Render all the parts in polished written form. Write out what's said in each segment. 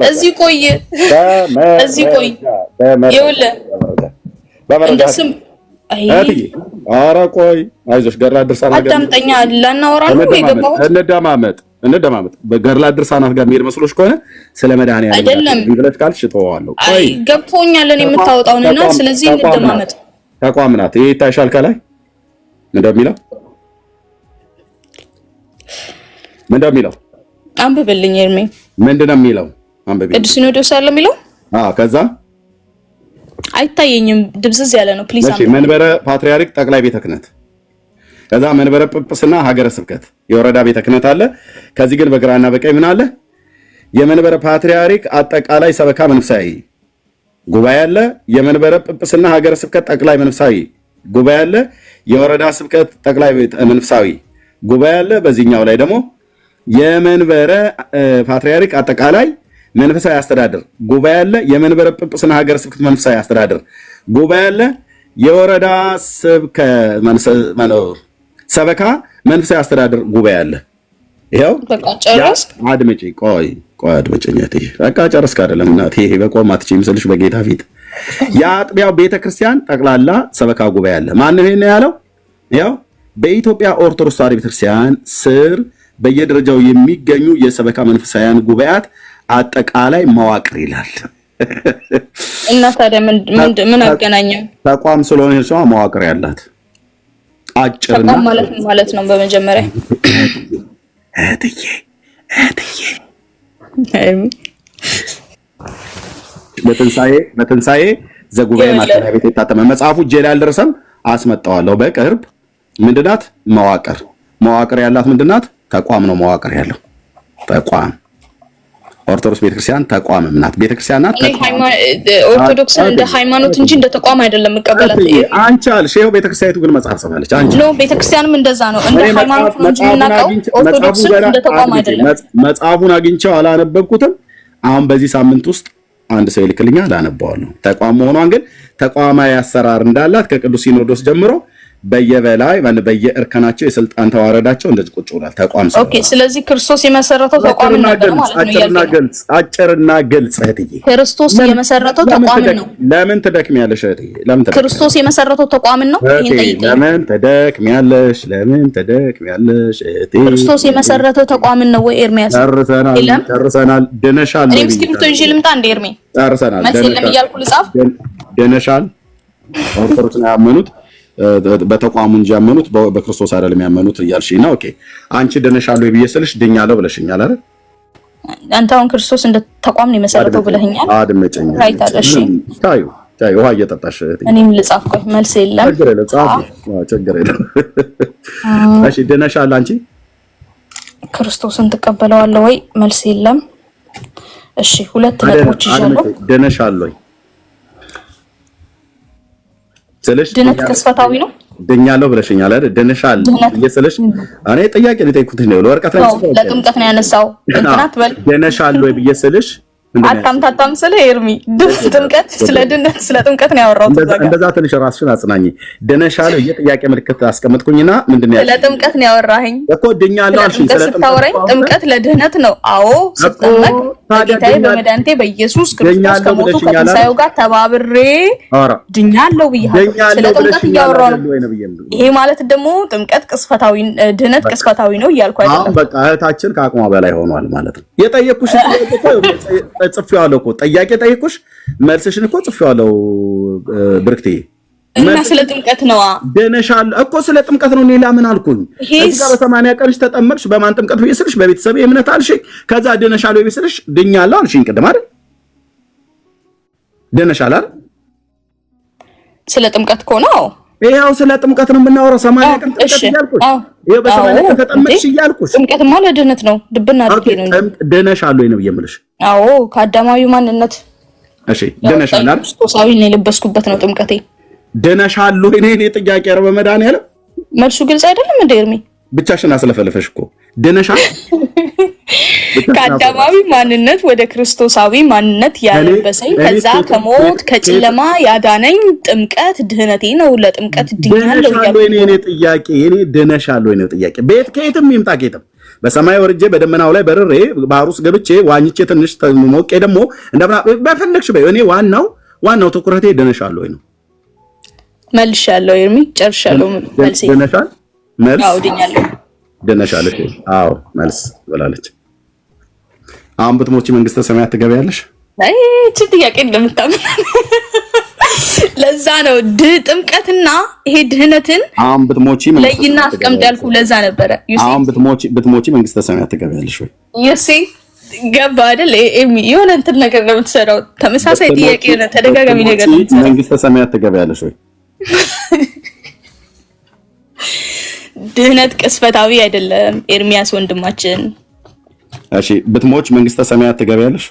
እዚህ ቆይ ይኸውልህ እንደስም ኧረ ቆይ አይዞሽ ገድላት ድርሳናት ጋር አዳምጠኛ ላናወራ ነው የገባሁት። እንደማመጥ በገድላት ድርሳናት ጋር የሚሄድ መስሎሽ ከሆነ ስለ መድኃኒዓለም አይደለም ብለሽ ካልሽ ተወዋለሁ። አይ ገብቶኛል እኔ የምታወጣውንና ስለዚህ እንደማመጥ ተቋም ናት። ይሄ ይታይሻል ከላይ ምንድነው የሚለው አንብብልኝ ኤርሜ ምንድነው የሚለው አንብብ። ቅዱስ ሲኖዶስ ያለ የሚለው ከዛ አይታየኝም ድብዝዝ ያለ ነው ፕሊዝ እሺ መንበረ ፓትርያርክ ጠቅላይ ቤተ ክህነት ከዛ መንበረ ጵጵስና ሀገረ ስብከት የወረዳ ቤተ ክህነት አለ። ከዚህ ግን በግራና በቀኝ ምን አለ? የመንበረ ፓትርያርክ አጠቃላይ ሰበካ መንፈሳዊ ጉባኤ አለ። የመንበረ ጵጵስና ሀገረ ስብከት ጠቅላይ መንፈሳዊ ጉባኤ አለ። የወረዳ ስብከት ጠቅላይ መንፈሳዊ ጉባኤ አለ። በዚህኛው ላይ ደግሞ የመንበረ ፓትርያርክ አጠቃላይ መንፈሳዊ አስተዳደር ጉባኤ አለ። የመንበረ ጵጵስና ሀገረ ስብከት መንፈሳዊ አስተዳደር ጉባኤ አለ። የወረዳ ሰበካ መንፈሳዊ አስተዳደር ጉባኤ አለ። ይሄው በቃ ጨረስ። አድምጪ ቆይ አድምጪኝ። በቃ ጨረስክ አይደለም እናቴ። ይሄ በቆም አትችይም ስልሽ በጌታ ፊት የአጥቢያው ቤተክርስቲያን ጠቅላላ ሰበካ ጉባኤ አለ። ማን ነው ይሄን ያለው? ያው በኢትዮጵያ ኦርቶዶክስ ተዋሕዶ ቤተክርስቲያን ስር በየደረጃው የሚገኙ የሰበካ መንፈሳውያን ጉባኤያት አጠቃላይ መዋቅር ይላል። እና ታዲያ ምን አገናኘው? ተቋም ስለሆነ እሷ መዋቅር ያላት አጭርና ተቋም ማለት ነው። በመጀመሪያ እህትዬ በትንሳኤ ዘጉባኤ ማተሚያ ቤት የታተመ መጽሐፉ እጄ ላይ አልደረሰም፣ አስመጣዋለሁ በቅርብ። ምንድናት? መዋቅር ያላት ምንድናት? ተቋም ነው መዋቅር ያለው ተቋም። ኦርቶዶክስ ቤተክርስቲያን ተቋም ናት፣ ቤተክርስቲያን ናት። ኦርቶዶክስ እንደ ሃይማኖት እንጂ እንደ ተቋም አይደለም መቀበላት። አንቺ አልሽ ይኸው ቤተክርስቲያኒቱ ግን መጽሐፍ ጽፋለች። አንቺ ነው ቤተክርስቲያንም እንደዛ ነው፣ እንደ ሃይማኖት ነው እንጂ የምናውቀው ኦርቶዶክስ እንደ ተቋም አይደለም። መጽሐፉን አግኝቼው አላነበብኩትም። አሁን በዚህ ሳምንት ውስጥ አንድ ሰው ይልክልኛል፣ አነባዋለሁ። ተቋም መሆኗን ግን ተቋማዊ አሰራር እንዳላት ከቅዱስ ሲኖዶስ ጀምሮ በየበላይ በየእርከናቸው የስልጣን ተዋረዳቸው እንደዚህ ቁጭ ብሏል። ተቋም ሰው ኦኬ። ስለዚህ ክርስቶስ የመሰረተው ተቋም ነው ማለት ነው። አጭርና ግልጽ እህትዬ፣ ክርስቶስ የመሰረተው ተቋም ነው። ለምን ትደክሚያለሽ እህትዬ? ለምን ክርስቶስ የመሰረተው ተቋም ነው። ይሄን ጠይቀኝ። ለምን ትደክሚያለሽ? እህትዬ? ክርስቶስ የመሰረተው ተቋም ነው ወይ ኤርሚያስ? ጨርሰናል። ድነሻል። እኔም እስክሪብቶ ይዤ ልምጣ እንደ ኤርሜ? ጨርሰናል። መልስ የለም እያልኩ ልጻፍ? ድነሻል። ኦርቶዶክስ ነው ያመኑት በተቋሙ እንጂ ያመኑት በክርስቶስ አይደለም ያመኑት እያልሽኝ ነው። ኦኬ አንቺ ድነሻል ወይ ብዬ ስልሽ ድኛለሁ ብለሽኛል አይደል? አንተ አሁን ክርስቶስ እንደ ተቋም ነው የመሰረተው ብለኸኛል። አድመጨኝ። ራይት አለሽ። ታዩ ውሃ እየጠጣሽ እኔም ልጻፍ። ቆይ መልስ የለም። ችግር የለም። እሺ ድነሻል አንቺ? ክርስቶስን ትቀበለዋለህ ወይ? መልስ የለም። እሺ ሁለት ነጥቦች ይዣለሁ። ድነሻል ወይ ስለሽ ድነት ቅስፈታዊ ነው። ድኛለሁ ብለሽኛል አይደል? ድነሻል እየሰለሽ እኔ ጥያቄ ነው የጠየኩት ነው። ለወርቀት ላይ ለጥምቀት ነው ያነሳው። እንትናት በል ድነሻል ወይ ብየሰልሽ አታምታታም ስለ ኤርሚ ጥምቀት ስለ ድነት ስለ ጥምቀት ነው ያወራው። እንደዛ ትንሽ ራስሽን አጽናኝ። ድነሻል የጥያቄ ምልክት አስቀመጥኩኝና ምንድነው ያለው? ስለ ጥምቀት ነው ያወራኸኝ እኮ ድኛለሁ አልሽኝ። ስለ ጥምቀት ታወራኝ። ለድህነት ነው። አዎ ስጠመቅ በጌታዬ በመድኃኒቴ በኢየሱስ ክርስቶስ ከሞቱ ከትንሣኤው ጋር ተባብሬ ድኛለሁ ብያለሁ። ስለ ጥምቀት እያወራሁ ነው። ይሄ ማለት ደግሞ ጥምቀት ቅስፈታዊ ድህነት ቅስፈታዊ ነው እያልኩ አይደለም። በቃ እህታችን ከአቅሟ በላይ ሆኗል ማለት ነው። የጠየኩሽ ጽፌዋለሁ እኮ ጥያቄ ጠይቁሽ መልስሽን እኮ ጽፌዋለሁ ብርክቴ። እና ስለ ጥምቀት ነው ድነሻል እኮ ስለ ጥምቀት ነው። ሌላ ምን አልኩኝ? እዚህ ጋር በ80 ቀንሽ ተጠመቅሽ። በማን ጥምቀት ብዬሽ በቤተሰብ እምነት አልሽኝ። ከዛ ድነሻል ወይ ብዬሽ ድኛለሁ አልሽኝ ቅድም አይደል? ድነሻል አይደል? ስለ ጥምቀት እኮ ነው። ይሄው ስለ ጥምቀት ነው የምናወራው። 80 ቀን ጥምቀት እያልኩሽ ይሄው በ80 ቀን ተጠመቅሽ እያልኩሽ ጥምቀትማ ለድህነት ነው። ድብና አድርጌ ነው ድነሻል ወይ ነው የምልሽ። አዎ ከአዳማዊ ማንነት እሺ ድነሻል አይደል? ክርስቶሳዊ ነው የለበስኩበት ነው ጥምቀቴ። ድነሻል ወይ እኔ ጥያቄ ያለው በመድኃኒዓለም መልሱ ግልጽ አይደለም እንደ ኤርሚ ብቻሽን አስለፈለፈሽ እኮ ድነሻል። ከአዳማዊ ማንነት ወደ ክርስቶሳዊ ማንነት ያለበሰኝ ከዛ ከሞት ከጨለማ ያዳነኝ ጥምቀት ድህነቴ ነው። ለጥምቀት ድኛለሁ ያለው እኔ ጥያቄ እኔ ድነሻል ወይ ነው ጥያቄ። ቤት ከየትም ይምጣ ከየትም በሰማይ ወርጄ በደመናው ላይ በርሬ ባህር ውስጥ ገብቼ ዋኝቼ ትንሽ ሞቄ ደግሞ እንደምና በፈለግሽ በይ። እኔ ዋናው ትኩረቴ ድነሻል ወይ ነው። መልሻለሁ ኤርሚ ጨርሻለሁ። መልስ ድነሻል? መልስ አዎ ድኛለሁ። ድነሻል? አዎ መልስ ብላለች። አሁን ብትሞቺ መንግስተ ሰማያት ትገቢያለሽ? አይ እቺ ጥያቄ እንደምታምን ለዛ ነው ጥምቀትና ይሄ ድህነትን አሁን ብትሞቺ ለይና አስቀምጥ ያልኩ ለዛ ነበረ። አሁን ብትሞቺ መንግስተ ሰማያት ትገቢያለሽ ወይ? ዩሲ ገባ አይደል? የሆነ እንትን ነገር ነው የምትሰራው። ተመሳሳይ ጥያቄ ነው፣ ተደጋጋሚ ነገር ነው። መንግስተ ሰማያት ትገቢያለሽ ወይ? ድህነት ቅስፈታዊ አይደለም ኤርሚያስ ወንድማችን። እሺ ብትሞች መንግስተ ሰማያት ትገቢያለሽ?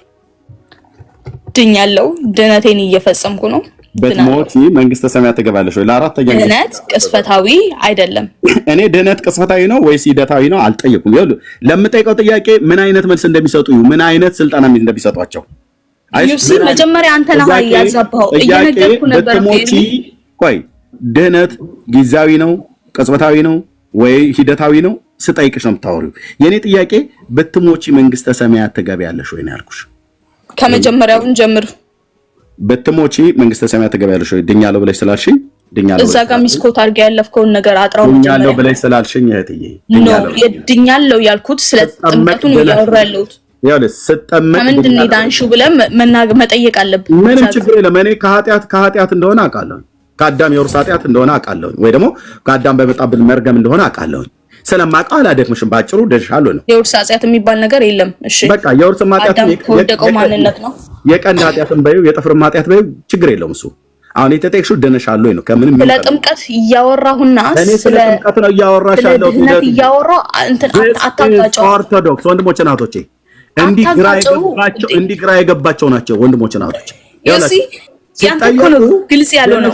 ድኛለሁ፣ ድህነቴን እየፈጸምኩ ነው። ብትሞች መንግስተ ሰማያት ትገባለሽ ወይ? ለአራተኛ ጊዜ ድህነት ቅስፈታዊ አይደለም። እኔ ድህነት ቅስፈታዊ ነው ወይስ ሂደታዊ ነው አልጠየቁም። ይኸውልህ ለምጠይቀው ጥያቄ ምን አይነት መልስ እንደሚሰጡ ምን አይነት ስልጠና እንደሚሰጧቸው ዩሲ መጀመሪያ አንተ ነህ ያዛባው እየነገርኩ ነበር። ቆይ ድህነት ጊዜያዊ ነው ቅጽበታዊ ነው ወይ ሂደታዊ ነው ስጠይቅሽ ነው የምታወሪው። የኔ ጥያቄ ብትሞቺ መንግስተ ሰማያት ትገቢያለሽ ወይ ነው ያልኩሽ። ከመጀመሪያውን ጀምር። ብትሞቺ መንግስተ ሰማያት ትገቢያለሽ ወይ? ድኛለሁ ብለሽ ስላልሽኝ ድኛለሁ። እዛ ጋር ሚስኮት አድርጌ ያለፍከውን ነገር አጥራው ድኛለሁ ብለሽ ስላልሽኝ እህትዬ ድኛለሁ ያልኩት ስለ ጥምቀቱን እያወራ ያለሁት ያለስ ስጠመቅ ምንድን ነው ዳንሹ ብለን መጠየቅ አለብን። ምንም ችግር የለም። እኔ ከኃጢአት እንደሆነ አውቃለሁ። ከአዳም የውርስ ኃጢአት እንደሆነ አውቃለሁ፣ ወይ ደግሞ ከአዳም በመጣብን መርገም እንደሆነ አውቃለሁ። ስለማውቀው አላደክምሽም። ባጭሩ ደርሻለሁ ነው። የውርስ ኃጢአት የሚባል ነገር የለም። እሺ በቃ የውርስ ኃጢአት የወደቀው ማንነት ነው። የቀንድ ኃጢአትም በይው የጥፍርም ኃጢአት በይው ችግር የለውም። እሱ አሁን የተጠየቅሽው ደነሻለሁ ነው። ከምንም ስለ ጥምቀት እያወራሁና ስለ ጥምቀት ነው እያወራሻለሁ። እያወራሁ እንትን አታጋጨው። ኦርቶዶክስ ወንድሞች እናቶቼ እንዲህ ግራ የገባቸው ናቸው ወንድሞች እናቶቼ። ያንተኮ ነው ግልጽ ያለው ነው።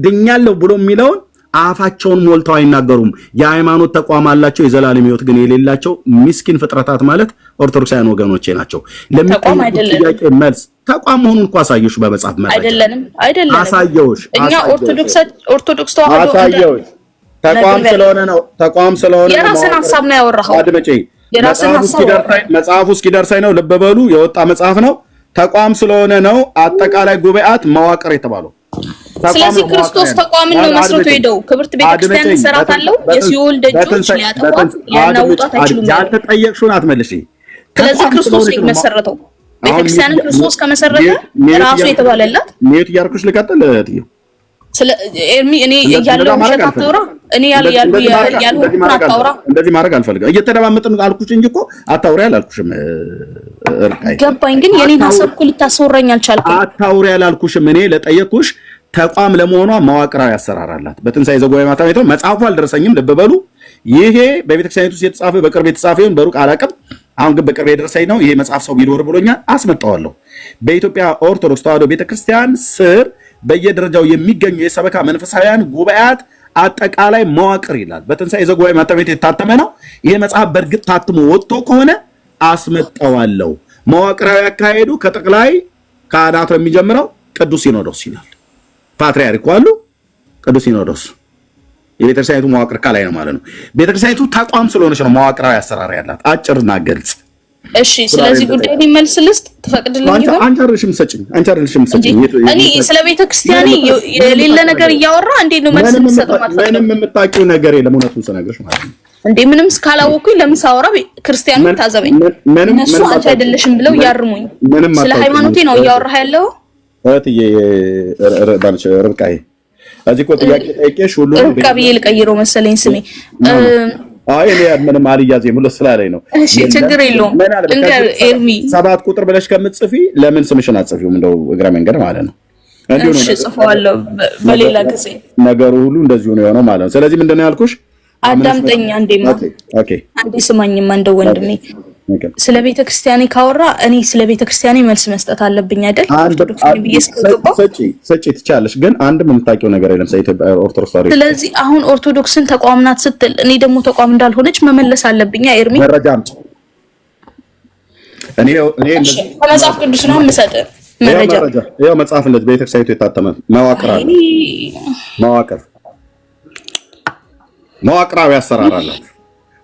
ድኛለሁ ብሎ የሚለውን አፋቸውን ሞልተው አይናገሩም። የሃይማኖት ተቋም አላቸው፣ የዘላለም ሕይወት ግን የሌላቸው ምስኪን ፍጥረታት ማለት ኦርቶዶክሳውያን ወገኖቼ ናቸው። ለሚጠይቁት ጥያቄ መልስ ተቋም መሆኑን እኮ አሳየሁሽ በመጽሐፍ መረጃ። አይደለም አሳየሁሽ። እኛ ኦርቶዶክስ ተዋህዶ አሳየሁሽ። ተቋም ስለሆነ የራስን ሐሳብ ነው ያወራኸው። አድምጪኝ። መጽሐፉ እስኪደርሰኝ ነው። ልብ በሉ፣ የወጣ መጽሐፍ ነው። ተቋም ስለሆነ ነው አጠቃላይ ጉባኤት መዋቅር የተባለው። ስለዚህ ክርስቶስ ተቋምን ነው መስርቶ ሄደው ክብርት ቤተክርስቲያን ተሰራታለው የሲኦል ደጆች ሊያጠቋት ሊያናውጣት አይችሉም። ያልተጠየቅሽውን አትመልሺ። ስለዚህ ክርስቶስ ነው መሰረተው። ቤተክርስቲያንን ክርስቶስ ከመሰረተ ራሱ የተባለላት ሜት ያርኩሽ ልቀጥል እትዬ ስለ ኤርሚ እኔ ያለው ውሸት አታውራ። እኔ ያልኩት አታውራ። እንደዚህ ማድረግ አልፈልግም። እየተደማመጥን አልኩሽ እንጂ እኮ አታውሪ አላልኩሽም። ገባኝ፣ ግን የኔን ሐሳብ እኮ ልታስወራኝ አልቻልኩም። አታውሪ አላልኩሽም። እኔ ለጠየቅኩሽ ተቋም ለመሆኗ መዋቅራዊ አሰራር አላት። በትንሣኤ ዘጉባኤ ማታ ቤተው መጽሐፉ አልደረሰኝም። ልብ በሉ። ይሄ በቤተክርስቲያኒቱ ውስጥ የተጻፈ በቅርብ የተጻፈ ይሁን በሩቅ አላውቅም። አሁን ግን በቅርብ የደረሰኝ ነው። ይሄ መጽሐፍ ሰው ቢኖር ብሎኛል፣ አስመጣዋለሁ። በኢትዮጵያ ኦርቶዶክስ ተዋህዶ ቤተክርስቲያን ስር በየደረጃው የሚገኙ የሰበካ መንፈሳውያን ጉባኤያት አጠቃላይ መዋቅር ይላል። በትንሣኤ ዘጉባኤ ማታ ቤት የታተመ ነው። ይሄ መጽሐፍ በእርግጥ ታትሞ ወጥቶ ከሆነ አስመጣዋለሁ። መዋቅራዊ አካሄዱ ከጠቅላይ ካህናት ነው የሚጀምረው። ቅዱስ ሲኖዶስ ይላል። ፓትርያርኩ አሉ፣ ቅዱስ ሲኖዶስ የቤተክርስቲያኒቱ መዋቅር ከላይ ነው ማለት ነው። ቤተክርስቲያኒቱ ተቋም ስለሆነች ነው መዋቅራዊ አሰራር ያላት። አጭርና ግልጽ። እሺ፣ ስለዚህ ጉዳይ ሊመልስ ልስጥ ትፈቅድልኝ ይሆን? አንቺ አይደለሽም ሰጭኝ። እኔ ስለ ቤተክርስቲያኒ የሌለ ነገር እያወራ እንዴት ነው መልስ ልሰጠው? ምንም የምታውቂው ነገር የለም እውነቱን ስነግርሽ ማለት ነው። እንዴ ምንም እስካላወኩኝ ለምን ሳወራ ክርስቲያኑ ታዘበኝ? እነሱ አንቺ አይደለሽም ብለው ያርሙኝ። ስለ ሃይማኖቴ ነው እያወራህ ያለው እህትዬ ርብቃዬ። እዚህ እኮ ጥያቄ ጠይቄሽ ሁሉ ርብቃ ብዬ ልቀይረው መሰለኝ ስሜ። አይ እኔ ምንም አልያዘም ብሎ ስላለኝ ነው። እሺ ችግር የለውም። እንግዲህ ኤርሚ 7 ቁጥር ብለሽ ከምትጽፊ ለምን ስምሽን አትጽፊውም? እንደው እግረ መንገድ ማለት ነው። እንዲሁ ነው። እሺ ጽፈዋለሁ በሌላ ጊዜ። ነገሩ ሁሉ እንደዚሁ ነው የሆነው ማለት ነው። ስለዚህ ምንድነው ያልኩሽ? አዳምጠኝ አንዴማ። ኦኬ አንዴ ስማኝማ እንደው ወንድሜ ስለ ቤተክርስቲያኔ ካወራ እኔ ስለ ቤተክርስቲያኔ መልስ መስጠት አለብኝ አይደል? ኦርቶዶክስ ነኝ ብዬ እስከገባሁ ሰጪ ትቻለሽ፣ ግን አንድም የምታውቂው ነገር የለም ስለ ኢትዮጵያ ኦርቶዶክስ ታሪክ። ስለዚህ አሁን ኦርቶዶክስን ተቋም ናት ስትል እኔ ደግሞ ተቋም እንዳልሆነች መመለስ አለብኝ። ኤርሚ መረጃ አምጪ። እኔ ከመጽሐፍ ቅዱስ ነው የምሰጥህ መረጃ። ይኸው መጽሐፍ እንደዚህ ቤተክርስቲያኒቱ የታተመ መዋቅር አለ። መዋቅራዊ አሰራር አላት።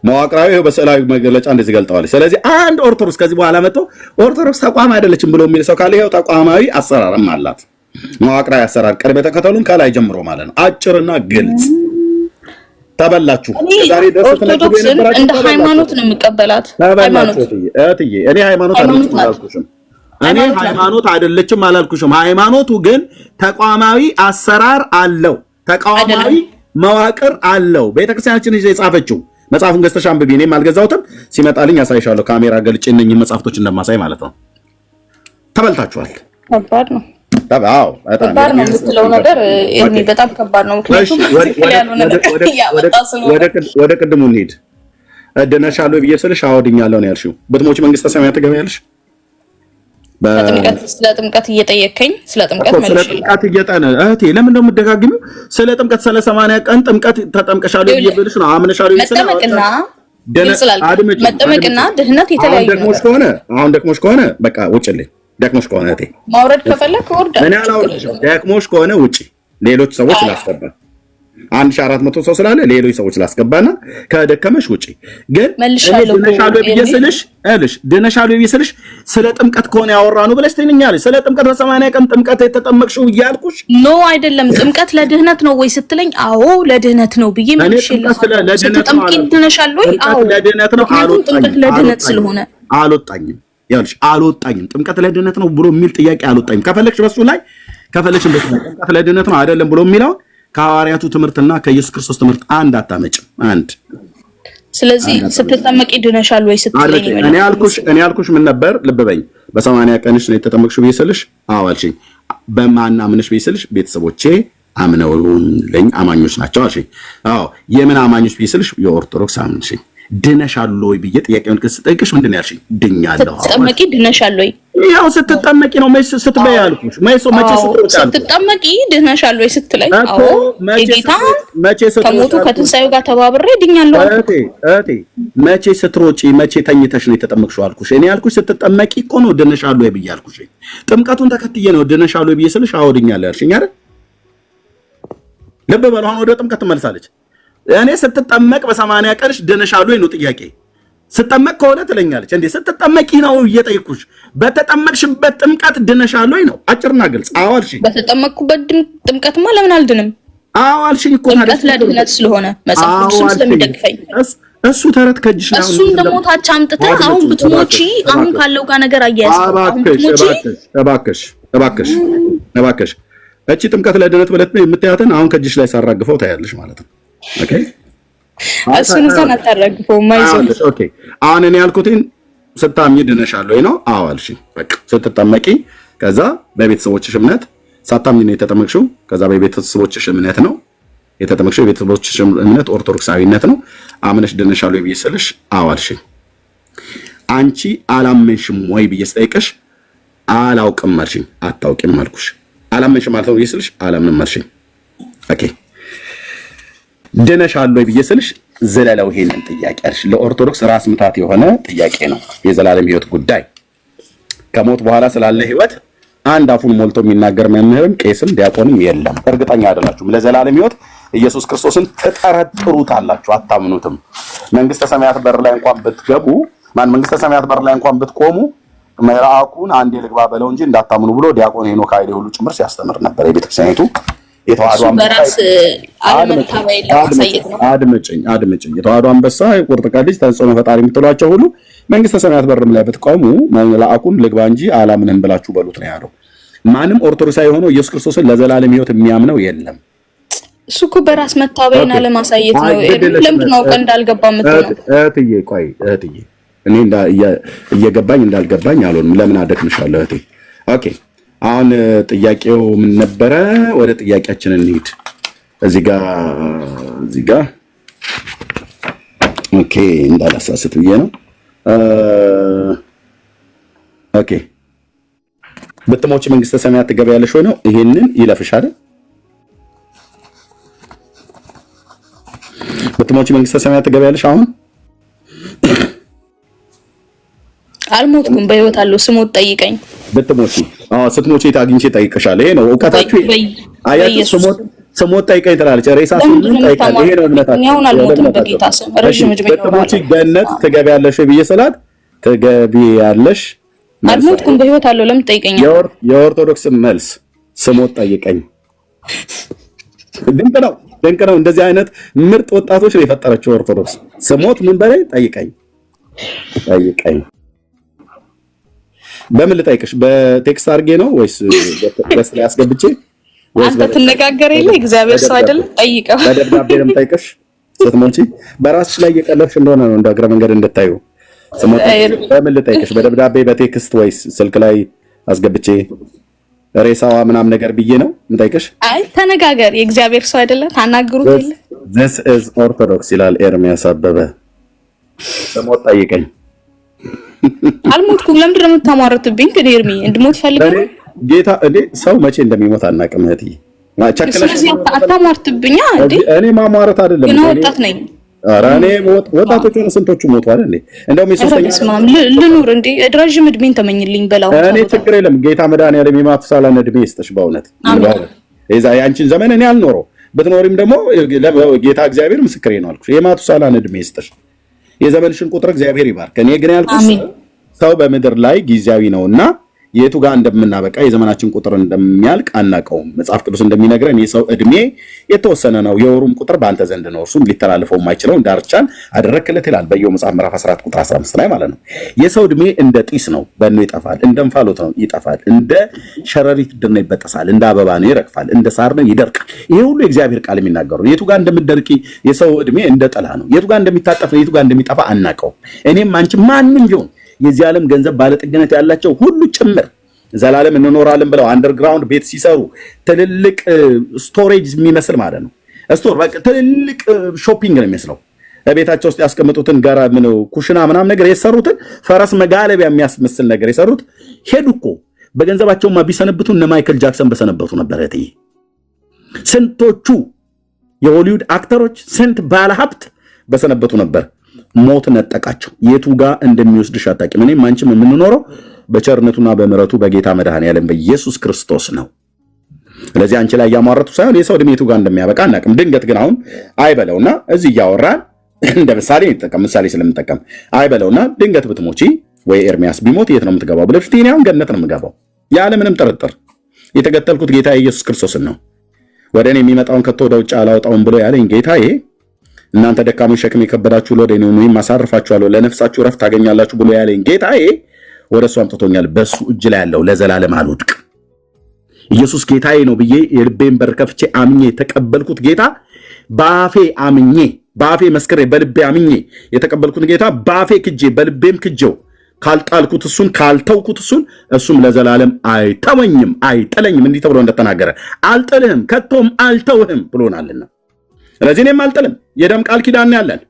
መዋቅራዊ ይኸው በስዕላዊ መግለጫ እንደዚህ ገልጠዋል። ስለዚህ አንድ ኦርቶዶክስ ከዚህ በኋላ መጥቶ ኦርቶዶክስ ተቋም አይደለችም ብሎ የሚል ሰው ካለ ይኸው ተቋማዊ አሰራርም አላት። መዋቅራዊ አሰራር ቅድመ ተከተሉን ከላይ ጀምሮ ማለት ነው። አጭርና ግልጽ። ተበላችሁ። ዛሬ ኦርቶዶክስን እንደ ሃይማኖት ነው የሚቀበላት። ሃይማኖት እህትዬ፣ እኔ ሃይማኖት አላልኩሽም። እኔ ሃይማኖት አይደለችም አላልኩሽም። ሃይማኖቱ ግን ተቋማዊ አሰራር አለው። ተቋማዊ መዋቅር አለው። ቤተክርስቲያናችን የጻፈችው መጽሐፉን ገዝተሽ አንብቢ። እኔም አልገዛሁትም። ሲመጣልኝ ያሳይሻለሁ። ካሜራ ገልጬ እነኝህን መጽሐፍቶች እንደማሳይ ማለት ነው። ተበልታችኋል። ከባድ ነው። አዎ ከባድ ነው የምትለው ነገር እኔ በጣም ከባድ ነው። ምክንያቱም ወደ ቅድሙ እንሂድ። ድነሻለሁ ብዬ ስልሽ አዎ ድኛለሁ ነው ያልሽው። ብትሞቺ መንግስተ ሰማያት ትገቢያለሽ? ስለ ጥምቀት እየጠየከኝ ስለ ጥምቀት እየጠነ እህቴ ለምን ነው የምትደጋግሚው? ስለ ጥምቀት ስለ 80 ቀን ጥምቀት ተጠምቀሻለሁ ብዬ ብልሽ ነው አምነሻለሁ ብዬ ስልሽ መጠመቅና ድህነት የተለያዩ ነው። አሁን ደክሞሽ ከሆነ በቃ ውጭልኝ። ደክሞሽ ከሆነ እህቴ ማውረድ ከፈለክ ወርዳ እኔ አላወርድሽም። ደክሞሽ ከሆነ ውጪ። ሌሎች ሰዎች ላስገባ 1400 ሰው ስላለ ሌሎች ሰዎች ላስገባና ከደከመሽ ውጪ። ግን ድነሻለሁ ብዬ ስልሽ ስለ ጥምቀት ከሆነ ያወራነው ብለሽ ትይኛለሽ። ስለ ጥምቀት በ80 ቀን ጥምቀት የተጠመቅሽው እያልኩሽ ኖ አይደለም። ጥምቀት ለድህነት ነው ወይ ስትለኝ አዎ ለድህነት ነው ብዬ መልሽልሽ። ስትጠምቂ ድነሻለሁ ወይ? አዎ ለድህነት ነው። ጥምቀት ለድህነት ስለሆነ አልወጣኝም። ያልሽ አልወጣኝም። ጥምቀት ለድህነት ነው ብሎ የሚል ጥያቄ አልወጣኝም። ከፈለግሽ በሱ ላይ ከፈለግሽ ጥምቀት ለድህነት ነው አይደለም ብሎ የሚለው ከሐዋርያቱ ትምህርትና ከኢየሱስ ክርስቶስ ትምህርት አንድ አታመጭም። አንድ ስለዚህ ስትጠመቂ ድነሻል ወይ ስትለኝ እኔ ያልኩሽ ምን ነበር? ልብ በይ። በ80 ቀንሽ ነው የተጠመቅሽው ብዬሽ አዎ አልሽኝ። በማን አምነሽ ብዬሽ ስልሽ ቤተሰቦቼ አምነውልኝ አማኞች ናቸው አልሽኝ። አዎ የምን አማኞች ብዬሽ ስልሽ የኦርቶዶክስ አምነሽኝ። ድነሻል ወይ ብዬ ጥያቄውን ስጠይቅሽ ምንድን ነው ያልሽኝ? ድኛለሁ። ስትጠመቂ ድነሻል ወይ? ያው ስትጠመቂ ነው መቼ ስትበይ ያልኩሽ። ስትጠመቂ ድነሻል ወይ ስትለኝ አዎ ጌታ ከሞቱ ከትንሳኤው ጋር ተባብሬ ድኛለሁ። እህቴ መቼ ስትሮጪ መቼ ተኝተሽ ነው የተጠመቅሽው አልኩሽ። እኔ ያልኩሽ ስትጠመቂ እኮ ነው ድነሻል ወይ ብዬ ያልኩሽ። ጥምቀቱን ተከትዬ ነው ድነሻል ወይ ብዬ ስልሽ አዎ ድኛለሁ ያልሽኝ አይደል? ልብ በል። አሁን ወደ ጥምቀት ትመልሳለች። እኔ ስትጠመቅ በ80 ቀንሽ ድነሻል ወይ ነው ጥያቄ። ስትጠመቅ ከሆነ ትለኛለች እንዴ? ስትጠመቂ ነው እየጠየኩሽ። በተጠመቅሽበት ጥምቀት ድነሻል ወይ ነው አጭርና ግልጽ። አዎ አልሽኝ። በተጠመቅኩበት ጥምቀትማ ለምን አልድንም? አዎ አልሽኝ እኮ ጥምቀት ለድህነት ስለሆነ መጽሐፍ ቅዱስም ስለሚደግፈኝ እሱ ተረት ከጅሽ ነው። እሱን ደግሞ ታች አምጥተህ አሁን ብትሞቺ አሁን ካለው ጋር ነገር አያያዝ። እባክሽ እቺ ጥምቀት ለድህነት ብለት የምታያትን አሁን ከጅሽ ላይ ሳራግፈው ታያለሽ ማለት ነው። ኦኬ እሱን ተናታረግፈው ማይዞን ኦኬ። አሁን እኔ ያልኩትን ስታምኚ ድነሻል ወይ ነው? አዎ አልሽኝ። በቃ ስትጠመቂ ከዛ በቤተሰቦችሽ እምነት ሳታምኚ ነው የተጠመቅሽው። ከዛ በቤተሰቦችሽ እምነት ነው የተጠመቅሽው። የቤተሰቦችሽ እምነት ኦርቶዶክሳዊነት ነው። አምነሽ ድነሻል ወይ ብዬ ስልሽ አዎ አልሽኝ። አንቺ አላመንሽም ወይ ብዬ ስጠይቅሽ አላውቅም አልሽኝ። አታውቂም አልኩሽ። አላመንሽም ማለት ነው ብዬ ስልሽ አላምንም አልሽኝ። ኦኬ ድነሻል ወይ ብዬ ስልሽ ዘለለው ይሄንን ጥያቄ አልሽ። ለኦርቶዶክስ ራስ ምታት የሆነ ጥያቄ ነው። የዘላለም ሕይወት ጉዳይ ከሞት በኋላ ስላለ ሕይወት አንድ አፉን ሞልቶ የሚናገር መምህርም ቄስም ዲያቆንም የለም። እርግጠኛ አይደላችሁም። ለዘላለም ሕይወት ኢየሱስ ክርስቶስን ትጠረጥሩታላችሁ፣ አታምኑትም። መንግስተ ሰማያት በር ላይ እንኳን ብትገቡ መንግስተ ሰማያት በር ላይ እንኳን ብትቆሙ መልአኩን አንዴ ልግባ በለው እንጂ እንዳታምኑ ብሎ ዲያቆን ሄኖክ ኃይሌ ሁሉ ጭምር ሲያስተምር ነበር። የቤተክርስቲያኒቱ የተዋህዶ የተዋህዶ አንበሳ የቁርጥ ቀን ልጅ ተጽዕኖ ፈጣሪ የምትሏቸው ሁሉ መንግስተ ሰማያት በርም ላይ ብትቆሙ መልአኩን ልግባ እንጂ አላምንም ብላችሁ በሉት ነው ያለው። ማንም ኦርቶዶክሳዊ ሆኖ ኢየሱስ ክርስቶስን ለዘላለም ሕይወት የሚያምነው የለም። እሱ እኮ በራስ መታበይና ለማሳየት ነው። ለምንድን ነው ቀን እንዳልገባ የምትሆነው? እህትዬ እኔ እየገባኝ እንዳልገባኝ አልሆንም። ለምን አደክምሻለሁ እህቴ? ኦኬ አሁን ጥያቄው ምን ነበረ? ወደ ጥያቄያችን እንሂድ። እዚህ ጋር ኦኬ እንዳላሳስት ብዬ ነው። ኦኬ ብትሞቺ መንግስተ ሰማያት ትገቢያለሽ ወይ ነው? ይሄንን ይለፍሽ አይደል? ብትሞቺ መንግስተ ሰማያት ትገቢያለሽ? አሁን አልሞትኩም፣ በህይወት አለው። ስሞት ጠይቀኝ። ብትሞቺ ስትሞቺ የት አግኝቼ ጠይቅሻለሁ? ይሄ ነው እውቀታችሁ። አያችሁ ስሞት ጠይቀኝ ትላለች። ሬሳ ስሙን ጠይቀኝ። ይሄ ነው እምነታችን። ያውን አልሞትም በጌታ ስም ረጅም እድሜ ነው። ገነት ትገቢያለሽ ብዬ ስላት ትገቢያለሽ አልሞትኩም በህይወት አለው። ለምን ጠይቀኛል? የኦርቶዶክስ መልስ ስሞት ጠይቀኝ። ድንቅ ነው። እንደዚህ አይነት ምርጥ ወጣቶች ነው የፈጠረችው ኦርቶዶክስ። ስሞት ምን በላይ ጠይቀኝ። በምን ልጠይቅሽ? በቴክስት አድርጌ ነው ወይስ ገስ ላይ አስገብቼ? አንተ ትነጋገር የለ እግዚአብሔር ሰው አይደለም። ጠይቀው። በደብዳቤ ነው የምጠይቅሽ። ስትሞቺ በራስሽ ላይ እየቀለድሽ እንደሆነ ነው እንደ እግረ መንገድ እንድታዩ። በምን ልጠይቅሽ? በደብዳቤ በቴክስት ወይስ ስልክ ላይ አስገብቼ ሬሳዋ ምናምን ነገር ብዬ ነው የምጠይቅሽ? አይ ተነጋገር። የእግዚአብሔር ሰው አይደለም። ታናግሩት የለ This is Orthodox ይላል ኤርሚያስ አበበ። ስሞት ጠይቀኝ። አልሞትኩም። ለምንድን ነው የምታሟርትብኝ? ግን ኤርሚ እንድሞት ፈልገህ ጌታ እንዴ ሰው መቼ እንደሚሞት አናውቅም እህቴ። ስለዚህ አታሟርትብኝ እንዴ። እኔ ማሟረት አይደለም። ግን ወጣት ነኝ። ኧረ እኔ ወጣቶች ሆነ ስንቶቹ ሞቷል እንዴ። እንደውም የሶስተኛ ልኑር እንዴ ረጅም እድሜን ተመኝልኝ በላው። እኔ ችግር የለም። ጌታ መድኃኒዓለም የማቱሳላን እድሜ ይስጥሽ በእውነት። እዛ ያንቺን ዘመን እኔ አልኖረው ብትኖሪም ደግሞ ጌታ እግዚአብሔር ምስክሬ ነው አልኩሽ። የማቱሳላን እድሜ ይስጥሽ። የዘመንሽን ቁጥር እግዚአብሔር ይባርክ። እኔ ግን ያልኩሽ ሰው በምድር ላይ ጊዜያዊ ነውና የቱ ጋር እንደምናበቃ የዘመናችን ቁጥር እንደሚያልቅ አናውቀውም። መጽሐፍ ቅዱስ እንደሚነግረን የሰው እድሜ የተወሰነ ነው፣ የወሩም ቁጥር በአንተ ዘንድ ነው፣ እርሱም ሊተላለፈው የማይችለው ዳርቻን አደረክለት ይላል በኢዮብ መጽሐፍ ምዕራፍ 14 ቁጥር 15 ላይ ማለት ነው። የሰው እድሜ እንደ ጢስ ነው፣ በኖ ይጠፋል፣ እንደ እንፋሎት ነው ይጠፋል፣ እንደ ሸረሪት ድር ነው ይበጠሳል፣ እንደ አበባ ነው ይረግፋል፣ እንደ ሳር ነው ይደርቃል። ይሄ ሁሉ የእግዚአብሔር ቃል የሚናገሩ ነው። የቱ ጋር እንደምትደርቂ የሰው እድሜ እንደ ጥላ ነው። የቱ ጋር እንደሚታጠፍ ነው፣ የቱ ጋር እንደሚጠፋ አናውቀውም። እኔም አንቺ ማንም ቢሆን የዚህ ዓለም ገንዘብ ባለጠግነት ያላቸው ሁሉ ጭምር ዘላለም እንኖራለን ብለው አንደርግራውንድ ቤት ሲሰሩ ትልልቅ ስቶሬጅ የሚመስል ማለት ነው። ስቶር በቃ ትልልቅ ሾፒንግ ነው የሚመስለው። በቤታቸው ውስጥ ያስቀምጡትን ጋራ ምነው ኩሽና ምናምን ነገር የሰሩትን ፈረስ መጋለቢያ የሚያስመስል ነገር የሰሩት ሄዱ እኮ። በገንዘባቸውማ ቢሰነብቱ እነ ማይክል ጃክሰን በሰነበቱ ነበር። እህቴ ስንቶቹ የሆሊውድ አክተሮች ስንት ባለሀብት በሰነበቱ ነበር። ሞት ነጠቃቸው። የቱ ጋር እንደሚወስድሽ አታውቂም። እኔም አንቺም የምንኖረው በቸርነቱና በምሕረቱ በጌታ መድኃኔዓለም በኢየሱስ ክርስቶስ ነው። ስለዚህ አንቺ ላይ እያሟረቱ ሳይሆን የሰው ዕድሜ የቱ ጋር እንደሚያበቃ አናውቅም። ድንገት ግን አሁን አይበለውና እዚህ እያወራን እንደ ምሳሌ ስለምንጠቀም አይበለውና ድንገት ብትሞቺ ወይ ኤርሚያስ ቢሞት የት ነው የምትገባው ብለሽ ትይኝ፣ አሁን ገነት ነው የምገባው ያለ ምንም ጥርጥር። የተከተልኩት ጌታ ኢየሱስ ክርስቶስን ነው። ወደ እኔ የሚመጣውን ከቶ ወደ ውጭ አላወጣውም ብሎ ያለኝ ጌታዬ እናንተ ደካሞች ሸክም የከበዳችሁ ወደ እኔ ኑ አሳርፋችኋለሁ፣ ለነፍሳችሁ ረፍት ታገኛላችሁ ብሎ ያለኝ ጌታዬ ወደ እሱ አምጥቶኛል። በሱ እጅ ላይ ያለው ለዘላለም አልወድቅ። ኢየሱስ ጌታዬ ነው ብዬ የልቤን በር ከፍቼ አምኜ የተቀበልኩት ጌታ በአፌ አምኜ በአፌ መስክሬ በልቤ አምኜ የተቀበልኩት ጌታ በአፌ ክጄ በልቤም ክጄው ካልጣልኩት እሱን ካልተውኩት እሱም ለዘላለም አይተወኝም አይጥለኝም። እንዲህ ተብሎ እንደተናገረ አልጥልህም ከቶም አልተውህም ብሎናልና ስለዚህ እኔም አልጥልም። የደም ቃል ኪዳን ያለን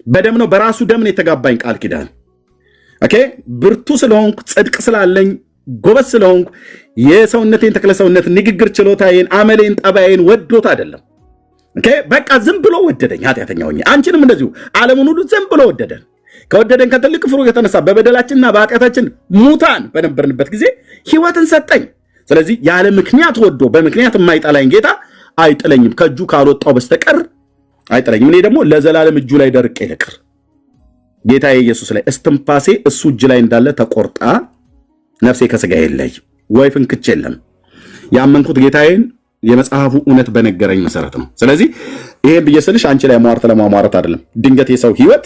በደም ነው፣ በራሱ ደም ነው የተጋባኝ ቃል ኪዳን። ኦኬ ብርቱ ስለሆንኩ ጽድቅ ስላለኝ ጎበዝ ስለሆንኩ የሰውነቴን ተክለሰውነት ንግግር ችሎታዬን አመሌን ጠባዬን ወዶት አይደለም። ኦኬ በቃ ዝም ብሎ ወደደኝ ኃጢአተኛ ሆኜ። አንቺንም እንደዚሁ ዓለሙን ሁሉ ዝም ብሎ ወደደን። ከወደደን ከትልቅ ፍቅሩ የተነሳ በበደላችንና በኃጢአታችን ሙታን በነበርንበት ጊዜ ሕይወትን ሰጠኝ። ስለዚህ ያለ ምክንያት ወዶ በምክንያት የማይጠላኝ ጌታ አይጥለኝም። ከእጁ ካልወጣው በስተቀር አይጥለኝም። እኔ ደግሞ ለዘላለም እጁ ላይ ደርቄ ልቅር። ጌታዬ ኢየሱስ ላይ እስትንፋሴ እሱ እጅ ላይ እንዳለ ተቆርጣ ነፍሴ ከስጋዬ የለይ ወይ ፍንክች የለም። ያመንኩት ጌታዬን የመጽሐፉ እውነት በነገረኝ መሰረት ነው። ስለዚህ ይሄን ብዬ ስልሽ አንቺ ላይ ሟርት ለማሟረት አይደለም። ድንገት የሰው ህይወት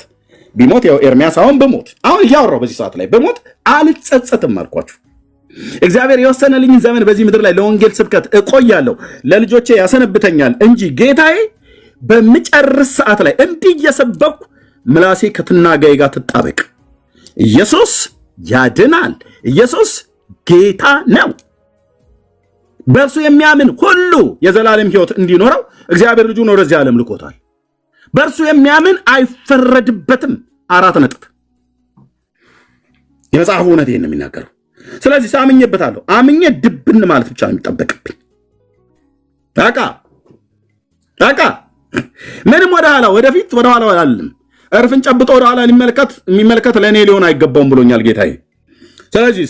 ቢሞት ያው ኤርሚያስ አሁን በሞት አሁን እያወራው በዚህ ሰዓት ላይ በሞት አልጸጸትም አልኳችሁ። እግዚአብሔር የወሰነልኝን ዘመን በዚህ ምድር ላይ ለወንጌል ስብከት እቆያለሁ፣ ለልጆቼ ያሰነብተኛል እንጂ ጌታዬ በምጨርስ ሰዓት ላይ እንዲህ እየሰበኩ ምላሴ ከትናጋዬ ጋር ትጣበቅ። ኢየሱስ ያድናል። ኢየሱስ ጌታ ነው። በእርሱ የሚያምን ሁሉ የዘላለም ህይወት እንዲኖረው እግዚአብሔር ልጁን ወደዚህ ዓለም ልኮታል። በእርሱ የሚያምን አይፈረድበትም። 4 ነጥብ። የመጽሐፉ እውነት ይሄን ነው የሚናገረው። ስለዚህ ሳምኜበታለሁ። አምኜ ድብን ማለት ብቻ ነው የሚጠበቅብኝ። ታቃ ምንም ወደ ኋላ ወደፊት ወደ ኋላ አላልም። እርፍን ጨብጦ ወደ ኋላ የሚመለከት ለእኔ ሊሆን አይገባውም ብሎኛል ጌታዬ። ስለዚህ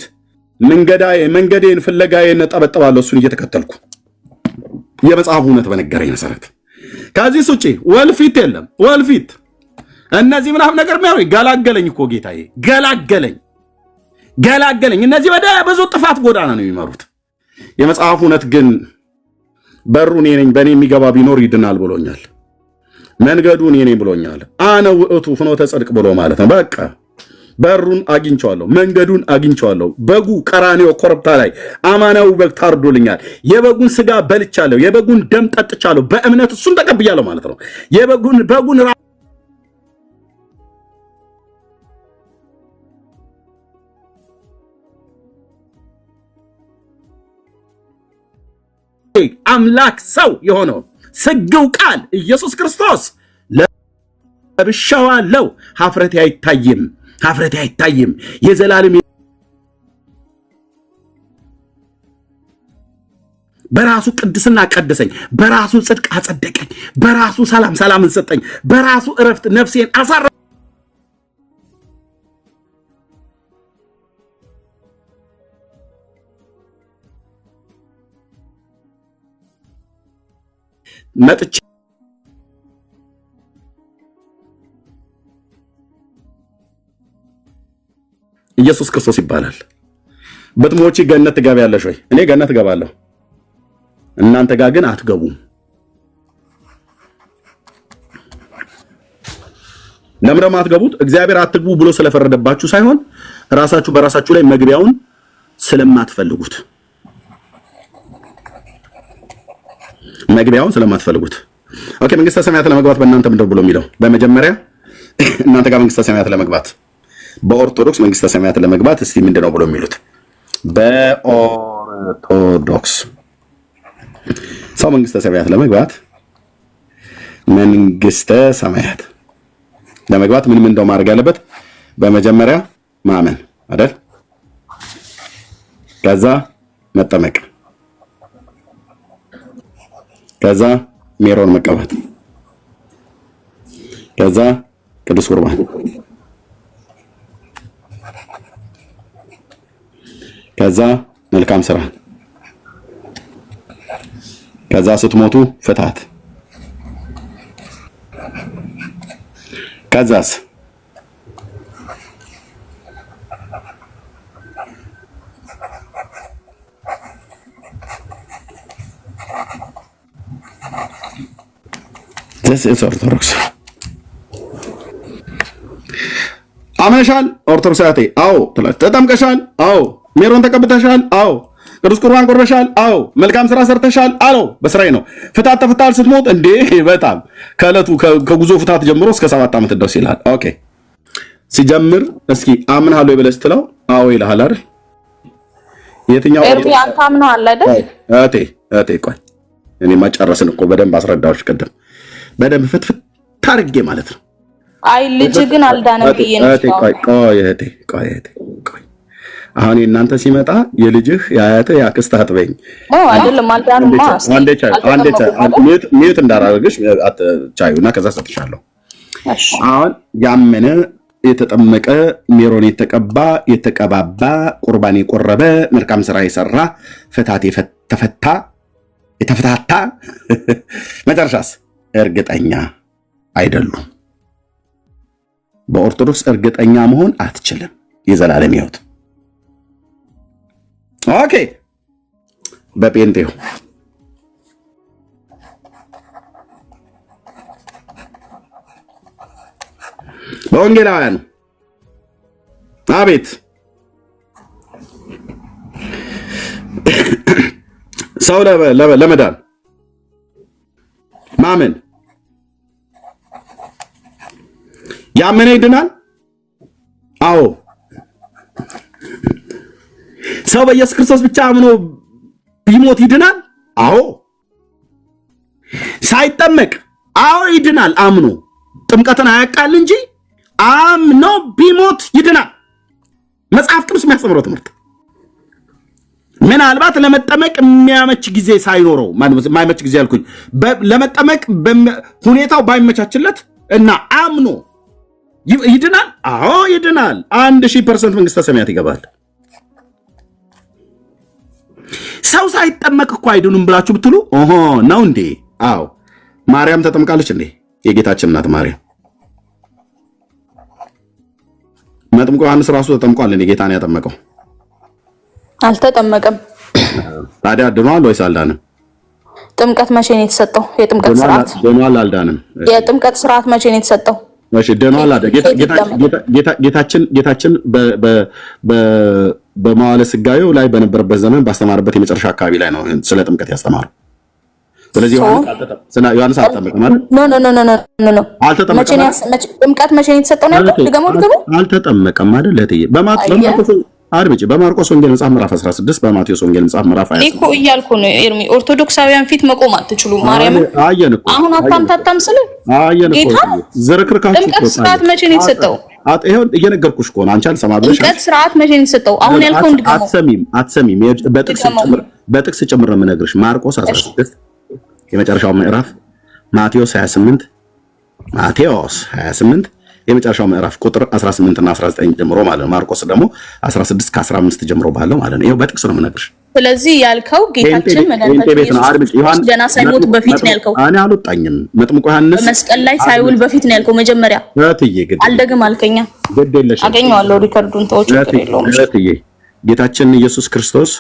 መንገዴን ፍለጋዬን ጠበጥባለሁ እሱን እየተከተልኩ የመጽሐፉ እውነት በነገረኝ መሰረት። ከዚህ ውጪ ወልፊት የለም። ወልፊት እነዚህ ምናምን ነገር ነው። ገላገለኝ እኮ ጌታዬ፣ ገላገለኝ። እነዚህ ወደ ብዙ ጥፋት ጎዳና ነው የሚመሩት። የመጽሐፉ እውነት ግን በሩ እኔ ነኝ፣ በእኔ የሚገባ ቢኖር ይድናል ብሎኛል። መንገዱ እኔ ነኝ ብሎኛል። አነ ውእቱ ፍኖተ ጽድቅ ብሎ ማለት ነው። በቃ በሩን አግኝቼዋለሁ፣ መንገዱን አግኝቼዋለሁ። በጉ ቀራንዮ ኮረብታ ላይ አማናዊ በግ ታርዶልኛል። የበጉን ስጋ በልቻለሁ፣ የበጉን ደም ጠጥቻለሁ። በእምነት እሱን ተቀብያለሁ ማለት ነው። በጉን አምላክ ሰው የሆነው ስግው ቃል ኢየሱስ ክርስቶስ ለብሻዋለው ሀፍረቴ አይታይም። የዘላለም በራሱ ቅድስና ቀደሰኝ፣ በራሱ ጽድቅ አጸደቀኝ፣ በራሱ ሰላምን ሰጠኝ፣ በራሱ እረፍት ነፍሴን አሳረ መጥቼ ኢየሱስ ክርስቶስ ይባላል። በጥሞቼ ገነት ትገቢያለሽ ወይ? እኔ ገነት እገባለሁ፣ እናንተ ጋር ግን አትገቡም። ለምን አትገቡት? እግዚአብሔር አትግቡ ብሎ ስለፈረደባችሁ ሳይሆን ራሳችሁ በራሳችሁ ላይ መግቢያውን ስለማትፈልጉት ኦኬ። መንግስተ ሰማያት ለመግባት በእናንተ ምንድን ብሎ የሚለው በመጀመሪያ እናንተ ጋር መንግስተ ሰማያት ለመግባት በኦርቶዶክስ መንግስተ ሰማያት ለመግባት እስቲ ምንድነው ብሎ የሚሉት? በኦርቶዶክስ ሰው መንግስተ ሰማያት ለመግባት ምን እንደው ማድረግ ያለበት በመጀመሪያ ማመን አይደል? ከዛ መጠመቅ፣ ከዛ ሜሮን መቀባት፣ ከዛ ቅዱስ ቁርባን፣ ከዛ መልካም ስራ፣ ከዛ ስትሞቱ ፍትሃት፣ ከዛስ this is ኦርቶዶክስ። አመሻል ኦርቶዶክሳቴ? አዎ። ተጠምቀሻል? አዎ። ሜሮን ተቀብተሻል? አዎ። ቅዱስ ቁርባን ቆርበሻል? አዎ። መልካም ስራ ሰርተሻል? አዎ። በስራዬ ነው። ፍታት ተፍታል ስትሞት እንዴ? በጣም ከዕለቱ ከጉዞ ፍታት ጀምሮ እስከ 7 ዓመት ድረስ ይላል። ኦኬ። ሲጀምር እስኪ አምናለሁ ብለህ ስትለው አዎ ይልሃል አይደል? የትኛው ኤርሚያን ታምነዋል አይደል? እቴ ቆይ እኔማ ጨረስን እኮ በደንብ አስረዳዎች ቅድም በደንብ ፍትፍት ታርጌ ማለት ነው። አይ ልጅ ግን አልዳነም ብዬ ነው። ቆይ አሁን እናንተ ሲመጣ የልጅህ የአያትህ የአክስትህ አጥበኝ አይደለም አልዳንማ። ሚዩት እንዳራረግሽ ቻዩና ከዛ ሰጥሻለሁ። አሁን ያመነ የተጠመቀ ሜሮን የተቀባ የተቀባባ ቁርባን የቆረበ መልካም ስራ የሰራ ፍታት የተፈታታ መጨረሻስ እርግጠኛ አይደሉም። በኦርቶዶክስ እርግጠኛ መሆን አትችልም። የዘላለም ሕይወት ኦኬ። በጴንጤው በወንጌላውያኑ አቤት ሰው ለመዳን ማመን ያመነ ይድናል። አዎ። ሰው በኢየሱስ ክርስቶስ ብቻ አምኖ ቢሞት ይድናል። አዎ። ሳይጠመቅ አዎ ይድናል። አምኖ ጥምቀትን አያውቃል እንጂ አምኖ ቢሞት ይድናል። መጽሐፍ ቅዱስ የሚያስተምረው ትምህርት ምናልባት ለመጠመቅ የሚያመች ጊዜ ሳይኖረው ማይመች ጊዜ ያልኩኝ ለመጠመቅ ሁኔታው ባይመቻችለት እና አምኖ ይድናል። አዎ ይድናል። 1000% መንግስተ ሰማያት ይገባል። ሰው ሳይጠመቅ እኮ አይድኑም ብላችሁ ብትሉ ኦሆ ነው እንዴ? አዎ ማርያም ተጠምቃለች እንዴ? የጌታችን እናት ማርያም መጥምቁ ዮሐንስ ራሱ ተጠምቋል እንዴ? ጌታን ያጠመቀው አልተጠመቀም። ታዲያ ድኗል ወይስ አልዳንም? ጥምቀት መቼ ነው የተሰጠው? የጥምቀት ስርዓት ድኗል አልዳንም? የጥምቀት ስርዓት መቼ ነው የተሰጠው? እሺ ድኗል አለ ጌታችን በመዋዕለ ሥጋዌው ላይ በነበረበት ዘመን ባስተማረበት የመጨረሻ አካባቢ ላይ ነው ስለ ጥምቀት ያስተማረው። ስለዚህ ዮሐንስ አልተጠመቀም ማለት ኖ ጥምቀት መቼ ነው የተሰጠው ነው? ድገሞ አልተጠመቀም አይደል? ለትዬ በማርቆስ ወንጌል መጽሐፍ ምዕራፍ 16 በማቴዎስ ወንጌል መጽሐፍ ምዕራፍ 20 እኮ እያልኩ ነው ኤርሚ። ኦርቶዶክሳውያን ፊት መቆም አትችሉም። ማርያም አየን እኮ አሁን አታምታታም ስለ አየን እኮ ዝርክርካችሁ ጥምቀት ስርዓት መቼ ነው የተሰጠው? ይሄው እየነገርኩሽ እኮ ነው። አንቺ አልሰማ ብለሽ ጥምቀት ስርዓት መቼ ነው የተሰጠው? አሁን ያልከው እንድገመው አትሰሚም። በጥቅስ ጭምር ነው የምነግርሽ። ማርቆስ 16 የመጨረሻው ምዕራፍ፣ ማቴዎስ 28 የመጨረሻው ምዕራፍ ቁጥር 18 እና 19 ጀምሮ ማለት ነው። ማርቆስ ደግሞ 16 ከ15 ጀምሮ ባለው ማለት ነው። ይሄው በጥቅስ ነው የምነግርሽ። ስለዚህ ያልከው ጌታችን መድኃኒታችን ገና ሳይሞት በፊት ነው ያልከው። እኔ አልወጣኝም። መጥምቁ ዮሐንስ መስቀል ላይ ሳይውል በፊት ነው ያልከው። መጀመሪያ አልደግም አልከኛ። አገኘዋለሁ ሪከርዱን ተወች የለውም። ጌታችን ኢየሱስ ክርስቶስ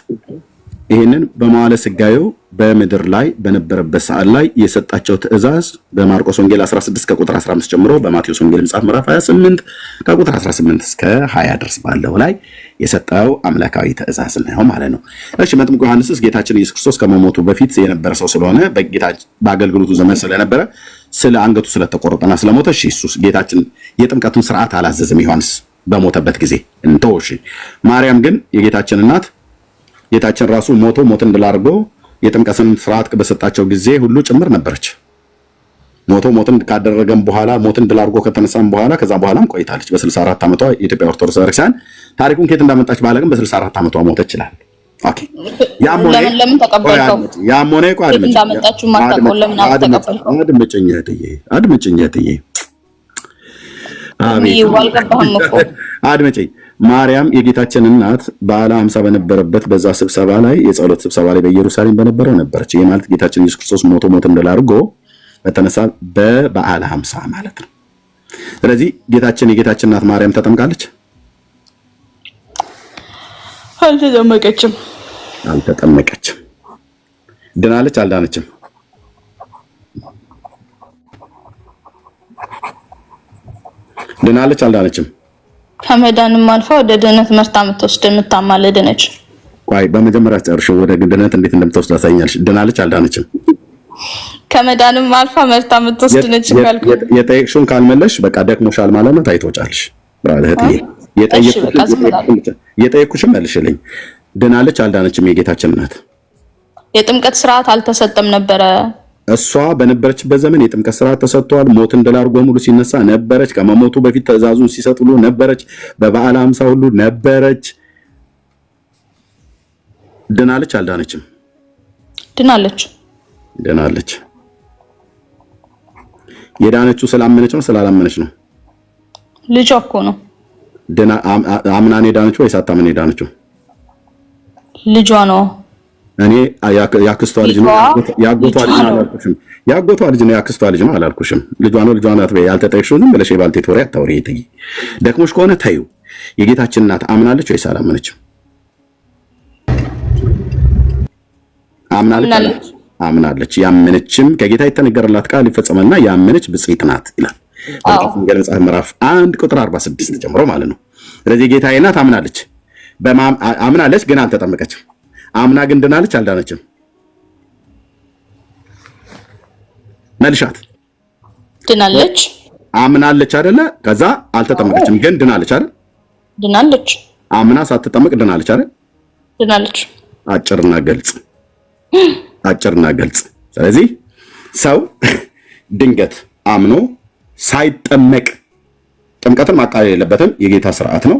ይህንን በመዋዕለ ሥጋዌው በምድር ላይ በነበረበት ሰዓት ላይ የሰጣቸው ትእዛዝ በማርቆስ ወንጌል 16 ከቁጥር 15 ጀምሮ በማቴዎስ ወንጌል መጽሐፍ ምዕራፍ 28 ከቁጥር 18 እስከ 20 ድረስ ባለው ላይ የሰጠው አምላካዊ ትእዛዝ ነው ማለት ነው። እሺ መጥምቁ ዮሐንስስ ጌታችን ኢየሱስ ክርስቶስ ከመሞቱ በፊት የነበረ ሰው ስለሆነ በአገልግሎቱ ዘመን ስለነበረ ስለ አንገቱ ስለተቆረጠና ስለሞተ እሺ ኢየሱስ ጌታችን የጥምቀቱን ስርዓት አላዘዘም ዮሐንስ በሞተበት ጊዜ እንተው። እሺ ማርያም ግን የጌታችን እናት ጌታችን ራሱ ሞትን ድል አድርጎ የጥምቀትን ስርዓት በሰጣቸው ጊዜ ሁሉ ጭምር ነበረች። ሞትን ካደረገም በኋላ ሞትን ድል አድርጎ ከተነሳም በኋላ ከዛ በኋላም ቆይታለች። በ64 ዓመቷ የኢትዮጵያ ኦርቶዶክስ ቤተክርስቲያን ታሪኩን ከየት እንዳመጣች ባለቅም በ64 ዓመቷ ሞተች ይችላል። ኦኬ ለምን ተቀበልከው? ያም ሆነ እኮ እንዳመጣችሁ ማታውቀው ለምን አልተቀበልከው? አድምጪኝ እህትዬ አድምጪኝ። ማርያም የጌታችን እናት በዓለ ሃምሳ በነበረበት በዛ ስብሰባ ላይ የጸሎት ስብሰባ ላይ በኢየሩሳሌም በነበረው ነበረች። ይህ ማለት ጌታችን ኢየሱስ ክርስቶስ ሞትን ድል አድርጎ በተነሳ በበዓለ ሃምሳ ማለት ነው። ስለዚህ የጌታችን እናት ማርያም ተጠምቃለች? አልተጠመቀችም። ድናለች? አልዳነችም? ድናለች? አልዳነችም? ከመዳንም አልፋ ወደ ድነት መርታ የምትወስድ የምታማልድ ነች። ቆይ በመጀመሪያ ጨርሽው ወደ ድነት እንዴት እንደምትወስድ አሳይኛለሽ። ድናለች? አልዳነችም? ከመዳንም አልፋ መርታ የምትወስድ ነች ካልኩ የጠየቅሽውን ካልመለሽ በቃ ደክሞሻል ማለት ነው። ታይቶጫልሽ ብራለህ። የጠየቅኩሽን መልሽልኝ። ድናለች? አልዳነችም? የጌታችን እናት የጥምቀት ስርዓት አልተሰጠም ነበረ። እሷ በነበረችበት ዘመን የጥምቀት ስርዓት ተሰጥቷል። ሞትን ድል አድርጎ ሙሉ ሲነሳ ነበረች። ከመሞቱ በፊት ትእዛዙን ሲሰጥ ሁሉ ነበረች። በበዓለ ሃምሳ ሁሉ ነበረች። ድናለች? አልዳነችም? ድናለች። የዳነችው ስላመነች ነው ስላላመነች ነው? ልጇ እኮ ነው። አምናን የዳነችው ወይስ አታምን የዳነችው? ልጇ ነው። እኔ ያክስቷ ልጅ ነው ያጎቷ ልጅ ነው አላልኩሽም? ያጎቷ ልጅ ነው ያክስቷ ልጅ ነው አላልኩሽም? ልጇ ነው ልጇ ናት በይ። ያልተጠየቅሽው ዝም ብለሽ የባልቴት ወሬ አታውሪ። እትዬ ደክሞሽ ከሆነ ተይው። የጌታችን እናት አምናለች ወይስ አላመነችም? አምናለች። ያመነችም ከጌታ የተነገረላት ቃል ይፈጸማልና ያመነች ብፅዕት ናት ይላል ወንጌል መጽሐፍ ምዕራፍ 1 ቁጥር 46 ጀምሮ ማለት ነው። ስለዚህ ጌታዬ ናት አምናለች፣ ግን አልተጠመቀችም። አምና ግን ድናለች? አልዳነችም? መልሻት። ድናለች። አምናለች አይደለ? ከዛ አልተጠመቀችም፣ ግን ድናለች አይደል? ድናለች። አምና ሳትጠመቅ ድናለች አይደል? ድናለች። አጭርና ግልጽ። ስለዚህ ሰው ድንገት አምኖ ሳይጠመቅ ጥምቀትን ማቃለል የለበትም፣ የጌታ ስርዓት ነው።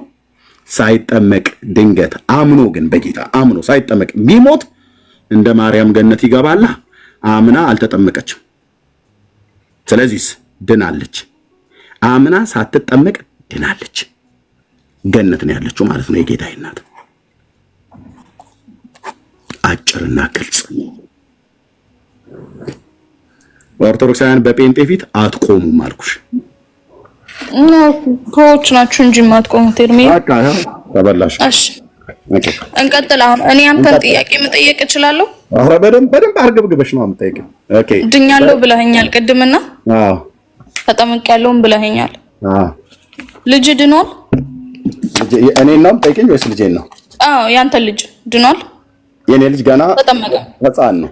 ሳይጠመቅ ድንገት አምኖ ግን በጌታ አምኖ ሳይጠመቅ ቢሞት እንደ ማርያም ገነት ይገባላ። አምና አልተጠመቀችም፣ ስለዚህ ድናለች። አምና ሳትጠመቅ ድናለች፣ ገነት ነው ያለችው ማለት ነው። የጌታ እናት አጭርና ግልጽ። ኦርቶዶክሳውያን በጴንጤ ፊት አትቆሙም አልኩሽ። ኮች ናችሁ እንጂ ማትቆሙት ኤርሚ። በቃ ተበላሽ። እሺ እንቀጥል። አሁን እኔ አንተን ጥያቄ መጠየቅ እችላለሁ? አረ በደንብ አርገብግበሽ ነው የምጠይቀው። ኦኬ ድኛለሁ ብለኸኛል ቅድምና። አዎ ተጠምቄያለሁም ብለኸኛል። አዎ ልጅ ድኗል? እኔን ነው የምጠይቀኝ ወይስ ልጄን ነው? አዎ ያንተ ልጅ ድኗል? የኔ ልጅ ገና ተጠመቀ፣ ሕፃን ነው።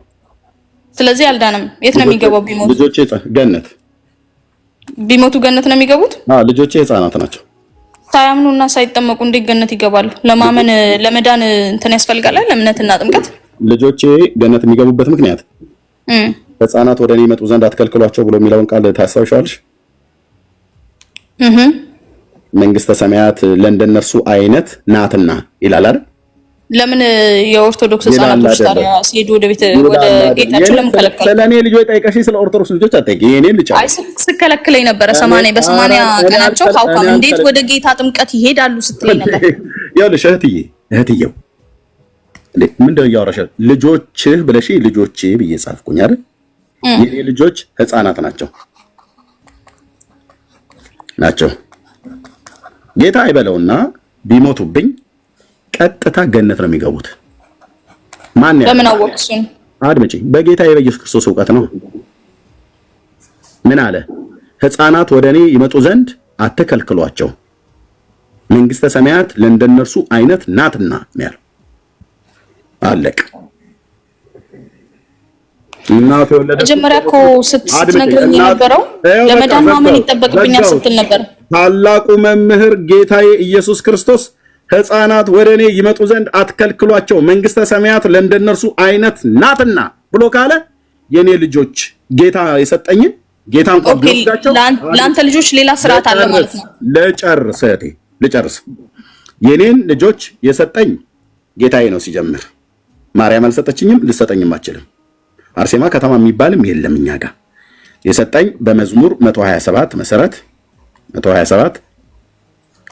ስለዚህ አልዳንም። የት ነው የሚገባው? ቢሞቱ ልጆቼ ገነት፣ ቢሞቱ ገነት ነው የሚገቡት? አዎ ልጆቼ ሕፃናት ናቸው። ሳያምኑና ሳይጠመቁ እንዴት ገነት ይገባሉ? ለማመን ለመዳን እንትን ያስፈልጋል፣ ለእምነትና ጥምቀት። ልጆቼ ገነት የሚገቡበት ምክንያት ሕፃናት ወደ እኔ ይመጡ ዘንድ አትከልክሏቸው ብሎ የሚለውን ቃል ታስታውሻለሽ? መንግስተ ሰማያት ለእንደነርሱ አይነት ናትና ይላል አይደል? ለምን የኦርቶዶክስ ሕፃናቶች ታዲያ ሲሄዱ ወደ ጌታቸው ለምን ከለከለ? ስለኔ ልጆች ጠይቀሽኝ ስለ ኦርቶዶክስ ልጆች አትጠይቂ። የኔን ልጅ አይ ስከለክለኝ ነበር። በሰማንያ ቀናቸው ካውካም እንዴት ወደ ጌታ ጥምቀት ይሄዳሉ ስትለኝ ነበር። ይኸውልሽ እህትዬው ምንድን ነው እያወራሽ? ልጆችህ ብለሽ ልጆቼ ብዬ ጻፍኩኝ አይደል? የኔ ልጆች ሕፃናት ናቸው። ጌታ አይበለውና ቢሞቱብኝ ቀጥታ ገነት ነው የሚገቡት። ማን ያለው? ለምን አወቅሱን? አድምጪ። በጌታ በኢየሱስ ክርስቶስ ዕውቀት ነው። ምን አለ? ሕፃናት ወደ እኔ ይመጡ ዘንድ አትከልክሏቸው፣ መንግስተ ሰማያት ለእንደነርሱ አይነት ናትና ነው ያለው። አለቅ እናቱ ወለደ። መጀመሪያ እኮ ስትነግረኝ የነበረው ለመዳን ማመን ይጠበቅብኛል ስትል ነበር። ታላቁ መምህር ጌታዬ ኢየሱስ ክርስቶስ ሕፃናት ወደ እኔ ይመጡ ዘንድ አትከልክሏቸው መንግስተ ሰማያት ለእንደነርሱ አይነት ናትና ብሎ ካለ የኔ ልጆች ጌታ የሰጠኝን ጌታ እንኳን ቢወስዳቸው ለአንተ ልጆች ሌላ ስርዓት አለ ማለት ነው። ልጨርስ። የኔን ልጆች የሰጠኝ ጌታዬ ነው። ሲጀምር ማርያም አልሰጠችኝም፣ ልሰጠኝም አችልም። አርሴማ ከተማ የሚባልም የለም እኛ ጋር። የሰጠኝ በመዝሙር 127 መሰረት 127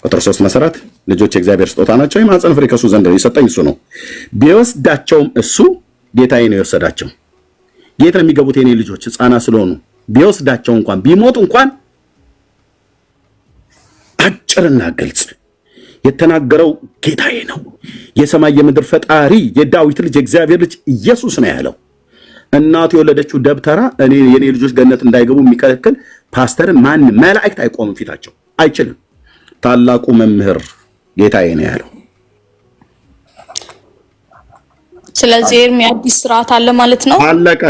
ቁጥር 3 መሰረት ልጆች የእግዚአብሔር ስጦታ ናቸው፣ የማኅፀን ፍሬ ከእሱ ዘንድ ነው። የሰጠኝ እሱ ነው። ቢወስዳቸውም እሱ ጌታዬ ነው የወሰዳቸው። ጌታ የሚገቡት የኔ ልጆች ሕፃናት ስለሆኑ ቢወስዳቸው እንኳን ቢሞቱ እንኳን አጭርና ግልጽ የተናገረው ጌታዬ ነው። የሰማይ የምድር ፈጣሪ የዳዊት ልጅ የእግዚአብሔር ልጅ ኢየሱስ ነው ያለው። እናቱ የወለደችው ደብተራ የኔ ልጆች ገነት እንዳይገቡ የሚከለክል ፓስተርን ማንም መላእክት አይቆምም ፊታቸው፣ አይችልም። ታላቁ መምህር ጌታዬ ነው ያለው። ስለዚህ አዲስ ስርዓት አለ ማለት ነው። አለቀ።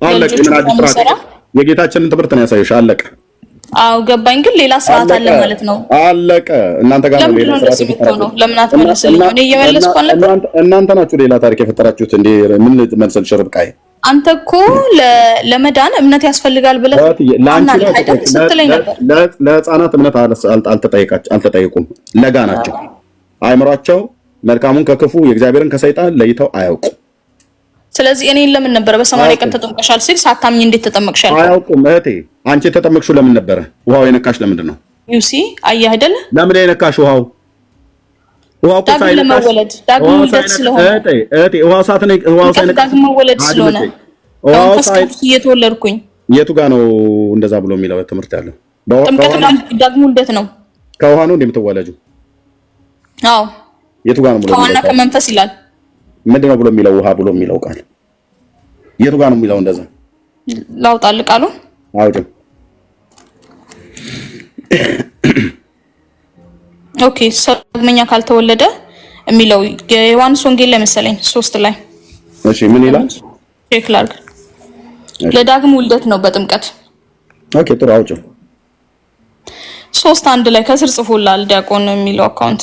ምን አዲስ ስርዓት? የጌታችንን ትምህርት ነው ያሳየሽ። አለቀ። አዎ ገባኝ። ግን ሌላ ስርዓት አለ ማለት ነው። አለቀ። እናንተ ጋር ነው ሌላ ስርዓት ነው። ለምን አትመልስልኝ? እኔ እየመለስኩ አለበት። እናንተ ናችሁ ሌላ ታሪክ የፈጠራችሁት እንዴ? ምን መልሰልሽ ርብቃዬ? አንተ እኮ ለመዳን እምነት ያስፈልጋል ብለህ ስትለኝ ነበር። ለሕፃናት እምነት አልተጠየቁም። ለጋ ናቸው። አእምሯቸው መልካሙን ከክፉ የእግዚአብሔርን ከሰይጣን ለይተው አያውቁም። ስለዚህ እኔን ለምን ነበረ በ80 ቀን ተጠምቀሻል ሲል ሳታምኝ እንዴት ተጠመቅሻል? አያውቁም። እህቴ አንቺ የተጠመቅሽው ለምን ነበረ? ውሃው የነካሽ ለምንድን ነው? ዩሲ አየህ አይደል? ለምን የነካሽ ውሃው ዳግም ለመወለድ ዳግም ውልደት ስለሆነ ውሃው ሳይነካሽ ዳግም መወለድ ስለሆነ እየተወለድኩኝ የቱ ጋር ነው እንደዛ ብሎ የሚለው ትምህርት ያለው? ጥምቀት ዳግም ውልደት ነው። ከውሃ ነው እንደምትወለጂው? አዎ። የቱ ጋር ነው ብሎ ከውሃና ከመንፈስ ይላል። ምንድነው ብሎ የሚለው? ውሃ ብሎ የሚለው ቃል የቱ ጋር ነው የሚለው? እንደዛ ላውጣልህ ቃሉን አውጭም። ኦኬ ዳግመኛ ካልተወለደ የሚለው የዮሐንስ ወንጌል ላይ መሰለኝ 3 ላይ። እሺ ምን ይላል? ቼክ ላድርግ። ለዳግም ውልደት ነው በጥምቀት። ኦኬ ጥሩ አውጭው። 3:1 ላይ ከስር ጽፎላል ዲያቆን የሚለው አካውንት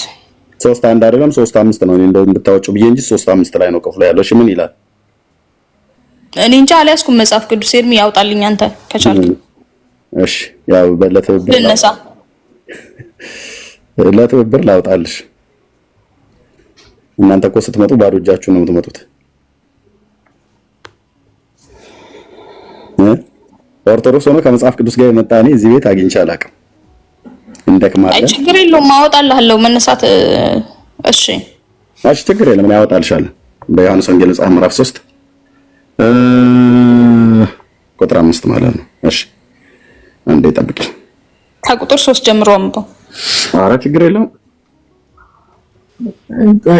3:1 አይደለም 3:5 ነው። እንደው እንድታወጪው ብዬ እንጂ 3:5 ላይ ነው ክፍሉ ያለው። እሺ ምን ይላል? እኔ እንጃ አልያዝኩም መጽሐፍ ቅዱስ። ኤርሚ ያውጣልኝ አንተ ከቻልክ። እሺ ያው ለትብብር ላውጣልሽ። እናንተ እኮ ስትመጡ ባዶ እጃችሁን ነው የምትመጡት። ኦርቶዶክስ ሆኖ ከመጽሐፍ ቅዱስ ጋር የመጣ እኔ እዚህ ቤት አግኝቼ አላውቅም። እንደክማለ አይ ችግር የለውም አወጣልሃለሁ መነሳት። እሺ ችግር የለም ያወጣልሻለሁ። በዮሐንስ ወንጌል መጽሐፍ ምዕራፍ 3 ቁጥር 5 ማለት ነው። እሺ አንዴ ጠብቂ። ከቁጥር 3 ጀምሮ አንብበው። ኧረ ችግር የለውም።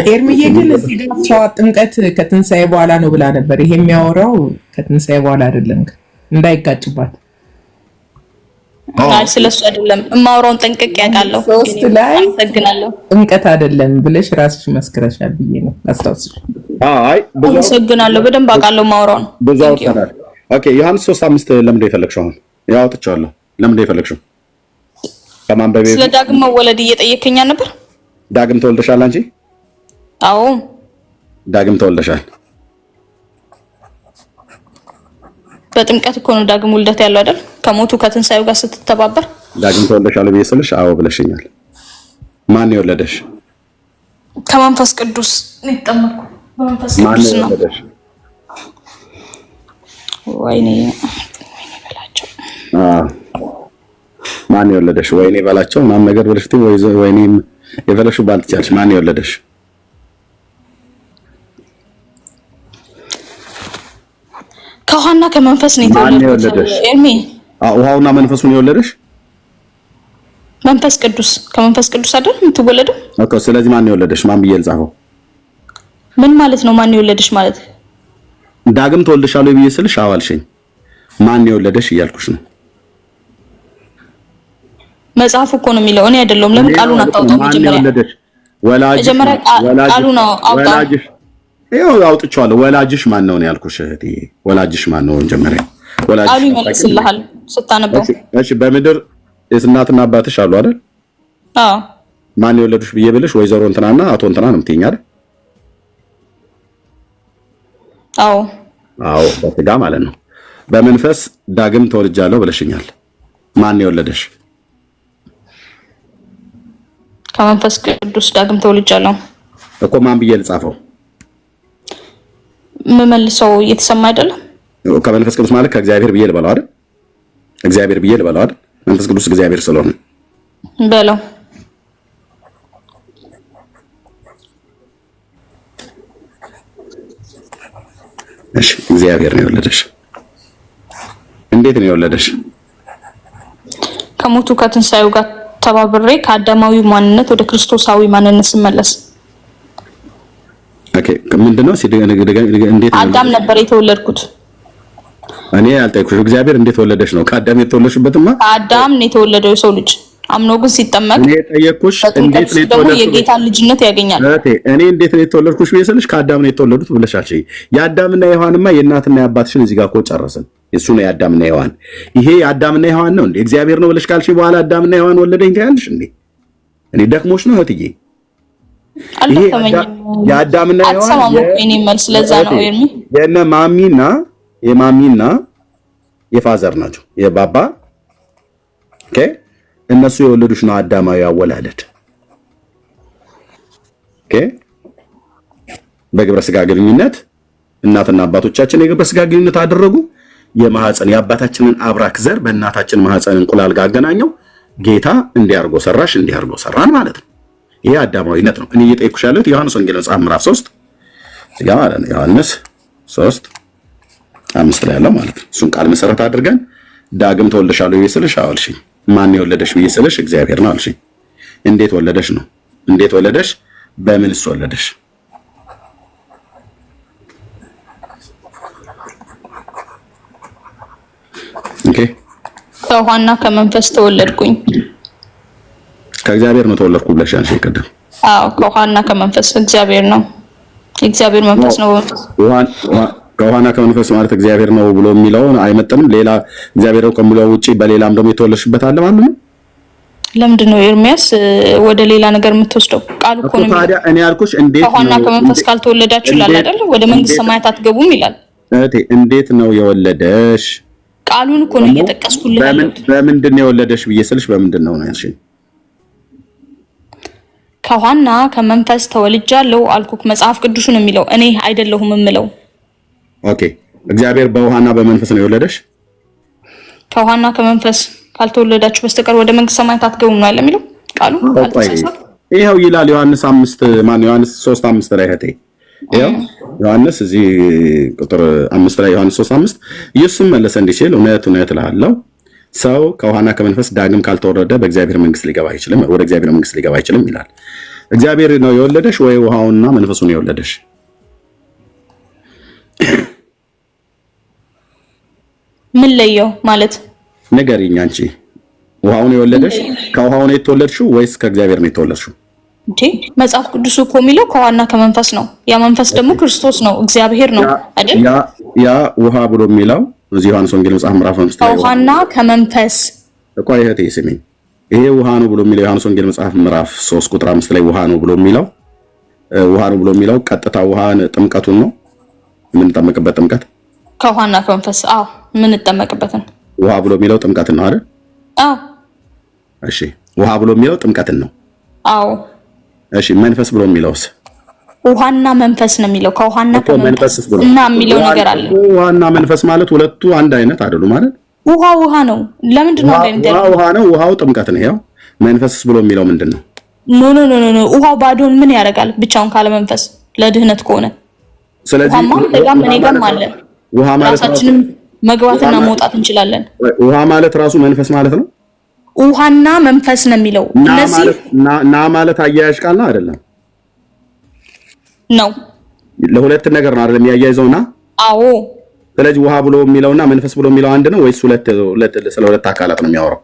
ኤርሚዬ ግን እዚህ ጋር ቻው ጥምቀት ከትንሳኤ በኋላ ነው ብላ ነበር። ይሄ የሚያወራው ከትንሳኤ በኋላ አይደለም፣ እንዳይጋጭባት። አይ ስለሱ አይደለም የማወራውን ጠንቅቄ ያውቃለሁ። 3 ላይ አመሰግናለሁ። ጥምቀት አይደለም ብለሽ ራስሽ መስክረሻል ብዬ ነው አስታውስሽ። አይ አመሰግናለሁ። በደንብ አውቃለሁ የማወራውን። ብዙ አውጥተናል። ኦኬ ዮሐንስ 3:5 ለምን የፈለግሽው? አሁን ያው አውጥቻለሁ። ለምን የፈለግሽው? ከማንበቤ ስለ ዳግም መወለድ እየጠየከኝ ነበር። ዳግም ተወልደሻል አንቺ? አዎ ዳግም ተወልደሻል። በጥምቀት እኮ ነው ዳግም ውልደት ያለው አይደል? ከሞቱ ከትንሳኤው ጋር ስትተባበር ዳግም ተወልደሻል ብዬ ስልሽ አዎ ብለሽኛል። ማን የወለደሽ? ከመንፈስ ቅዱስ ነው የተጠመቅኩ። በመንፈስ ቅዱስ ነው። ወይኔ በላቸው። ማን የወለደሽ? ወይኔ በላቸው ምናምን ነገር ብለሽ ወይኔም የፈለግሽው ባልትቻለሽ። ማን የወለደሽ? ከውሃና ከመንፈስ ነው የተወለደሽ። ኤርሚ ውሃውና መንፈሱን የወለደሽ መንፈስ ቅዱስ። ከመንፈስ ቅዱስ አይደል የምትወለደው? ኦኬ። ስለዚህ ማን የወለደሽ? ማን ብዬ ልጻፈው? ምን ማለት ነው ማን የወለደሽ ማለት? ዳግም ተወልደሻል ብዬ ስልሽ አዎ አልሽኝ። ማን የወለደሽ እያልኩሽ ነው። መጽሐፉ እኮ ነው የሚለው፣ እኔ አይደለሁም። ለምን ቃሉን አታውጣው? መጀመሪያ ቃሉን አውጣ። ይኸው አውጥቼዋለሁ። ወላጅሽ ማን ነው ያልኩሽ እህቴ። ወላጅሽ ማን ነው? መጀመሪያ ወላጅሽ ቃሉ ይመልስልሃል ስታነበው። እሺ በምድር የእናትና አባትሽ አሉ አይደል? አዎ። ማን የወለዱሽ ብዬ ብልሽ ወይዘሮ እንትናና አቶ እንትና ነው የምትይኝ አይደል? አዎ አዎ፣ በስጋ ማለት ነው። በመንፈስ ዳግም ተወልጃለሁ ብለሽኛል። ማን የወለደሽ? ከመንፈስ ቅዱስ ዳግም ተወልጃለሁ እኮ። ማን ብዬ ልጻፈው? የምመልሰው እየተሰማ አይደለም። ከመንፈስ ቅዱስ ማለት ከእግዚአብሔር ብዬ ልበለው አይደል? እግዚአብሔር ብዬ ልበለው አይደል? መንፈስ ቅዱስ እግዚአብሔር ስለሆነ በለው። እሺ እግዚአብሔር ነው የወለደሽ። እንዴት ነው የወለደሽ? ከሞቱ ከትንሳኤው ጋር ተባብሬ ከአዳማዊ ማንነት ወደ ክርስቶሳዊ ማንነት ስመለስ። ኦኬ ምንድነው? እንዴት አዳም ነበር የተወለድኩት። እኔ አልጠየኩሽ። እግዚአብሔር እንዴት ወለደሽ ነው? ከአዳም የተወለድሽበትማ ከአዳም ነው የተወለደው የሰው ልጅ አምኖ ግን ሲጠመቅ። እኔ ጠየቅኩሽ እንዴት ነው የተወለድኩት? የጌታን ልጅነት ያገኛል። እኔ እንዴት ነው የተወለድኩሽ ብዬሽ ከአዳም ነው የተወለዱት ብለሻል። የአዳምና የሔዋንማ የእናትና የአባትሽን እዚህ ጋር እኮ ጨረስን። እሱ ነው የአዳምና የሔዋን። ይሄ የአዳምና የሔዋን ነው እንዴ? እግዚአብሔር ነው ብለሽ ካልሽ በኋላ አዳምና የሔዋን ወለደኝ ትያለሽ እንዴ? እኔ ደክሞሽ ነው እህትዬ? ይሄ የአዳምና የሔዋን አትሰማም እኮ የኔ መልስ። ለዛ ነው ኤርሚ የነ ማሚና የፋዘር ናቸው የባባ ኦኬ። እነሱ የወለዱሽ ነው አዳማዊ አወላለድ ኦኬ። በግብረ ስጋ ግንኙነት እናትና አባቶቻችን የግብረ ስጋ ግንኙነት አደረጉ። የማህፀን የአባታችንን አብራክ ዘር በእናታችን ማህፀን እንቁላል ጋር አገናኘው። ጌታ እንዲያርጎ ሰራን ማለት ነው። ይሄ አዳማዊነት ነው። እኔ እየጠየኩሽ ያለሁት ዮሐንስ ወንጌል መጽሐፍ ምዕራፍ 3 እዚጋ ማለት ነው። ዮሐንስ 3:5 ላይ ያለው ማለት ነው። እሱን ቃል መሰረት አድርገን ዳግም ተወልደሻል ብዬ ስልሽ አዎ አልሽኝ። ማን የወለደሽ ብዬ ስልሽ እግዚአብሔር ነው አልሽኝ። እንዴት ወለደሽ ነው? እንዴት ወለደሽ? በምንስ ወለደሽ? ኦኬ ከውሃና ከመንፈስ ተወለድኩኝ። ከእግዚአብሔር ነው ተወለድኩ ብለሽ አንቺ ይቀደም። አዎ ከውሃና ከመንፈስ እግዚአብሔር ነው። እግዚአብሔር መንፈስ ነው። ከውሃና ከመንፈስ ማለት እግዚአብሔር ነው ብሎ የሚለውን አይመጥንም። ሌላ እግዚአብሔር ነው ከሚለው ውጪ በሌላም ደግሞ የተወለድሽበት አለ ማለት ነው። ለምንድን ነው ኤርሚያስ ወደ ሌላ ነገር የምትወስደው? ቃሉ እኮ ነው። ታዲያ እኔ ያልኩሽ እንዴት ነው ከውሃና ከመንፈስ ካልተወለዳችሁ ይላል አይደል? ወደ መንግስት ሰማያት አትገቡም ይላል። እህቴ እንዴት ነው የወለደሽ? ቃሉን እኮ ነው እየጠቀስኩልህ ያለሁት። በምንድን ነው የወለደሽ ብዬ ስልሽ በምንድን ነው ያልሽኝ? ከውሃና ከመንፈስ ተወልጃለሁ አልኩክ። መጽሐፍ ቅዱስን የሚለው እኔ አይደለሁም የምለው። ኦኬ እግዚአብሔር በውሃና በመንፈስ ነው የወለደሽ። ከውሃና ከመንፈስ ካልተወለዳችሁ በስተቀር ወደ መንግስት ሰማያት አትገቡም ነው ያለ የሚለው ቃሉ። ይኸው ይላል ዮሐንስ 3:5 ላይ እህቴ ያው ዮሐንስ እዚህ ቁጥር 5 ላይ ዮሐንስ 3:5 ኢየሱስም መለሰ እንዲህ ሲል እውነት እውነት እልሃለሁ ሰው ከውሃና ከመንፈስ ዳግም ካልተወረደ በእግዚአብሔር መንግስት ሊገባ አይችልም፣ ወደ እግዚአብሔር መንግስት ሊገባ አይችልም ይላል። እግዚአብሔር ነው የወለደሽ ወይ ውሃውንና መንፈሱን የወለደሽ? ምን ለየው ማለት ንገሪኝ አንቺ። ውሃውን የወለደሽ ከውሃው ነው የተወለድሽው ወይስ ከእግዚአብሔር ነው የተወለድሽው? እንዴ መጽሐፍ ቅዱስ እኮ የሚለው ከውሃና ከመንፈስ ነው። ያ መንፈስ ደግሞ ክርስቶስ ነው፣ እግዚአብሔር ነው አይደል? ያ ውሃ ብሎ የሚለው እዚህ ዮሐንስ ወንጌል መጽሐፍ ምዕራፍ 5 ላይ ውሃና ከመንፈስ እኮ እህቴ ስሚኝ፣ ይሄ ውሃ ነው ብሎ የሚለው ዮሐንስ ወንጌል መጽሐፍ ምዕራፍ 3 ቁጥር 5 ላይ ውሃ ነው ብሎ የሚለው ቀጥታ ውሃን ጥምቀቱን ነው የምንጠመቅበት ጥምቀት ከውሃና ከመንፈስ የምንጠመቅበትን ውሃ ብሎ የሚለው ጥምቀትን ነው አይደል? እሺ ውሃ ብሎ የሚለው ጥምቀትን ነው። እሺ መንፈስ ብሎ የሚለውስ? ውሃና መንፈስ ነው የሚለው። ከውሃና ከመንፈስ እና የሚለው ነገር አለ። ውሃና መንፈስ ማለት ሁለቱ አንድ አይነት አይደሉም ማለት? ውሃ ነው። ለምንድን ነው አንድ አይነት? ውሃ ነው። ውሃው ጥምቀት ነው። ያው መንፈስስ ብሎ የሚለው ምንድን ነው? ኖ ውሃው ባዶን ምን ያደርጋል? ብቻውን ካለ መንፈስ ለድህነት ከሆነ ስለዚህ እኔጋም አለ ውሃ ማለት ራሳችንም መግባትና መውጣት እንችላለን። ውሃ ማለት ራሱ መንፈስ ማለት ነው። ውሃና መንፈስ ነው የሚለው። እነዚህ ማለት አያያዥ ቃል ነው አይደለም? ነው ለሁለት ነገር ነው አይደለም ያያይዘውና? አዎ። ስለዚህ ውሃ ብሎ የሚለውና መንፈስ ብሎ የሚለው አንድ ነው ወይስ ስለ ሁለት አካላት ነው የሚያወራው?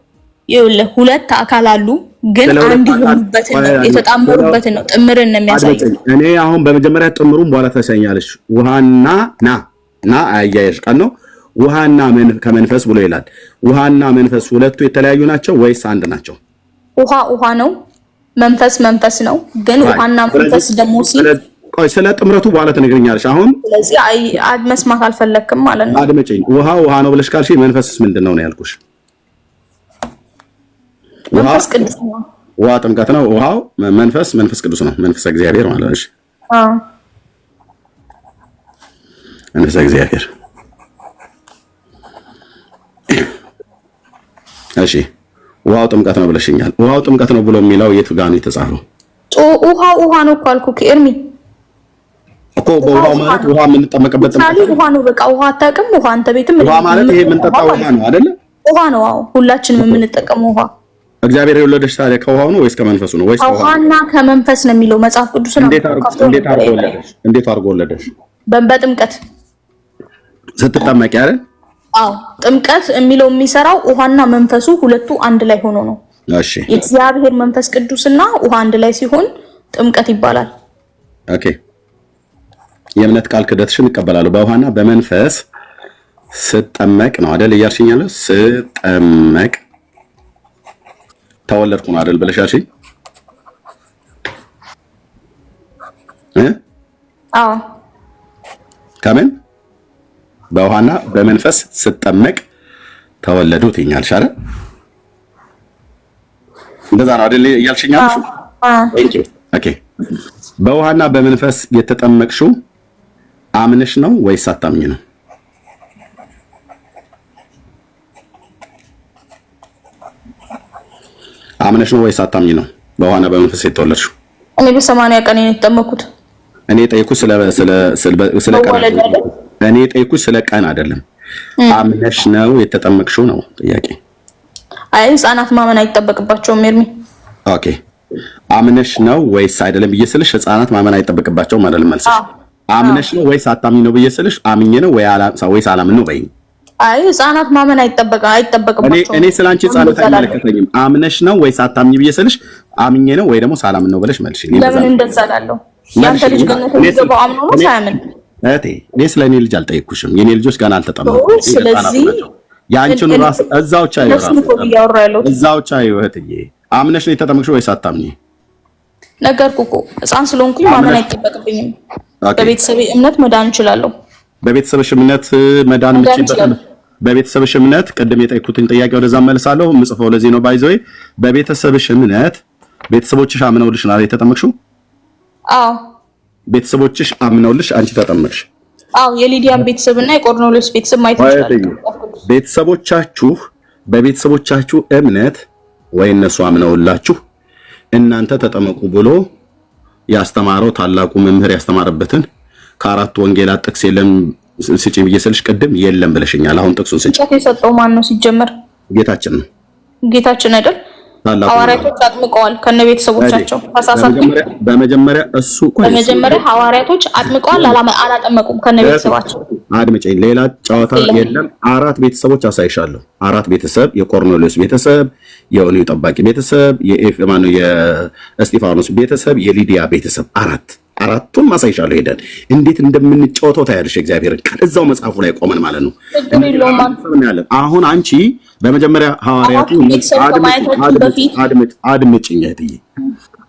ይኸውልህ ሁለት አካል አሉ፣ ግን አንድ የሆኑበትን ነው የተጣመሩበትን ነው ጥምርን ነው የሚያሳየው። እኔ አሁን በመጀመሪያ ጥምሩን በኋላ ታሳኛለሽ። ውሃና ና አያያዥ ቃል ነው። ውሃና ከመንፈስ ብሎ ይላል። ውሃና መንፈስ ሁለቱ የተለያዩ ናቸው ወይስ አንድ ናቸው? ውሃ ነው፣ መንፈስ ነው። ግን ውሃና መንፈስ ደግሞ ስለ ጥምረቱ በኋላ ትነግሪኛለሽ። አሁን ስለዚህ መስማት አልፈለክም ማለት ነው። አድመጪኝ። ውሃ ነው ብለሽ ካልሽ መንፈስስ ምንድነው ነው ያልኩሽ? መንፈስ ቅዱስ ነው። ውሃ ጥምቀት ነው። ውሃው መንፈስ ቅዱስ ነው። መንፈስ እግዚአብሔር ማለት ነው። መንፈስ እግዚአብሔር። እሺ ውሃው ጥምቀት ነው ብለሽኛል። ውሃው ጥምቀት ነው ብሎ የሚለው የቱ ጋር ነው የተጻፈው? ውሃ ነው እኮ አልኩህ ኤርሚ እኮ። በውሃው ማለት ውሃ የምንጠመቅበት ጥምቀት ውሃ ነው። በቃ ውሃ አታውቅም? ውሃ አንተ ቤትም ውሃ ማለት ይሄ የምንጠጣው ውሃ ነው አይደለ? ውሃ ነው። አዎ ሁላችንም የምንጠቀመው ውሃ። እግዚአብሔር የወለደሽ ታዲያ ከውሃው ነው ወይስ ከመንፈሱ ነው? ወይስ ከውሃና ከመንፈስ ነው የሚለው መጽሐፍ ቅዱስ ነው። እንዴት አድርጎ ወለደሽ? በጥምቀት ስትጠመቂ አይደል? አዎ ጥምቀት የሚለው የሚሰራው ውሃና መንፈሱ ሁለቱ አንድ ላይ ሆኖ ነው። እሺ የእግዚአብሔር መንፈስ ቅዱስና ውሃ አንድ ላይ ሲሆን ጥምቀት ይባላል። ኦኬ የእምነት ቃል ክደትሽን እቀበላለሁ። በውሃና በመንፈስ ስጠመቅ ነው አይደል እያልሽኛል? ስጠመቅ ተወለድኩ ነው አይደል ብለሻልሽ? አዎ ከምን በውሃና በመንፈስ ስጠመቅ ተወለዱ ትኛልሽ አይደል? እንደዛ ነው አይደል እያልሽኛል? ኦኬ በውሃና በመንፈስ የተጠመቅሽው አምነሽ ነው ወይስ አታምኝ ነው? አምነሽ ነው ወይስ አታምኝ ነው? በውሃና በመንፈስ የተወለድሽው? እኔ በ80 ቀን የተጠመኩት። እኔ ጠይኩሽ ስለ ቀን አይደለም። አምነሽ ነው የተጠመቅሽው ነው ጥያቄ። አይ ህፃናት ማመን አይጠበቅባቸውም ኤርሚ። ኦኬ አምነሽ ነው ወይስ አይደለም ብዬ ስልሽ ህፃናት ማመን አይጠበቅባቸውም አይደለም መልስሽ። አምነሽ ነው ወይስ አታምኝ ነው ብዬ ስልሽ አምኜ ነው ወይስ አላምን ነው በይኝ። አይ ህፃናት ማመን አይጠበቅባቸውም። እኔ ስላንቺ ህፃናት አይመለከተኝም። አምነሽ ነው ወይስ አታምኝ ብዬ ስልሽ አምኜ ነው ወይ ደግሞ ሳላምን ነው ብለሽ መልሽ። ለምን እንደዛ እላለሁ? ያንተ ልጅ ገነት የሚገባው አምኖ ነው ሳያምን? እኔ ስለኔ ልጅ አልጠየኩሽም። የኔ ልጆች ገና አልተጠመቁም። ስለዚህ ያንቺን ራስ እዛው ቻዩ እህትዬ፣ አምነሽ ነው የተጠመቅሽው ወይስ አታምኝ? ነገርኩ እኮ ህፃን ስለሆንኩኝ ማመን አይጠበቅብኝም። በቤተሰቤ እምነት መዳን እችላለሁ። በቤተሰብሽ እምነት መዳን በቤተሰብሽ እምነት ቅድም የጠየኩትን ጥያቄ ወደዛ መልሳለሁ። ምጽፈው ለዚህ ነው ባይዘይ። በቤተሰብሽ እምነት ቤተሰቦችሽ አምነውልሽ ነው የተጠመቅሽው? አዎ ቤተሰቦችሽ አምነውልሽ አንቺ ተጠመቅሽ? አዎ የሊዲያን ቤተሰብና የቆርኔሌዎስ ቤተሰብ ማየት ይችላል። በቤተሰቦቻችሁ እምነት ወይ እነሱ አምነውላችሁ እናንተ ተጠመቁ ብሎ ያስተማረው ታላቁ መምህር ያስተማረበትን ከአራቱ ወንጌላት ጥቅስ የለም ስጪ ብዬ ስልሽ ቅድም የለም ብለሽኛል። አሁን ጥቅሱን ስጪ። የሰጠው ማን ነው ሲጀመር? ጌታችን ነው። ጌታችን አይደል? ሐዋርያቶች አጥምቀዋል ከነቤተሰቦቻቸው። በመጀመሪያ እሱ በመጀመሪያ ሐዋርያቶች አጥምቀዋል አላጠመቁም ከነቤተሰባቸው። አድምጪኝ፣ ሌላ ጨዋታ የለም። አራት ቤተሰቦች አሳይሻለሁ። አራት ቤተሰብ፣ የቆርኔሌዎስ ቤተሰብ፣ የወህኒው ጠባቂ ቤተሰብ፣ የእስጢፋኖስ ቤተሰብ፣ የሊዲያ ቤተሰብ፣ አራቱን ማሳይሻለሁ። ሄደን እንዴት እንደምንጫወተው ታያለሽ። እግዚአብሔርን ቃል እዛው መጽሐፉ ላይ ቆመን ማለት ነው። አሁን አንቺ በመጀመሪያ ሐዋርያቱ አድምጪኝ እህትዬ፣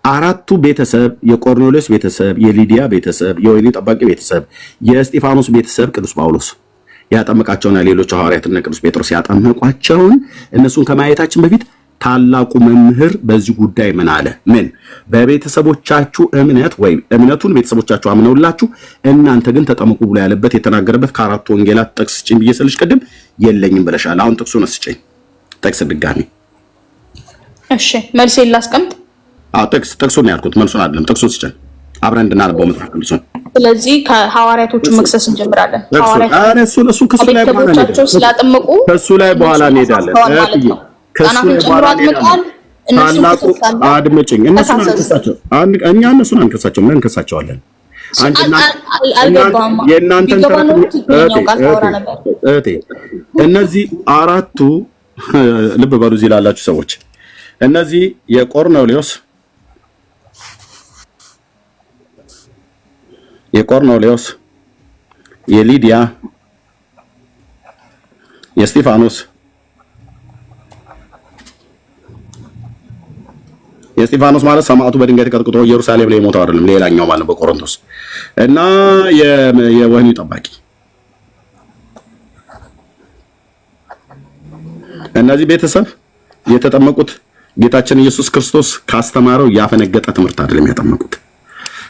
አራቱ ቤተሰብ የቆርኔሌዎስ ቤተሰብ፣ የሊዲያ ቤተሰብ፣ የወህኒው ጠባቂ ቤተሰብ፣ የእስጢፋኖስ ቤተሰብ ቅዱስ ጳውሎስ ያጠመቃቸውና ሌሎች ሐዋርያትና ቅዱስ ጴጥሮስ ያጠመቋቸውን እነሱን ከማየታችን በፊት ታላቁ መምህር በዚህ ጉዳይ ምን አለ? ምን በቤተሰቦቻችሁ እምነት ወይም እምነቱን ቤተሰቦቻችሁ አምነውላችሁ እናንተ ግን ተጠመቁ ብሎ ያለበት የተናገረበት ከአራቱ ወንጌላት ጥቅስ ስጪኝ ብዬ ስልሽ ቅድም የለኝም ብለሻል። አሁን ጥቅሱን ስጪኝ። ጥቅስ ድጋሚ። እሺ መልሴን ላስቀምጥ። ጥቅሱን ነው ያልኩት፣ መልሱን አይደለም። ጥቅሱን ስጪኝ አብረን እንድናነበው መጽሐፍ ቅዱስን። ስለዚህ ከሐዋርያቶቹ መክሰስ እንጀምራለን። እሱ ክሱ ላይ በኋላ እንሄዳለን። አድምጪኝ። እነሱን አንከሳቸው ምን እንከሳቸዋለን? የእናንተን እነዚህ አራቱ ልብ በሉ እዚህ ላላችሁ ሰዎች እነዚህ የቆርኔሌዎስ፣ የሊዲያ፣ የእስጢፋኖስ የእስጢፋኖስ ማለት ሰማዕቱ በድንጋይ ተቀጥቅጦ ኢየሩሳሌም ላይ ሞተው አይደለም፣ ሌላኛው ማለት ነው በቆሮንቶስ እና የወህኒው ጠባቂ እነዚህ ቤተሰብ የተጠመቁት ጌታችን ኢየሱስ ክርስቶስ ካስተማረው ያፈነገጠ ትምህርት አይደለም ያጠመቁት።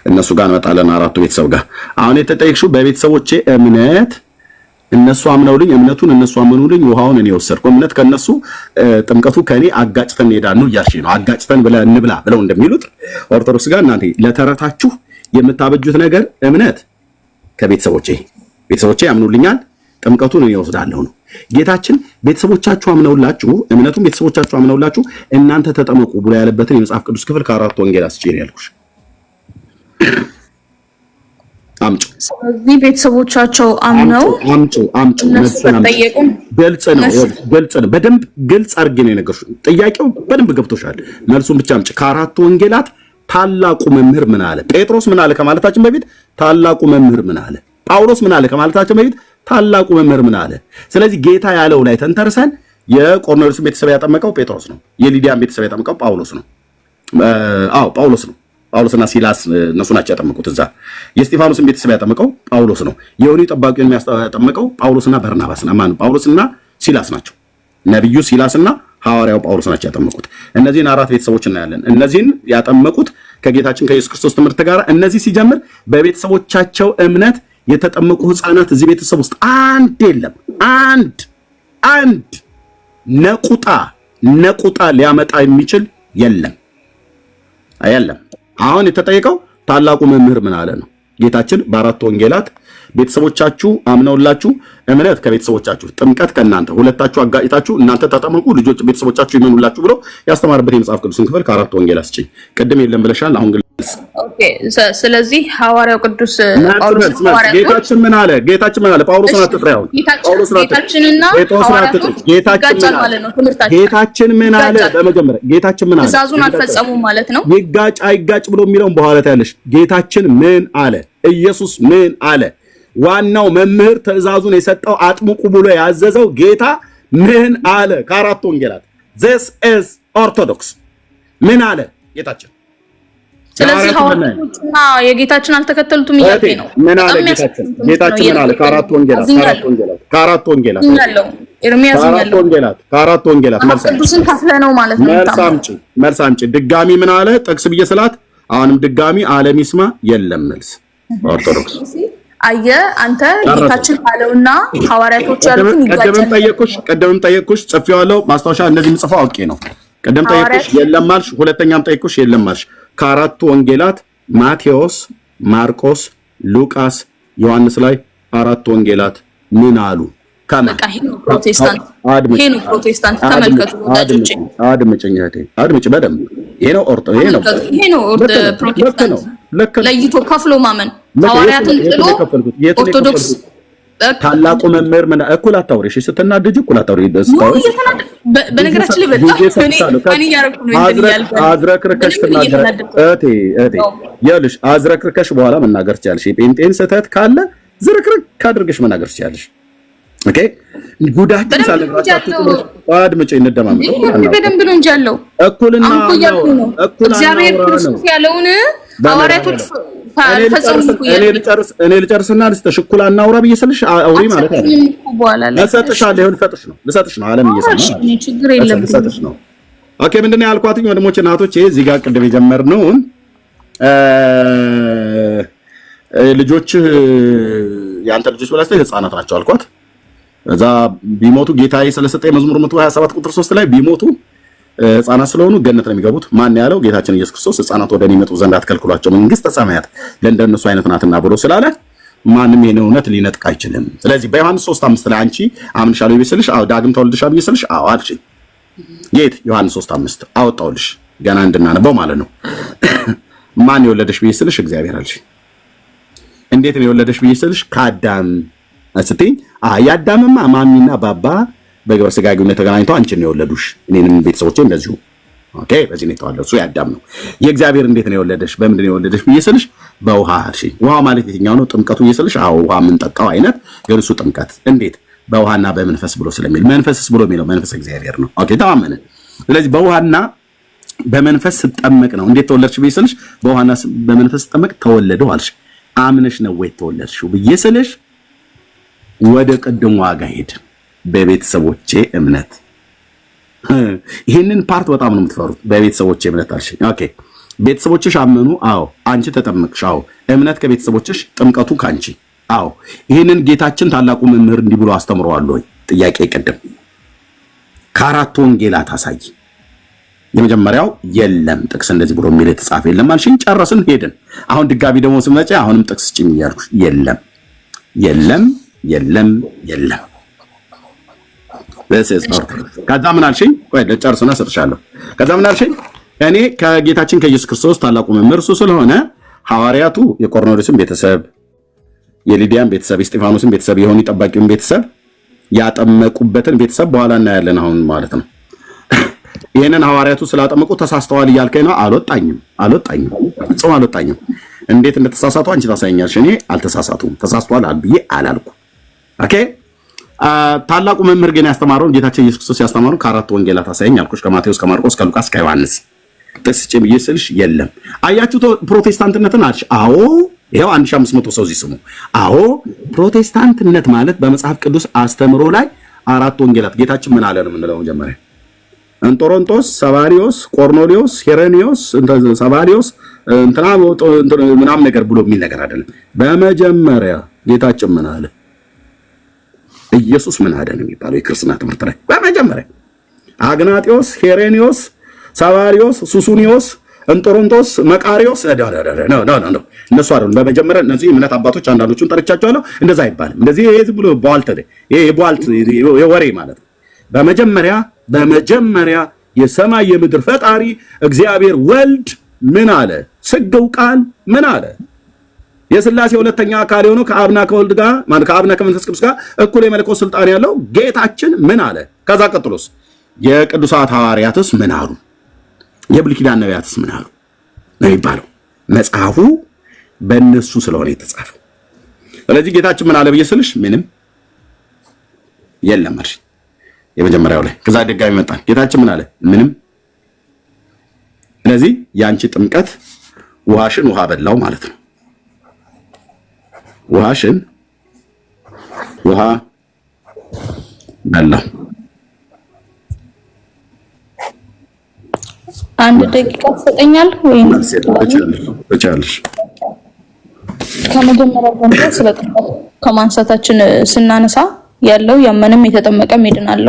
እነሱ ጋር እንመጣለን። አራቱ ቤተሰብ ጋር አሁን የተጠየቅሽው በቤተሰቦቼ እምነት እነሱ አምነውልኝ እምነቱን እነሱ አመኑልኝ ውሃውን እኔ ወሰድኩ እምነት ከነሱ ጥምቀቱ ከኔ አጋጭተን ሄዳን ነው እያልሽ ነው። አጋጭተን ብለ እንብላ ብለው እንደሚሉት ኦርቶዶክስ ጋር እናንተ ለተረታችሁ የምታበጁት ነገር እምነት ከቤተሰቦቼ አምኑልኛል ጥምቀቱን እኔ ወስዳለሁ ነው። ጌታችን ቤተሰቦቻችሁ አምነውላችሁ እምነቱን ቤተሰቦቻችሁ አምነውላችሁ እናንተ ተጠመቁ ብሎ ያለበትን የመጽሐፍ ቅዱስ ክፍል ከአራቱ ወንጌላት አስጪኝ ያልኩሽ አምጡ። ስለዚህ ቤተሰቦቻቸው አምነው አምጡ ግልጽ ነው። በደንብ ግልጽ አድርጌ ነው የነገርኩሽ። ጥያቄው በደንብ ገብቶሻል። መልሱን ብቻ አምጪ። ከአራቱ ወንጌላት ታላቁ መምህር ምን አለ? ጴጥሮስ ምን አለ ከማለታችን በፊት ታላቁ መምህር ምን አለ? ጳውሎስ ምን አለ ከማለታችን በፊት ታላቁ መምህር ምን አለ? ስለዚህ ጌታ ያለው ላይ ተንተርሰን የቆርኔሌዎስ ቤተሰብ ያጠመቀው ጴጥሮስ ነው። የሊዲያን ቤተሰብ ያጠመቀው ጳውሎስ ነው። ጳውሎስ ነው። ጳውሎስና ሲላስ እነሱ ናቸው ያጠመቁት። እዛ የእስጢፋኖስን ቤተሰብ ያጠመቀው ጳውሎስ ነው። የወህኒው ጠባቂውን ያጠመቀው ጳውሎስና በርናባስና ጳውሎስና ሲላስ ናቸው። ነብዩ ሲላስና ሐዋርያው ጳውሎስ ናቸው ያጠመቁት። እነዚህን አራት ቤተሰቦች እናያለን። እነዚህን ያጠመቁት ከጌታችን ከኢየሱስ ክርስቶስ ትምህርት ጋር እነዚህ ሲጀምር በቤተሰቦቻቸው እምነት የተጠመቁ ህፃናት እዚህ ቤተሰብ ውስጥ አንድ የለም። አንድ ነቁጣ ሊያመጣ የሚችል የለም። አሁን የተጠየቀው ታላቁ መምህር ምን አለ ነው። ጌታችን በአራቱ ወንጌላት ቤተሰቦቻችሁ አምነውላችሁ እምነት ከቤተሰቦቻችሁ ጥምቀት ከእናንተ ሁለታችሁ አጋጭታችሁ እናንተ ተጠመቁ ልጆች ቤተሰቦቻችሁ ይመኑላችሁ ብሎ ያስተማርበት የመጽሐፍ ቅዱስን ክፍል ከአራቱ ወንጌላት አስጪኝ። ቅድም የለም ብለሻል። አሁን ግን ስለዚህ ሐዋርያው ቅዱስ ጳውሎስ ጌታችን ምን አለ? ጳውሎስን አትጥሪው። ጌታችን ምን አለ? በመጀመሪያ ጌታችን ምን አለ? ትእዛዙን አልፈጸሙም ማለት ነው። ይጋጭ አይጋጭ ብሎ የሚለውን በኋላ ታያለሽ። ጌታችን ምን አለ? ኢየሱስ ምን አለ? ዋናው መምህር ትእዛዙን የሰጠው አጥምቁ ብሎ ያዘዘው ጌታ ምን አለ? ከአራቱ ወንጌላት this is orthodox ምን አለ ጌታችን? ስለዚህ ሐዋርያቱና የጌታችን አልተከተሉትም ይያቄ ነው። ምን አለ ጌታችን ምን አለ? ከአራቱ ወንጌላት ኤርሚያስ ያለው ከአራቱ ወንጌላት ቅዱስን ከፍለ ነው ማለት ነው። መልስ አምጪ። ድጋሚ ምን አለ? ጥቅስ ብዬ ስላት አሁንም ድጋሚ ዓለም ይስማ የለም መልስ ኦርቶዶክስ አየ አንተ ጌታችን ካለውና ሐዋርያቶች ያሉትን ይጋጫል። ቀደምም ጠየቅኩሽ ጽፌዋለሁ። ማስታወሻ እንደዚህ ምጽፈው አውቄ ነው። ቀደም ጠየቅኩሽ የለም ማልሽ፣ ሁለተኛም ጠየቅኩሽ የለም ማልሽ። ከአራቱ ወንጌላት ማቴዎስ፣ ማርቆስ፣ ሉቃስ፣ ዮሐንስ ላይ 4 ወንጌላት ምን አሉ? በቃ ይሄ ነው ፕሮቴስታንት ተመልከቱ ወዳጆቼ፣ አድምጪኝ በደንብ ይሄ ነው ፕሮቴስታንት ለይቶ ከፍሎ ማመን ሐዋርያትን ጥሎ ኦርቶዶክስ ታላቁ መምህር ምን እኩል አታውሪ። እሺ ስትናደጂ እኩል አታውሪ። በነገራችን ላይ በጣም እኔ ያረኩ ነው እንዴ አዝረክርከሽ ተናገር ይኸውልሽ፣ አዝረክርከሽ በኋላ መናገር ትችያለሽ። የጴንጤን ስህተት ካለ ዝርክርክ አድርገሽ መናገር ትችያለሽ። ኦኬ ጉዳችን ሳለግራችሁ አድምጪ፣ እንደማመጥ በደንብ ነው እንጂ ያለው እኩልና እግዚአብሔር ክርስቶስ ያለውን ሐዋርያቶች እኔ ልጨርስና ልስጥሽ። እኩል አናውራ ብዬሽ አውሪ ማለት አይደል? ልሰጥሻለሁ። ይሁን ልሰጥሽ ነው። ዓለም እየሰማሽ ችግር የለም ልሰጥሽ ነው። ኦኬ ምንድን ነው ያልኳትኝ? ወንድሞቼ እናቶቼ፣ እዚህ ጋር ቅድም የጀመርነውን ልጆች የአንተ ልጆች ብላችሁ ህፃናት ናቸው አልኳት። እዛ ቢሞቱ ጌታዬ ስለሰጠኝ መዝሙር 127 ቁጥር 3 ላይ ቢሞቱ ህፃናት ስለሆኑ ገነት ነው የሚገቡት። ማን ያለው? ጌታችን ኢየሱስ ክርስቶስ ህፃናት ወደ እኔ ይመጡ ዘንድ አትከልክሏቸው፣ መንግስተ ሰማያት ለእንደነሱ አይነት ናትና ብሎ ስላለ ማንም ይሄን እውነት ሊነጥቅ አይችልም። ስለዚህ በዮሐንስ 3:5 ላይ አንቺ አምንሻለሁ ይብስልሽ፣ አዎ ዳግም ተወልደሻል ብዬሽ አዎ አልሽ። የት? ዮሐንስ 3:5 አወጣውልሽ ገና እንድናነበው ማለት ነው። ማን የወለደሽ ብዬሽ እግዚአብሔር አልሽ። እንዴት ነው የወለደሽ ብዬሽ ከአዳም ስትይ ያዳምማ ማሚና ባባ በግብረ ስጋ ግንኙነት ተገናኝተው አንቺን ነው የወለዱሽ፣ እኔንም ቤተሰቦቼ እንደዚሁ። ኦኬ በዚህ ነው የተወለደው። እሱ ያዳም ነው። የእግዚአብሔር እንዴት ነው የወለደሽ? በምንድን ነው የወለደሽ ብዬሽ በውሃ እሺ። ውሃ ማለት የትኛው ነው? ጥምቀቱ ብዬሽ አዎ ውሃ የምንጠጣው አይነት ግን እሱ ጥምቀት እንዴት? በውሃና በመንፈስ ብሎ ስለሚል መንፈስስ ብሎ የሚለው መንፈስ እግዚአብሔር ነው። ኦኬ ተማመነ። ስለዚህ በውሃና በመንፈስ ስጠመቅ ነው። እንዴት ተወለድሽ ብዬሽ በውሃና በመንፈስ ስጠመቅ ተወለደው አልሽ። አምነሽ ነው ወይ ተወለድሽው ብዬሽ ወደ ቅድም ዋጋ ሄድ በቤተሰቦቼ እምነት። ይሄንን ፓርት በጣም ነው የምትፈሩት። በቤተሰቦቼ እምነት አልሽኝ። ኦኬ ቤተሰቦችሽ አመኑ? አዎ። አንቺ ተጠመቅሽ? አዎ። እምነት ከቤተሰቦችሽ፣ ጥምቀቱ ካንቺ? አዎ። ይሄንን ጌታችን ታላቁ መምህር እንዲህ ብሎ አስተምረዋል ወይ? ጥያቄ ቅድም ከአራት ወንጌላት አሳይ። የመጀመሪያው የለም ጥቅስ እንደዚህ ብሎ የሚል የተጻፈ የለም አልሽኝ። ጨረስን ሄድን። አሁን ድጋሚ ደግሞ ስመጪ አሁንም ጥቅስ ጭኝ እያልኩሽ የለም የለም የለም የለም። ከዛ ምን አልሽኝ? ቆይ ልጨርስና እሰጥሻለሁ። ከዛ ምን አልሽኝ? እኔ ከጌታችን ከኢየሱስ ክርስቶስ ታላቁ መምህር እሱ ስለሆነ ሐዋርያቱ የቆርኔሌዎስን ቤተሰብ፣ የሊዲያን ቤተሰብ፣ የስጢፋኖስን ቤተሰብ፣ የሆኒ ጠባቂውን ቤተሰብ ያጠመቁበትን ቤተሰብ በኋላ እናያለን አሁን ማለት ነው። ይሄንን ሐዋርያቱ ስላጠመቁ ተሳስተዋል እያልከኝ ነው? አልወጣኝም ፍጹም አልወጣኝም። እንዴት እንደተሳሳቱ አንቺ ታሳይኛለሽ። እኔ አልተሳሳቱም፣ ተሳስተዋል ብዬ አላልኩ። ኦኬ ታላቁ መምህር ግን ያስተማረውን ጌታችን ኢየሱስ ክርስቶስ ያስተማረውን ከአራት ወንጌላት አሳይኝ አልኩሽ። ከማቴዎስ፣ ከማርቆስ፣ ከሉቃስ፣ ከዮሐንስ ጥቅስ ብዬ ስልሽ የለም። አያችሁ ፕሮቴስታንትነትን አልሽ። አዎ ይሄው 1500 ሰው እዚህ ስሙ። አዎ ፕሮቴስታንትነት ማለት በመጽሐፍ ቅዱስ አስተምሮ ላይ አራት ወንጌላት ጌታችን ምን አለ ነው የምንለው። መጀመሪያ እንጦሮንጦስ፣ ሰባሊዮስ፣ ቆርኔሌዎስ፣ ሄሬኒዮስ፣ ሰባሊዮስ እንትና ምናምን ነገር ብሎ የሚል ነገር አይደለም። በመጀመሪያ ጌታችን ምን አለ? ኢየሱስ ምን አለ ነው የሚባለው የክርስትና ትምህርት ላይ። በመጀመሪያ አግናጢዮስ፣ ሄሬኒዮስ፣ ሰባሊዮስ፣ ሱሱኒዮስ፣ እንጦሮንጦስ፣ መቃሪዮስ ነው እነሱ አይደሉም። በመጀመሪያ እነዚህ እምነት አባቶች አንዳንዶቹን ጠርቻቸዋለሁ። እንደዛ አይባልም። እንደዚህ ይሄ ዝም ብሎ ቧልት ይሄ የቧልት የወሬ ማለት ነው። በመጀመሪያ የሰማይ የምድር ፈጣሪ እግዚአብሔር ወልድ ምን አለ? ስግው ቃል ምን አለ? የሥላሴ ሁለተኛ አካል የሆነው ከአብና ከወልድ ጋር ማለት ከአብና ከመንፈስ ቅዱስ ጋር እኩል የመለኮት ስልጣን ያለው ጌታችን ምን አለ? ከዛ ቀጥሎስ የቅዱሳት ሐዋርያትስ ምን አሉ? የብሉይ ኪዳን ነቢያትስ ምን አሉ ነው የሚባለው። መጽሐፉ በእነሱ ስለሆነ የተጻፈው። ስለዚህ ጌታችን ምን አለ ብዬ ስልሽ ምንም የለም አልሽ የመጀመሪያው ላይ። ከዛ ድጋሚ መጣን። ጌታችን ምን አለ? ምንም። ስለዚህ ያንቺ ጥምቀት ውሃሽን ውሃ በላው ማለት ነው። ውሃሽን ውሃ በላው። አንድ ደቂቃ ትሰጠኛል ወይ? እቻለሽ። ከመጀመሪያው ጀምሮ ስለ ጥምቀት ከማንሳታችን ስናነሳ ያለው ያመነም የተጠመቀም ይድናል፣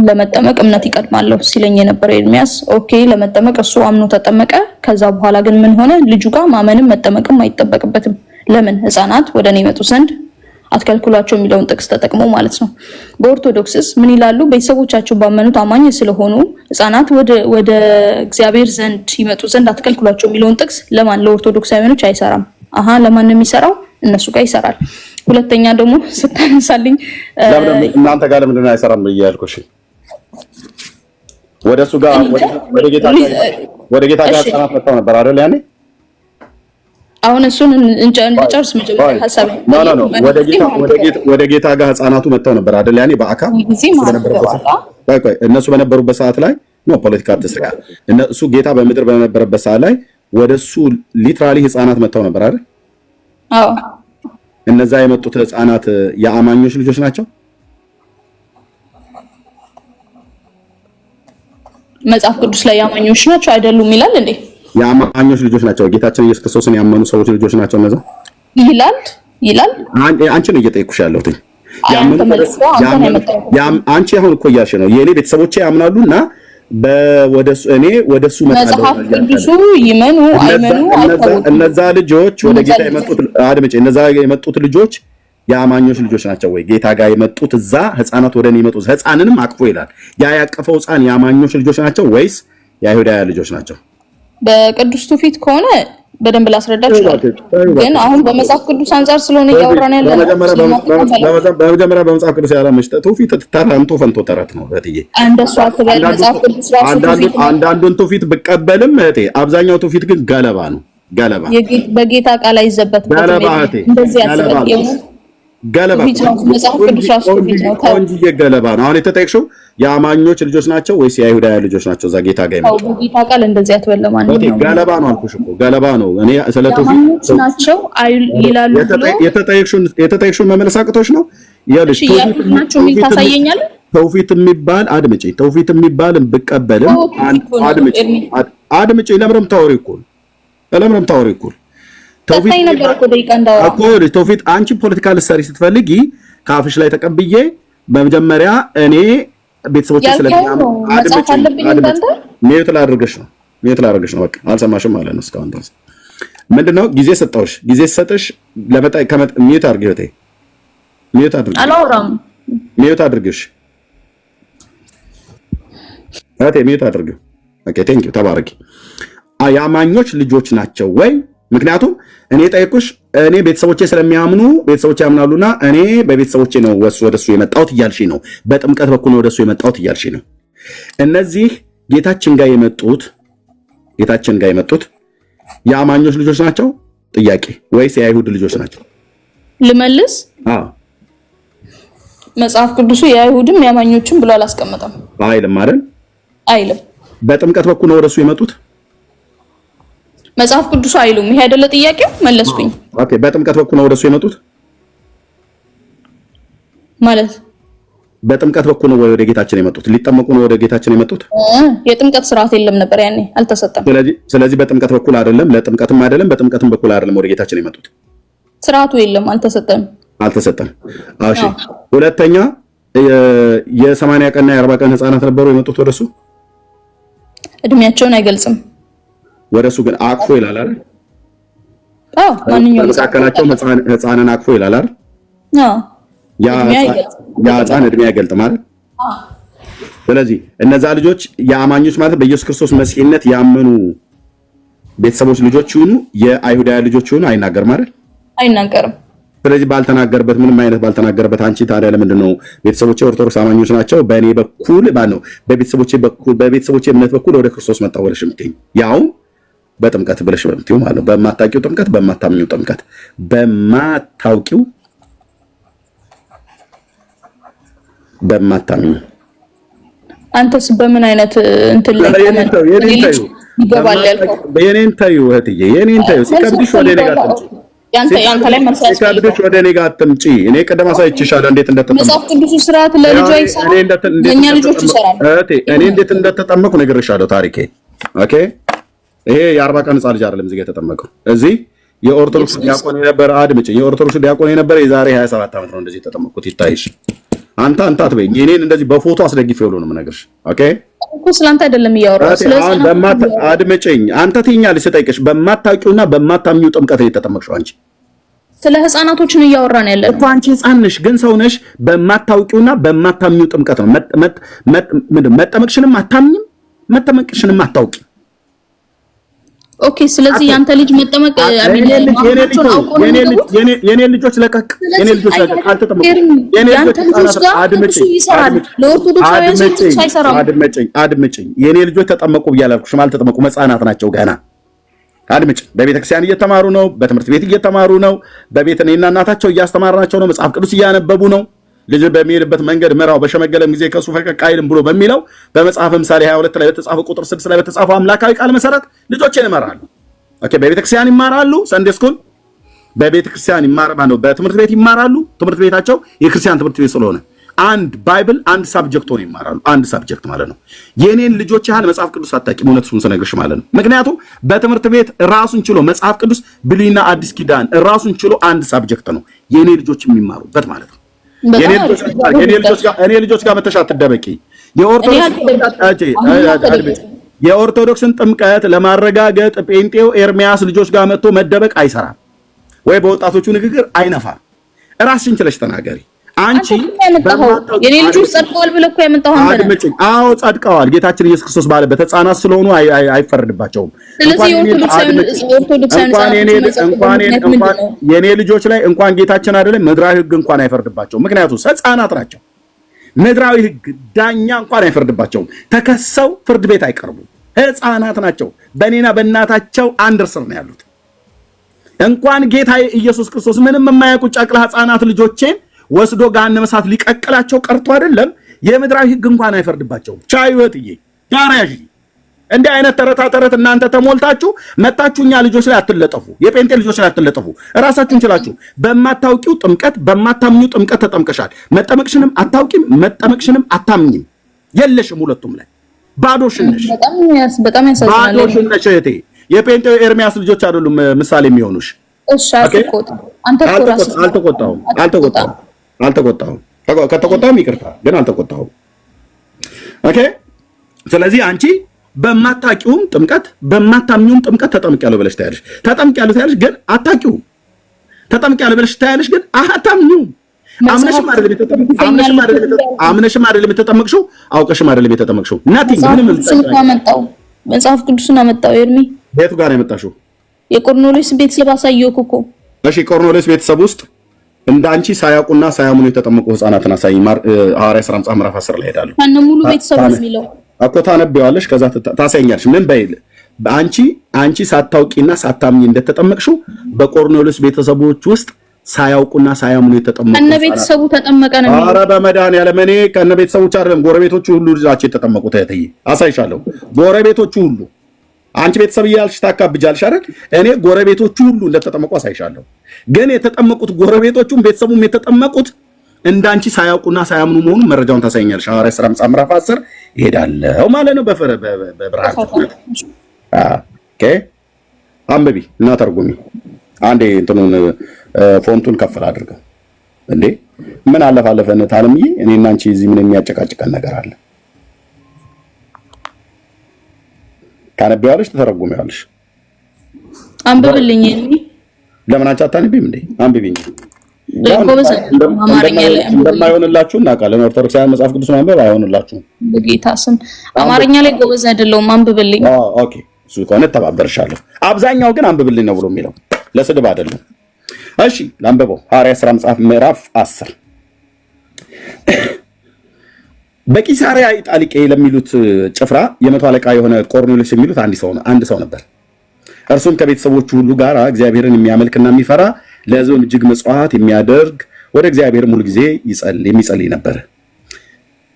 ለመጠመቅ እምነት ይቀድማል ሲለኝ የነበረ ኤርሚያስ። ኦኬ ለመጠመቅ እሱ አምኖ ተጠመቀ። ከዛ በኋላ ግን ምን ሆነ? ልጁ ጋር ማመንም መጠመቅም አይጠበቅበትም። ለምን ህፃናት ወደ እኔ ይመጡ ዘንድ አትከልክሏቸው የሚለውን ጥቅስ ተጠቅሞ ማለት ነው። በኦርቶዶክስስ ምን ይላሉ? ቤተሰቦቻቸው ባመኑት አማኝ ስለሆኑ ህፃናት ወደ እግዚአብሔር ዘንድ ይመጡ ዘንድ አትከልክሏቸው የሚለውን ጥቅስ ለማን? ለኦርቶዶክሳውያኖች አይሰራም። ለማን ነው የሚሰራው? እነሱ ጋር ይሰራል። ሁለተኛ ደግሞ ስታነሳልኝ እናንተ ጋር ለምንድን ነው አይሰራም እያልኩሽ ወደሱ ጋር ወደ ጌታ ጋር ህፃናት መጥተው ነበር አይደል ያኔ? አሁን እሱን እንጨርስ መጀመሪያ ሐሳብ ነው። ወደ ጌታ ጋር ህፃናቱ መጥተው ነበር አይደል ያኔ? በአካል እነሱ በነበሩበት ሰዓት ላይ ነው ፖለቲካ ተስሪያ እነሱ ጌታ በምድር በነበረበት ሰዓት ላይ ወደሱ ሊትራሊ ህፃናት መጥተው ነበር አይደል? አዎ። እነዛ የመጡት ህፃናት የአማኞች ልጆች ናቸው? መጽሐፍ ቅዱስ ላይ የአማኞች ናቸው አይደሉም ይላል እንዴ? የአማኞች ልጆች ናቸው። ጌታችን ኢየሱስ ክርስቶስን ያመኑ ሰዎች ልጆች ናቸው እነዛ ይላል። አንቺ ነው እየጠየኩሽ ያለሁት። አንቺ አሁን እኮ እያልሽ ነው የኔ ቤተሰቦቼ ያምናሉና ወደሱ መጣለው። መጽሐፍ ቅዱሱ ይመኑ አይመኑ እነዛ ልጆች ወደ ጌታ የመጡት አድምጪ፣ እነዛ የመጡት ልጆች የአማኞች ልጆች ናቸው ወይ? ጌታ ጋር የመጡት እዛ ህፃናት ወደኔ የመጡት ህፃንንም አቅፎ ይላል። ያ ያቀፈው ህፃን የአማኞች ልጆች ናቸው ወይስ የአይሁዳውያን ልጆች ናቸው? በቅዱስ ትውፊት ከሆነ በደንብ ላስረዳችሁ ይችላል። ግን አሁን በመጽሐፍ ቅዱስ አንፃር ስለሆነ ያወራን ያለው በመጀመሪያ በመጽሐፍ ቅዱስ ያላመሽ ትውፊት ተራንቶ ፈንቶ ተረት ነው እህትዬ። እንደሱ አትበል። መጽሐፍ ቅዱስ ራሱ አንዳንዱን ትውፊት ብቀበልም እህቴ አብዛኛው ትውፊት ግን ገለባ ነው። ገለባ በጌታ ቃል አይዘበትም። ገለባ እህቴ ገለባ ቆንጆ ገለባ ነው። አሁን የተጠየቅሽው የአማኞች ልጆች ናቸው ወይስ የአይሁዳውያን ልጆች ናቸው? እዛ ጌታ ጋር ነው። በጌታ ቃል እንደዚህ አትበለም። ገለባ ነው አልኩሽ እኮ ገለባ ነው። እኔ ስለ ትውፊት ናቸው ይላሉ። የተጠየቅሽውን መመለስ አቅቶሽ ነው? ይኸውልሽ ትውፊት የሚባል አድምጪ፣ ትውፊት የሚባልን ብቀበልም አድምጪ። ለምረም ታወሪ እኮ ተውፊት አንቺ ፖለቲካል ሰሪ ስትፈልጊ ካፍሽ ላይ ተቀብዬ በመጀመሪያ እኔ ቤተሰቦቼ ስለሚያምኑ ሚዩት ላድርግሽ ነው። በቃ አልሰማሽም ማለት ነው። እስካሁን ድረስ ምንድነው ጊዜ ሰጠሁሽ። ጊዜ ሰጠሽ ሚዩት አድርጊ እህቴ፣ ሚዩት አድርጊ። አላወራም። ሚዩት አድርግሽ እህቴ፣ ሚዩት አድርጊ። ኦኬ ቴንክ ዩ ተባረኪ። የአማኞች ልጆች ናቸው ወይ? ምክንያቱም እኔ ጠይቁሽ እኔ ቤተሰቦቼ ስለሚያምኑ ቤተሰቦቼ ያምናሉና እኔ በቤተሰቦቼ ነው ወደሱ የመጣሁት እያልሽ ነው። በጥምቀት በኩል ወደሱ የመጣሁት እያልሽ ነው። እነዚህ ጌታችን ጋር የመጡት የአማኞች ልጆች ናቸው ጥያቄ ወይስ የአይሁድ ልጆች ናቸው? ልመልስ። መጽሐፍ ቅዱሱ የአይሁድም የአማኞችም ብሎ አላስቀመጠም አይልም አይደል? አይልም። በጥምቀት በኩል ነው ወደሱ የመጡት መጽሐፍ ቅዱስ አይሉም። ይሄ አይደለ ጥያቄው? መለስኩኝ። ኦኬ በጥምቀት በኩል ነው ወደሱ የመጡት ማለት በጥምቀት በኩል ነው ወደ ጌታችን የመጡት? ሊጠመቁ ነው ወደ ጌታችን የመጡት? የጥምቀት ስርዓት የለም ነበር ያኔ፣ አልተሰጠም። ስለዚህ በጥምቀት በኩል አይደለም፣ ለጥምቀትም አይደለም፣ በጥምቀትም በኩል አይደለም ወደ ጌታችን የመጡት። ስርዓቱ የለም፣ አልተሰጠም። እሺ ሁለተኛ የ80 ቀንና የ40 ቀን ህፃናት ነበሩ የመጡት ወደሱ? እድሜያቸውን አይገልጽም። ወደሱ ግን አቅፎ ይላል አይደል? ማንኛውም መካከላቸው ህፃንን አቅፎ ይላል አይደል? ያ ህፃን እድሜ አይገልጥም አይደል? ስለዚህ እነዛ ልጆች የአማኞች ማለት በኢየሱስ ክርስቶስ መሲህነት ያመኑ ቤተሰቦች ልጆች ይሁኑ የአይሁዳውያን ልጆች ይሁኑ አይናገርም አይደል? አይናገርም። ስለዚህ ምንም አይነት ባልተናገረበት አንቺ ታዲያ ለምንድን ነው ቤተሰቦቼ ኦርቶዶክስ አማኞች ናቸው በእኔ በኩል ነው በቤተሰቦቼ እምነት በኩል ወደ ክርስቶስ መጣሁ ብለሽ የምትይኝ? ያው በጥምቀት ብለሽ በምትይው ማለት ነው። በማታውቂው ጥምቀት፣ በማታምኚው ጥምቀት፣ በማታምኚው አንተስ በምን አይነት እንትን ላይ ይገባል ያልከው? የኔን ታዩ እህትዬ፣ የኔን ታዩ ሲከብድሽ ወደ እኔ ጋር አትምጪ። ያንተ ላይ መርሳት ሲከብድሽ ወደ እኔ ጋር አትምጪ። እኔ ቀደም አሳይቼሻለሁ እንዴት እንደተጠመቁ። መጽሐፍ ቅዱስ ስርዓት ለልጅ አይሰራም፣ ለኛ ልጆች ይሰራል። እኔ እንዴት እንደተጠመቁ ነግሬሻለሁ ታሪኬ። ኦኬ ይሄ የ40 ቀን ህፃን ልጅ አይደለም እዚህ ጋር የተጠመቀው። እዚህ የኦርቶዶክስ ዲያቆን የነበረ አድምጪ፣ የኦርቶዶክስ ዲያቆን የነበረ የዛሬ 27 ዓመት ነው እንደዚህ የተጠመቁት። ይታይሽ አንተ አትበይኝ። እኔን እንደዚህ በፎቶ አስደግፌ ነው የምነግርሽ። ኦኬ እኮ ስላንተ አይደለም እያወራሁ ስለዚህ አድምጪኝ። አንተ ትይኛለሽ ስጠይቅሽ በማታውቂውና በማታምኚው ጥምቀት ነው የተጠመቅሽው አንቺ። ስለ ህፃናቶችን እያወራን ያለን እኮ አንቺ ህፃን ነሽ፣ ግን ሰው ነሽ። በማታውቂውና በማታምኚው ጥምቀት ነው መጠመቅሽንም አታምኚም፣ መጠመቅሽንም አታውቂ። ኦኬ። ስለዚህ ያንተ ልጅ መጠመቅ የኔ ልጆች ለቀቅ፣ የኔ ልጆች ለቀቅ አልተጠመቁ። ያንተ ልጆች ጋር እሱ ይሰራል፣ ለኦርቶዶክሳውያን ሰዎች አይሰራም። አድምጪኝ። የኔ ልጆች ተጠመቁ ብያላልኩሽም፣ አልተጠመቁም፣ ህፃናት ናቸው ገና። አድምጪ። በቤተክርስቲያን እየተማሩ ነው፣ በትምህርት ቤት እየተማሩ ነው፣ በቤት እኔና እናታቸው እያስተማርናቸው ነው፣ መጽሐፍ ቅዱስ እያነበቡ ነው። ልጅ በሚሄድበት መንገድ ምራው በሸመገለም ጊዜ ከሱ ፈቀቅ አይልም ብሎ በሚለው በመጽሐፈ ምሳሌ 22 ላይ በተጻፈው ቁጥር 6 ላይ በተጻፈው አምላካዊ ቃል መሰረት ልጆችን ይመራሉ። ኦኬ። በቤተክርስቲያን ይማራሉ፣ ሰንዴ ስኩል በቤተክርስቲያን ይማራሉ፣ በትምህርት ቤት ይማራሉ። ትምህርት ቤታቸው የክርስቲያን ትምህርት ቤት ስለሆነ አንድ ባይብል አንድ ሳብጀክት ሆነ ይማራሉ። አንድ ሳብጀክት ማለት ነው። የኔን ልጆች ያህል መጽሐፍ ቅዱስ አታውቂም፣ እውነቱን ስነግርሽ ማለት ነው። ምክንያቱም በትምህርት ቤት ራሱን ችሎ መጽሐፍ ቅዱስ ብሉይና አዲስ ኪዳን ራሱን ችሎ አንድ ሳብጀክት ነው የኔ ልጆች የሚማሩበት ማለት ነው። እኔ ልጆች ጋር መተሻ አትደበቂ። የኦርቶዶክስን ጥምቀት ለማረጋገጥ ጴንጤው ኤርሚያስ ልጆች ጋር መጥቶ መደበቅ አይሰራም፣ ወይ በወጣቶቹ ንግግር አይነፋም። ራስሽን ችለሽ ተናገሪ። አንቺ የኔ ልጆች ጸድቀዋል ብለህ እኮ ያመጣው አንተ ነህ። አዎ ጸድቀዋል። ጌታችን ኢየሱስ ክርስቶስ ባለበት ሕፃናት ስለሆኑ አይፈረድባቸውም። ስለዚህ የኔ ልጆች ላይ እንኳን ጌታችን አይደለም ምድራዊ ሕግ እንኳን አይፈርድባቸውም። ምክንያቱም ሕፃናት ናቸው። ምድራዊ ሕግ ዳኛ እንኳን አይፈርድባቸውም። ተከሰው ፍርድ ቤት አይቀርቡም። ሕፃናት ናቸው። በእኔና በእናታቸው አንድ ስር ነው ያሉት። እንኳን ጌታ ኢየሱስ ክርስቶስ ምንም የማያውቁ ጨቅላ ሕፃናት ልጆቼን ወስዶ ገሃነመ እሳት ሊቀቅላቸው ቀርቶ አይደለም የምድራዊ ሕግ እንኳን አይፈርድባቸውም። ቻይወትዬ ጋራዥ እንዲህ አይነት ተረት እናንተ ተሞልታችሁ መጣችሁ እኛ ልጆች ላይ አትለጠፉ፣ የጴንጤ ልጆች ላይ አትለጠፉ። ራሳችሁን ችላችሁ በማታውቂው ጥምቀት በማታምኚው ጥምቀት ተጠምቀሻል። መጠመቅሽንም አታውቂም፣ መጠመቅሽንም አታምኚም። የለሽም፣ ሁለቱም ላይ ባዶሽን ነሽ። በጣም ያሳዝናል። ባዶሽን ነሽ እህቴ። የጴንጤው ኤርሚያስ ልጆች አይደሉም ምሳሌ የሚሆኑሽ። እሺ አልተቆጣሁም። ከተቆጣሁም ይቅርታ፣ ግን አልተቆጣሁም። ኦኬ። ስለዚህ አንቺ በማታውቂውም ጥምቀት በማታምኚውም ጥምቀት ተጠምቂያለሁ ብለሽ ታያለሽ። ተጠምቂያለሁ ታያለሽ፣ ግን አታውቂውም። ተጠምቂያለሁ ብለሽ ታያለሽ፣ ግን አታምኚውም። አምነሽም አይደለም የተጠመቅሽው፣ አውቀሽም አይደለም የተጠመቅሽው። ናቲንግ ምንም መጽሐፍ ቅዱስን አመጣው። ኤርሚ ቤቱ ጋር ነው የመጣሽው። የቆርኔሌዎስ ቤተሰብ አሳየው እኮ። እሺ፣ ቆርኔሌዎስ ቤተሰብ ውስጥ እንዳንቺ ሳያውቁና ሳያምኑ የተጠመቁ ህፃናትን አሳይ። ሐዋርያት ሥራ ምዕራፍ 10 ላይ ሄዳለሁ። ማን ሙሉ ቤተሰብ ነው የሚለው እኮ ታነቢዋለሽ፣ ከዛ ታሳይኛለሽ። ምን በይል አንቺ ሳታውቂና ሳታምኚ እንደተጠመቅሽው በቆርኔሌዎስ ቤተሰቦች ውስጥ ሳያውቁና ሳያምኑ የተጠመቁ ከነ ቤተሰቡ ተጠመቀ ነው የሚለው። ኧረ በመድኃኒዓለም እኔ ከነ ቤተሰቦች አይደለም ጎረቤቶቹ ሁሉ ልጃቸው የተጠመቁት እህትዬ፣ አሳይሻለሁ። ጎረቤቶቹ ሁሉ አንቺ ቤተሰብ እያልሽ ታካብጃለሽ አይደል? እኔ ጎረቤቶቹ ሁሉ እንደተጠመቁ አሳይሻለሁ። ግን የተጠመቁት ጎረቤቶቹም ቤተሰቡም የተጠመቁት እንዳንቺ ሳያውቁና ሳያምኑ መሆኑን መረጃውን ታሳይኛለሽ። ሐዋርያት ሥራ ምዕራፍ 10 ይሄዳለሁ ማለት ነው። በብርሃን ኦኬ። አንብቢ እና ተርጉሚ። አንዴ እንትኑን ፎንቱን ከፍል አድርገው። እንዴ ምን አለፋለፈነት አለምዬ፣ እኔና አንቺ እዚህ ምን የሚያጨቃጭቀን ነገር አለ? ታነቢዋለሽ፣ ተተረጉሚዋለሽ። አንብብልኝ። ለምን አንቺ አታነቢም እንዴ? አንብቢኝ። እንደማይሆንላችሁ እናውቃለን። ኦርቶዶክሳውያን መጽሐፍ ቅዱስ ማንበብ አይሆንላችሁም። በጌታ ስም አማርኛ ላይ ጎበዝ አይደለሁም። አንብብልኝ። ኦኬ፣ እሱ ከሆነ ተባበርሻለሁ። አብዛኛው ግን አንብብልኝ ነው ብሎ የሚለው ለስድብ አይደለም። እሺ ላንብበው። ሐዋርያት ሥራ ምዕራፍ 10 በቂሳሪያ ኢጣሊቄ ለሚሉት ጭፍራ የመቶ አለቃ የሆነ ቆርኔሌዎስ የሚሉት አንድ ሰው ነበር። እርሱም ከቤተሰቦቹ ሁሉ ጋር እግዚአብሔርን የሚያመልክና የሚፈራ ለሕዝብም እጅግ ምጽዋት የሚያደርግ ወደ እግዚአብሔር ሙሉ ጊዜ የሚጸልይ ነበር።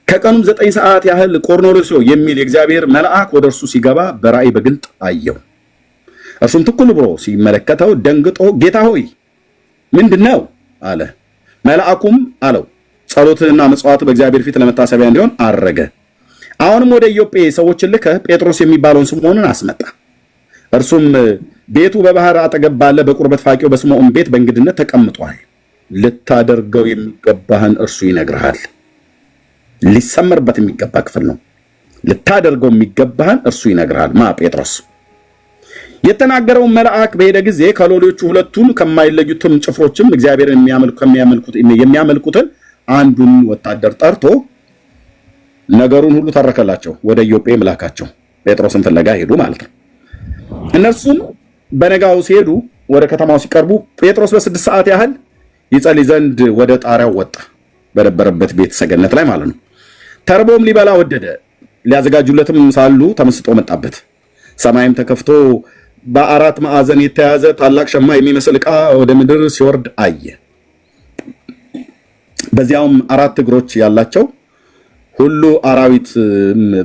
ከቀኑም 9 ሰዓት ያህል ቆርኔሌዎስ የሚል የእግዚአብሔር መልአክ ወደ እርሱ ሲገባ በራእይ በግልጥ አየው። እርሱም ትኩር ብሎ ሲመለከተው ደንግጦ ጌታ ሆይ ምንድነው አለ። መልአኩም አለው ጸሎትህና ምጽዋት በእግዚአብሔር ፊት ለመታሰቢያ እንዲሆን አረገ። አሁንም ወደ ኢዮጴ ሰዎችን ልከህ ጴጥሮስ የሚባለውን ስምዖንን አስመጣ። እርሱም ቤቱ በባህር አጠገብ ባለ በቁርበት ፋቂው በስምዖን ቤት በእንግድነት ተቀምጧል። ልታደርገው የሚገባህን እርሱ ይነግርሃል። ሊሰመርበት የሚገባ ክፍል ነው። ልታደርገው የሚገባህን እርሱ ይነግርሃል። ጴጥሮስ የተናገረው መልአክ በሄደ ጊዜ ከሎሌዎቹ ሁለቱን ከማይለዩትም ጭፍሮችም እግዚአብሔርን የሚያመልኩትን አንዱን ወታደር ጠርቶ ነገሩን ሁሉ ተረከላቸው። ወደ ኢዮጴ ላካቸው። ጴጥሮስን ፍለጋ ሄዱ ማለት ነው። እነርሱም በነጋው ሲሄዱ ወደ ከተማው ሲቀርቡ ጴጥሮስ በ6 ሰዓት ያህል ይጸልይ ዘንድ ወደ ጣሪያው ወጣ፣ በነበረበት ቤት ሰገነት ላይ ማለት ነው። ተርቦም ሊበላ ወደደ። ሊያዘጋጁለትም ሳሉ ተመስጦ መጣበት። ሰማይም ተከፍቶ በ4 ማዕዘን የተያዘ ታላቅ ሸማ የሚመስል ዕቃ ወደ ምድር ሲወርድ አየ። በዚያውም 4 እግሮች ያላቸው ሁሉ አራዊት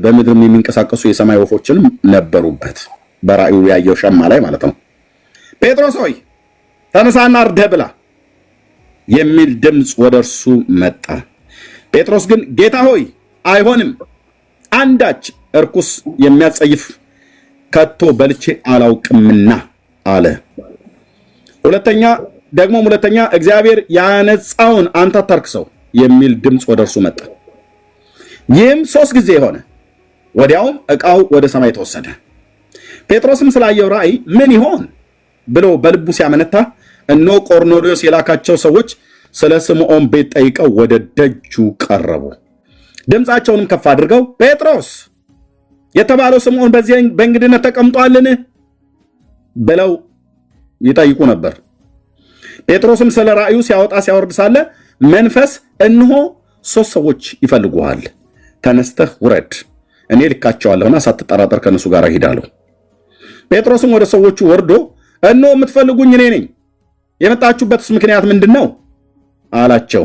በምድርም የሚንቀሳቀሱ የሰማይ ወፎችንም ነበሩበት። በራእዩ ያየው ሸማ ላይ ማለት ነው። ጴጥሮስ ሆይ ተነሳና አርደህ ብላ የሚል ድምፅ ወደ እርሱ መጣ። ጴጥሮስ ግን ጌታ ሆይ አይሆንም፣ አንዳች እርኩስ የሚያጸይፍ ከቶ በልቼ አላውቅምና አለ። ሁለተኛ እግዚአብሔር ያነጻውን አንተ አታርክሰው የሚል ድምፅ ወደ እርሱ መጣ። ይህም 3 ጊዜ ሆነ። ወዲያውም ዕቃው ወደ ሰማይ ተወሰደ። ጴጥሮስም ስላየው ራእይ ምን ይሆን ብሎ በልቡ ሲያመነታ እነሆ ቆርኔሌዎስ የላካቸው ሰዎች ስለ ስምዖን ቤት ጠይቀው ወደ ደጁ ቀረቡ። ድምፃቸውንም ከፍ አድርገው ጴጥሮስ የተባለው ስምዖን በዚህ በእንግድነት ተቀምጧልን ብለው ይጠይቁ ነበር። ጴጥሮስም ስለ ራእዩ ሲያወጣ ሲያወርድ ሳለ መንፈስ እነሆ 3 ሰዎች ይፈልጉሃል፣ ተነስተህ ውረድ፣ እኔ ልካቸዋለሁና ሳትጠራጠር ከነሱ ጋር ሄዳለሁ። ጴጥሮስም ወደ ሰዎቹ ወርዶ እነሆ የምትፈልጉኝ እኔ ነኝ፣ የመጣችሁበትስ ምክንያት ምንድን ነው አላቸው።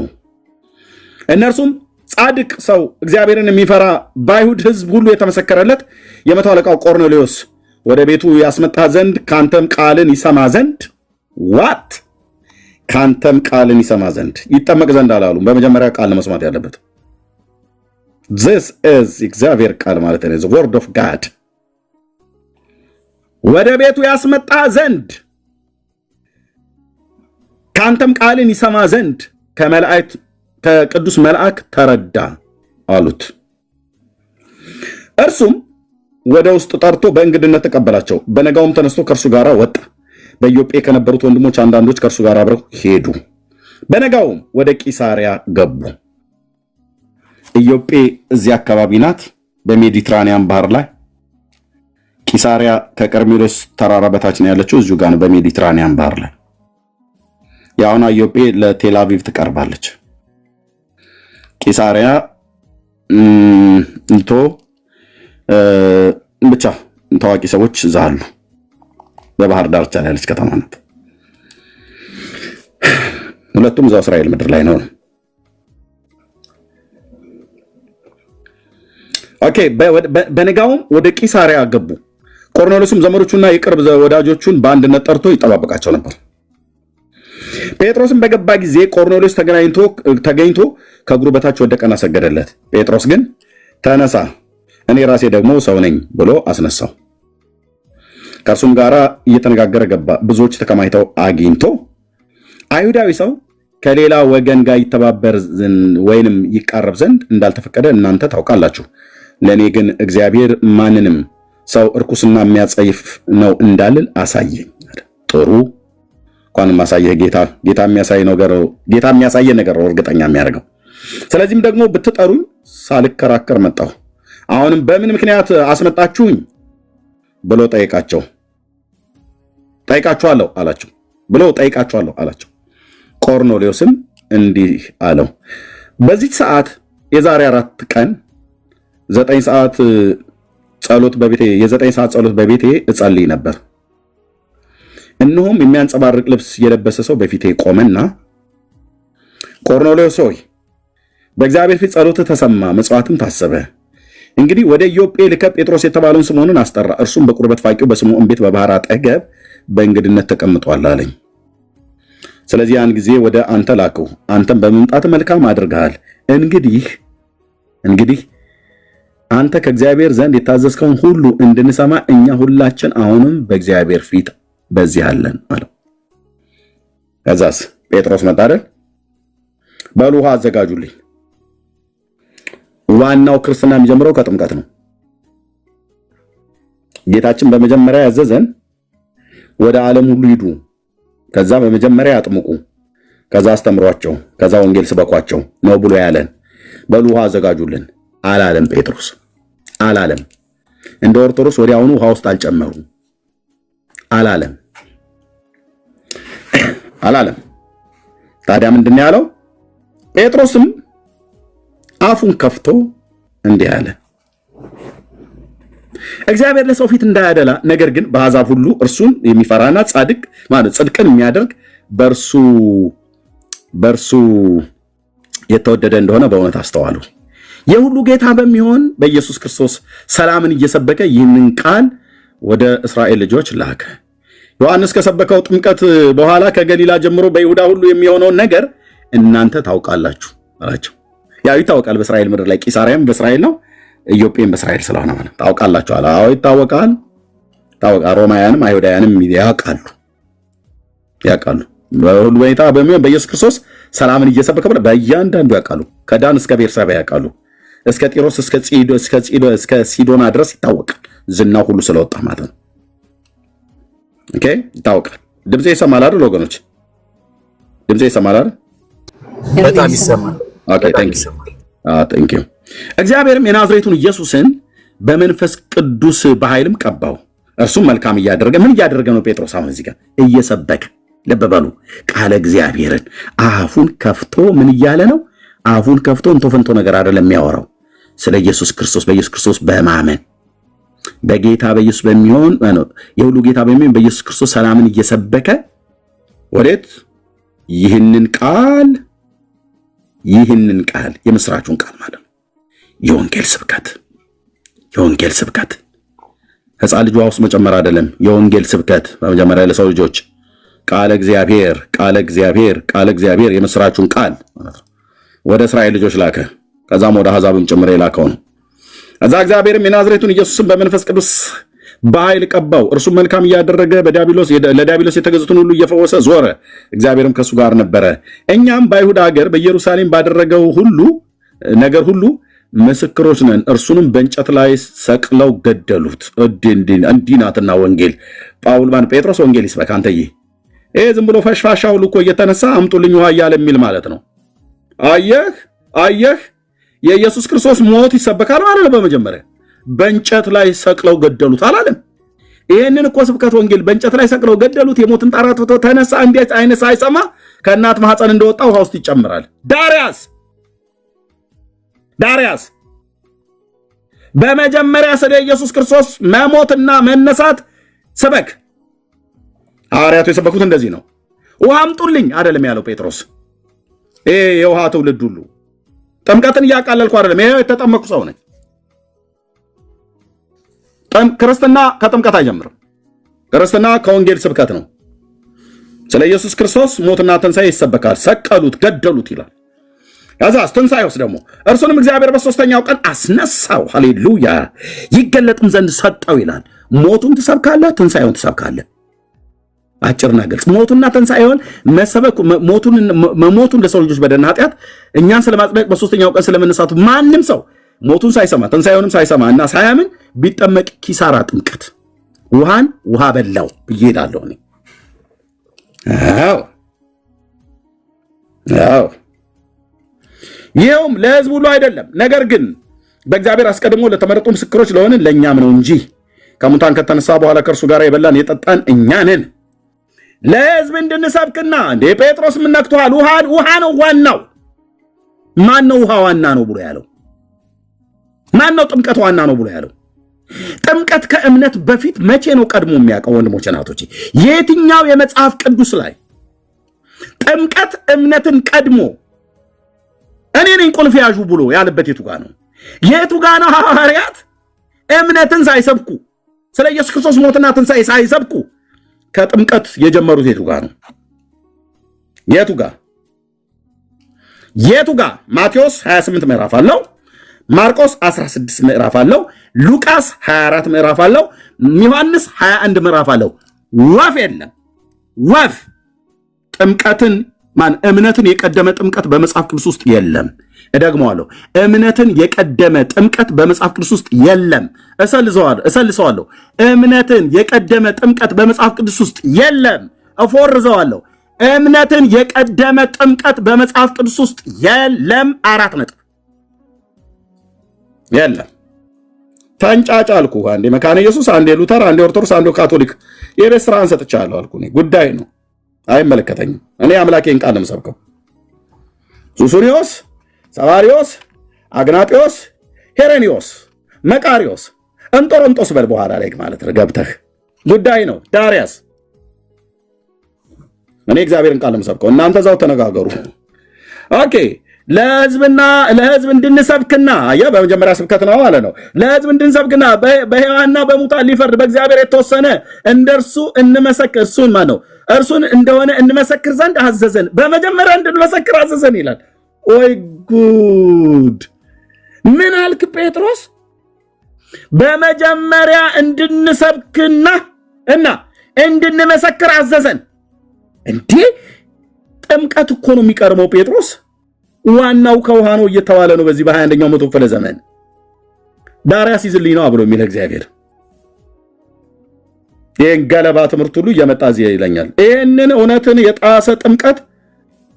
እነርሱም ጻድቅ ሰው እግዚአብሔርን የሚፈራ በአይሁድ ሕዝብ ሁሉ የተመሰከረለት የመቶ አለቃው ቆርኔሌዎስ ወደ ቤቱ ያስመጣ ዘንድ ካንተም ቃልን ይሰማ ዘንድ ካንተም ቃልን ይሰማ ዘንድ ይጠመቅ ዘንድ አላሉም። በመጀመሪያ ቃል ለመስማት ያለበት this is እግዚአብሔር ቃል ማለት ነው። the word of God ወደ ቤቱ ያስመጣ ዘንድ ካንተም ቃልን ይሰማ ዘንድ ከቅዱስ መልአክ ተረዳ አሉት። እርሱም ወደ ውስጥ ጠርቶ በእንግድነት ተቀበላቸው። በነጋውም ተነስቶ ከእርሱ ጋር ወጣ። በኢዮጴ ከነበሩት ወንድሞች አንዳንዶች ከእርሱ ጋር አብረው ሄዱ። በነጋውም ወደ ቂሳሪያ ገቡ። ኢዮጴ እዚህ አካባቢ ናት፣ በሜዲትራኒያን ባህር ላይ። ቂሳሪያ ከቀርሜሎስ ተራራ በታች ነው ያለችው፣ እዚሁ ጋር በሜዲትራኒያን ባህር ላይ። የአሁኗ ኢዮጴ ለቴል አቪቭ ትቀርባለች። ቂሳሪያ ብቻ ታዋቂ ሰዎች እዛ አሉ። በባህር ዳርቻ ላይ ያለች ከተማ ናት። ሁለቱም እዛው እስራኤል ምድር ላይ ነው። ኦኬ። በነጋውም ወደ ቂሳሪያ ገቡ። ቆርኔሌዎስም ዘመዶቹና የቅርብ ወዳጆቹን በአንድነት ጠርቶ ይጠባበቃቸው ነበር። ጴጥሮስም በገባ ጊዜ ቆርኔሌዎስ ተገኝቶ ከእግሩ በታች ወደቀና ሰገደለት። ጴጥሮስ ግን ተነሳ፣ እኔ ራሴ ደግሞ ሰው ነኝ ብሎ አስነሳው። ከእርሱም ጋር እየተነጋገረ ገባ። ብዙዎች ተከማችተው አግኝቶ አይሁዳዊ ሰው ከሌላ ወገን ጋር ይተባበር ወይንም ይቃረብ ዘንድ እንዳልተፈቀደ እናንተ ታውቃላችሁ። ለእኔ ግን እግዚአብሔር ማንንም ሰው እርኩስና የሚያጸይፍ ነው እንዳልል አሳየኝ። ጥሩ እንኳንም አሳየህ ጌታ የሚያሳየን ነገር ነው እርግጠኛ የሚያደርገው። ስለዚህም ደግሞ ብትጠሩኝ ሳልከራከር መጣሁ። አሁንም በምን ምክንያት አስመጣችሁኝ ብሎ ጠይቃችኋለሁ አላቸው። ቆርኔሌዎስም እንዲህ አለው፣ በዚህ ሰዓት የዛሬ 4 ቀን 9 ሰዓት ጸሎት በቤቴ እጸልይ ነበር። እነሆም የሚያንጸባርቅ ልብስ የለበሰ ሰው በፊቴ ቆመና ቆርኔሌዎስ ሆይ በእግዚአብሔር ፊት ጸሎትህ ተሰማ፣ መጽዋዕትም ታሰበ። እንግዲህ ወደ ኢዮጴ ልከህ ጴጥሮስ የተባለውን ስምዖንን አስጠራ። እርሱም በቁርበት ፋቂው በስምዖን ቤት በባህር አጠገብ በእንግድነት ተቀምጧል አለኝ። ስለዚህ ያን ጊዜ ወደ አንተ ላክሁ፣ አንተም በመምጣት መልካም አድርገሃል። እንግዲህ አንተ ከእግዚአብሔር ዘንድ የታዘዝከውን ሁሉ እንድንሰማ እኛ ሁላችን አሁንም በእግዚአብሔር ፊት በዚህ አለን አለው። ከዛስ ጴጥሮስ መጣ አይደል? በሉ ውሃ አዘጋጁልኝ። ዋናው ክርስትና የሚጀምረው ከጥምቀት ነው። ጌታችን በመጀመሪያ ያዘዘን ወደ ዓለም ሁሉ ሂዱ፣ ከዛ በመጀመሪያ አጥምቁ፣ ከዛ አስተምሯቸው፣ ከዛ ወንጌል ስበኳቸው ነው ብሎ ያለን። በሉ ውሃ አዘጋጁልን አላለም ጴጥሮስ፣ አላለም። እንደ ኦርቶዶክስ ወዲያውኑ ውሃ ውስጥ አልጨመሩም፣ አላለም። ታዲያ ምንድን ነው ያለው? ጴጥሮስም አፉን ከፍቶ እንዲህ አለ፣ እግዚአብሔር ለሰው ፊት እንዳያደላ፣ ነገር ግን በአሕዛብ ሁሉ እርሱን የሚፈራና ጻድቅ ማለት ጽድቅን የሚያደርግ በእርሱ የተወደደ እንደሆነ በእውነት አስተዋሉ። የሁሉ ጌታ በሚሆን በኢየሱስ ክርስቶስ ሰላምን እየሰበከ ይህንን ቃል ወደ እስራኤል ልጆች ላከ። ዮሐንስ ከሰበከው ጥምቀት በኋላ ከገሊላ ጀምሮ በይሁዳ ሁሉ የሚሆነውን ነገር እናንተ ታውቃላችሁ አላቸው። ያው ይታወቃል፣ በእስራኤል ምድር ላይ ቂሳሪያም በእስራኤል ነው፣ ኢዮጴም በእስራኤል ስለሆነ ማለት ታውቃላችሁ አለ። አዎ ይታወቃል። ሮማውያንም አይሁዳውያንም ያውቃሉ። በሁሉ ሁኔታ በሚሆን በኢየሱስ ክርስቶስ ሰላምን እየሰበከ በእያንዳንዱ ያውቃሉ። ከዳን እስከ ቤርሳቤ ያውቃሉ። እስከ ጢሮስ እስከ ሲዶና ድረስ ይታወቃል። ዝናው ሁሉ ስለወጣ ማለት ነው። ኦኬ ይታወቃል። ድምጼ ይሰማል አይደል ወገኖች? ድምጼ ይሰማል አይደል? በጣም ይሰማል። ኦኬ ታንክ ዩ። እግዚአብሔርም የናዝሬቱን ኢየሱስን በመንፈስ ቅዱስ በኃይልም ቀባው። እርሱም መልካም እያደረገ ምን እያደረገ ነው ጴጥሮስ? አሁን እዚህ ጋር እየሰበከ ልብ በሉ፣ ቃለ እግዚአብሔርን አፉን ከፍቶ ምን እያለ ነው? አፉን ከፍቶ እንቶ ፈንቶ ነገር አይደለም የሚያወራው፣ ስለ ኢየሱስ ክርስቶስ በኢየሱስ ክርስቶስ በማመን በጌታ በኢየሱስ በሚሆን የሁሉ ጌታ በሚሆን በኢየሱስ ክርስቶስ ሰላምን እየሰበከ ወዴት? ይህንን ቃል የምስራቹን ቃል ማለት ነው። የወንጌል ስብከት ሕፃን ልጅ ውስጥ መጨመር አይደለም። የወንጌል ስብከት በመጀመሪያ ለሰው ልጆች ቃለ እግዚአብሔር የምስራቹን ቃል ወደ እስራኤል ልጆች ላከ። ከዛም ወደ አሕዛብም ጭምር የላከው ነው። እዛ እግዚአብሔርም የናዝሬቱን ኢየሱስን በመንፈስ ቅዱስ በኃይል ቀባው። እርሱም መልካም እያደረገ ለዲያብሎስ የተገዙትን ሁሉ እየፈወሰ ዞረ። እግዚአብሔርም ከእሱ ጋር ነበረ። እኛም በአይሁድ ሀገር በኢየሩሳሌም ባደረገው ነገር ሁሉ ምስክሮች ነን። እርሱንም በእንጨት ላይ ሰቅለው ገደሉት። እንዲህ ናትና ወንጌል ጴጥሮስ ወንጌል ይስበክ። አንተዬ ይሄ ዝም ብሎ ፈሽፋሻ ሁሉ እኮ እየተነሳ አምጡልኝ ውሃ እያለ የሚል ማለት ነው። አየህ የኢየሱስ ክርስቶስ ሞት ይሰበካል ማለት ነው። በመጀመሪያ በእንጨት ላይ ሰቅለው ገደሉት አላለም። ይህንን እኮ ስብከት ወንጌል በእንጨት ላይ ሰቅለው ገደሉት። የሞትን ጣር አጥፍቶ ተነሳ። እንዴት አይነት ሳይሰማ ከእናት ማህፀን እንደወጣ ውሃ ውስጥ ይጨምራል። ዳርያስ በመጀመሪያ ስለ ኢየሱስ ክርስቶስ መሞትና መነሳት ስበክ። ሐዋርያቱ የሰበኩት እንደዚህ ነው። ውሃ አምጡልኝ አይደለም ያለው ጴጥሮስ። ይሄ የውሃ ትውልድ ሁሉ ጥምቀትን እያቃለልኩ አይደለም። ይሄ የተጠመቁ ሰው ነኝ። ክርስትና ከጥምቀት አይጀምርም። ክርስትና ከወንጌል ስብከት ነው። ስለ ኢየሱስ ክርስቶስ ሞትና ትንሣኤ ይሰበካል። ሰቀሉት፣ ገደሉት ይላል። ያዛስ ትንሣኤውስ ደግሞ እርሱንም እግዚአብሔር በሦስተኛው ቀን አስነሳው። ሃሌሉያ! ይገለጥም ዘንድ ሰጠው ይላል። ሞቱን ትሰብካለህ፣ ትንሣኤውን ትሰብካለህ። አጭርና ግልጽ። ሞቱና ትንሣኤውን መሰበክ መሞቱን ለሰው ልጆች በደልና ኃጢአት እኛን ስለማጽደቅ በሦስተኛው ቀን ስለመነሳቱ ማንም ሰው ሞቱን ሳይሰማ ትንሣኤውንም ሳይሰማ እና ሳያምን ቢጠመቅ ኪሳራ ጥምቀት ውሃ በላው ብዬ እሄዳለሁ እኔ። አዎ ይኸውም ለሕዝብ ሁሉ አይደለም፣ ነገር ግን በእግዚአብሔር አስቀድሞ ለተመረጡ ምስክሮች ለሆንን ለእኛም ነው እንጂ ከሙታን ከተነሳ በኋላ ከእርሱ ጋር የበላን የጠጣን እኛ ነን። ለሕዝብ እንድንሰብክና እንደ ጴጥሮስ ምን ነክቶሃል? ውሃ ነው ዋናው። ማን ነው ውሃ ዋና ነው ብሎ ያለው? ማን ነው ጥምቀት ዋና ነው ብሎ ያለው? ጥምቀት ከእምነት በፊት መቼ ነው ቀድሞ የሚያውቀው? ወንድሞች ናቶቼ፣ የትኛው የመጽሐፍ ቅዱስ ላይ ጥምቀት እምነትን ቀድሞ እኔ ነኝ ቁልፍ ያዡ ብሎ ያለበት የቱ ጋር ነው? የቱ ጋር ነው ሐዋርያት እምነትን ሳይሰብኩ ስለ ኢየሱስ ክርስቶስ ሞትና ትንሣኤ ሳይሰብኩ ከጥምቀት የጀመሩት? የቱ ጋር ነው? የቱ ጋር? ማቴዎስ 28 ምዕራፍ አለው። ማርቆስ 16 ምዕራፍ አለው። ሉቃስ 24 ምዕራፍ አለው። ዮሐንስ 21 ምዕራፍ አለው። ወፍ የለም። ጥምቀትን እምነትን የቀደመ ጥምቀት በመጽሐፍ ቅዱስ ውስጥ የለም። እደግመዋለሁ። እምነትን የቀደመ ጥምቀት በመጽሐፍ ቅዱስ ውስጥ የለም። እሰልሰዋለሁ። እምነትን የቀደመ ጥምቀት በመጽሐፍ ቅዱስ ውስጥ የለም። እፎርዘዋለሁ። እምነትን የቀደመ ጥምቀት በመጽሐፍ ቅዱስ ውስጥ የለም። 4 ነጥብ። የለም። ተንጫጫ አልኩ። አንዴ መካነ ኢየሱስ፣ አንዴ ሉተር፣ አንዴ ኦርቶዶክስ፣ አንዴ ካቶሊክ። የቤት ስራን ሰጥቻለሁ አልኩ። ጉዳይ ነው፣ አይመለከተኝም። እኔ አምላኬን ቃል ነው የምሰብከው። ሱሱሪዮስ፣ ሰባሪዮስ፣ አግናጢዮስ፣ ሄሬኒዮስ፣ መቃሪዮስ፣ እንጦሮንጦስ በል በኋላ ላይ ማለት ነው ገብተህ ጉዳይ ነው። ዳሪያስ፣ እኔ እግዚአብሔርን ቃል ነው የምሰብከው። እናንተ እዛው ተነጋገሩ። ኦኬ። ለህዝብ እንድንሰብክና በመጀመሪያ ስብከት ነው ማለት ነው። ለህዝብ እንድንሰብክና በሕያዋንና በሙታን ሊፈርድ በእግዚአብሔር የተወሰነ እንደርሱ እንመሰክር እርሱን ማለት ነው እርሱን እንደሆነ እንመሰክር ዘንድ አዘዘን። በመጀመሪያ እንድንመሰክር አዘዘን ይላል። ወይ ጉድ! ምን አልክ ጴጥሮስ? በመጀመሪያ እንድንሰብክና እንድንመሰክር አዘዘን። እንዴ ጥምቀት እኮ ነው የሚቀርበው ጴጥሮስ። ዋናው ከውሃ ነው እየተባለ ነው በዚህ በ21ኛው መቶ ክፍለ ዘመን። ዳሪያስ ይዝልኝ ነው ብሎ የሚል እግዚአብሔር ይህን ገለባ ትምህርት ሁሉ እየመጣ እዚህ ይለኛል። ይህንን እውነትን የጣሰ ጥምቀት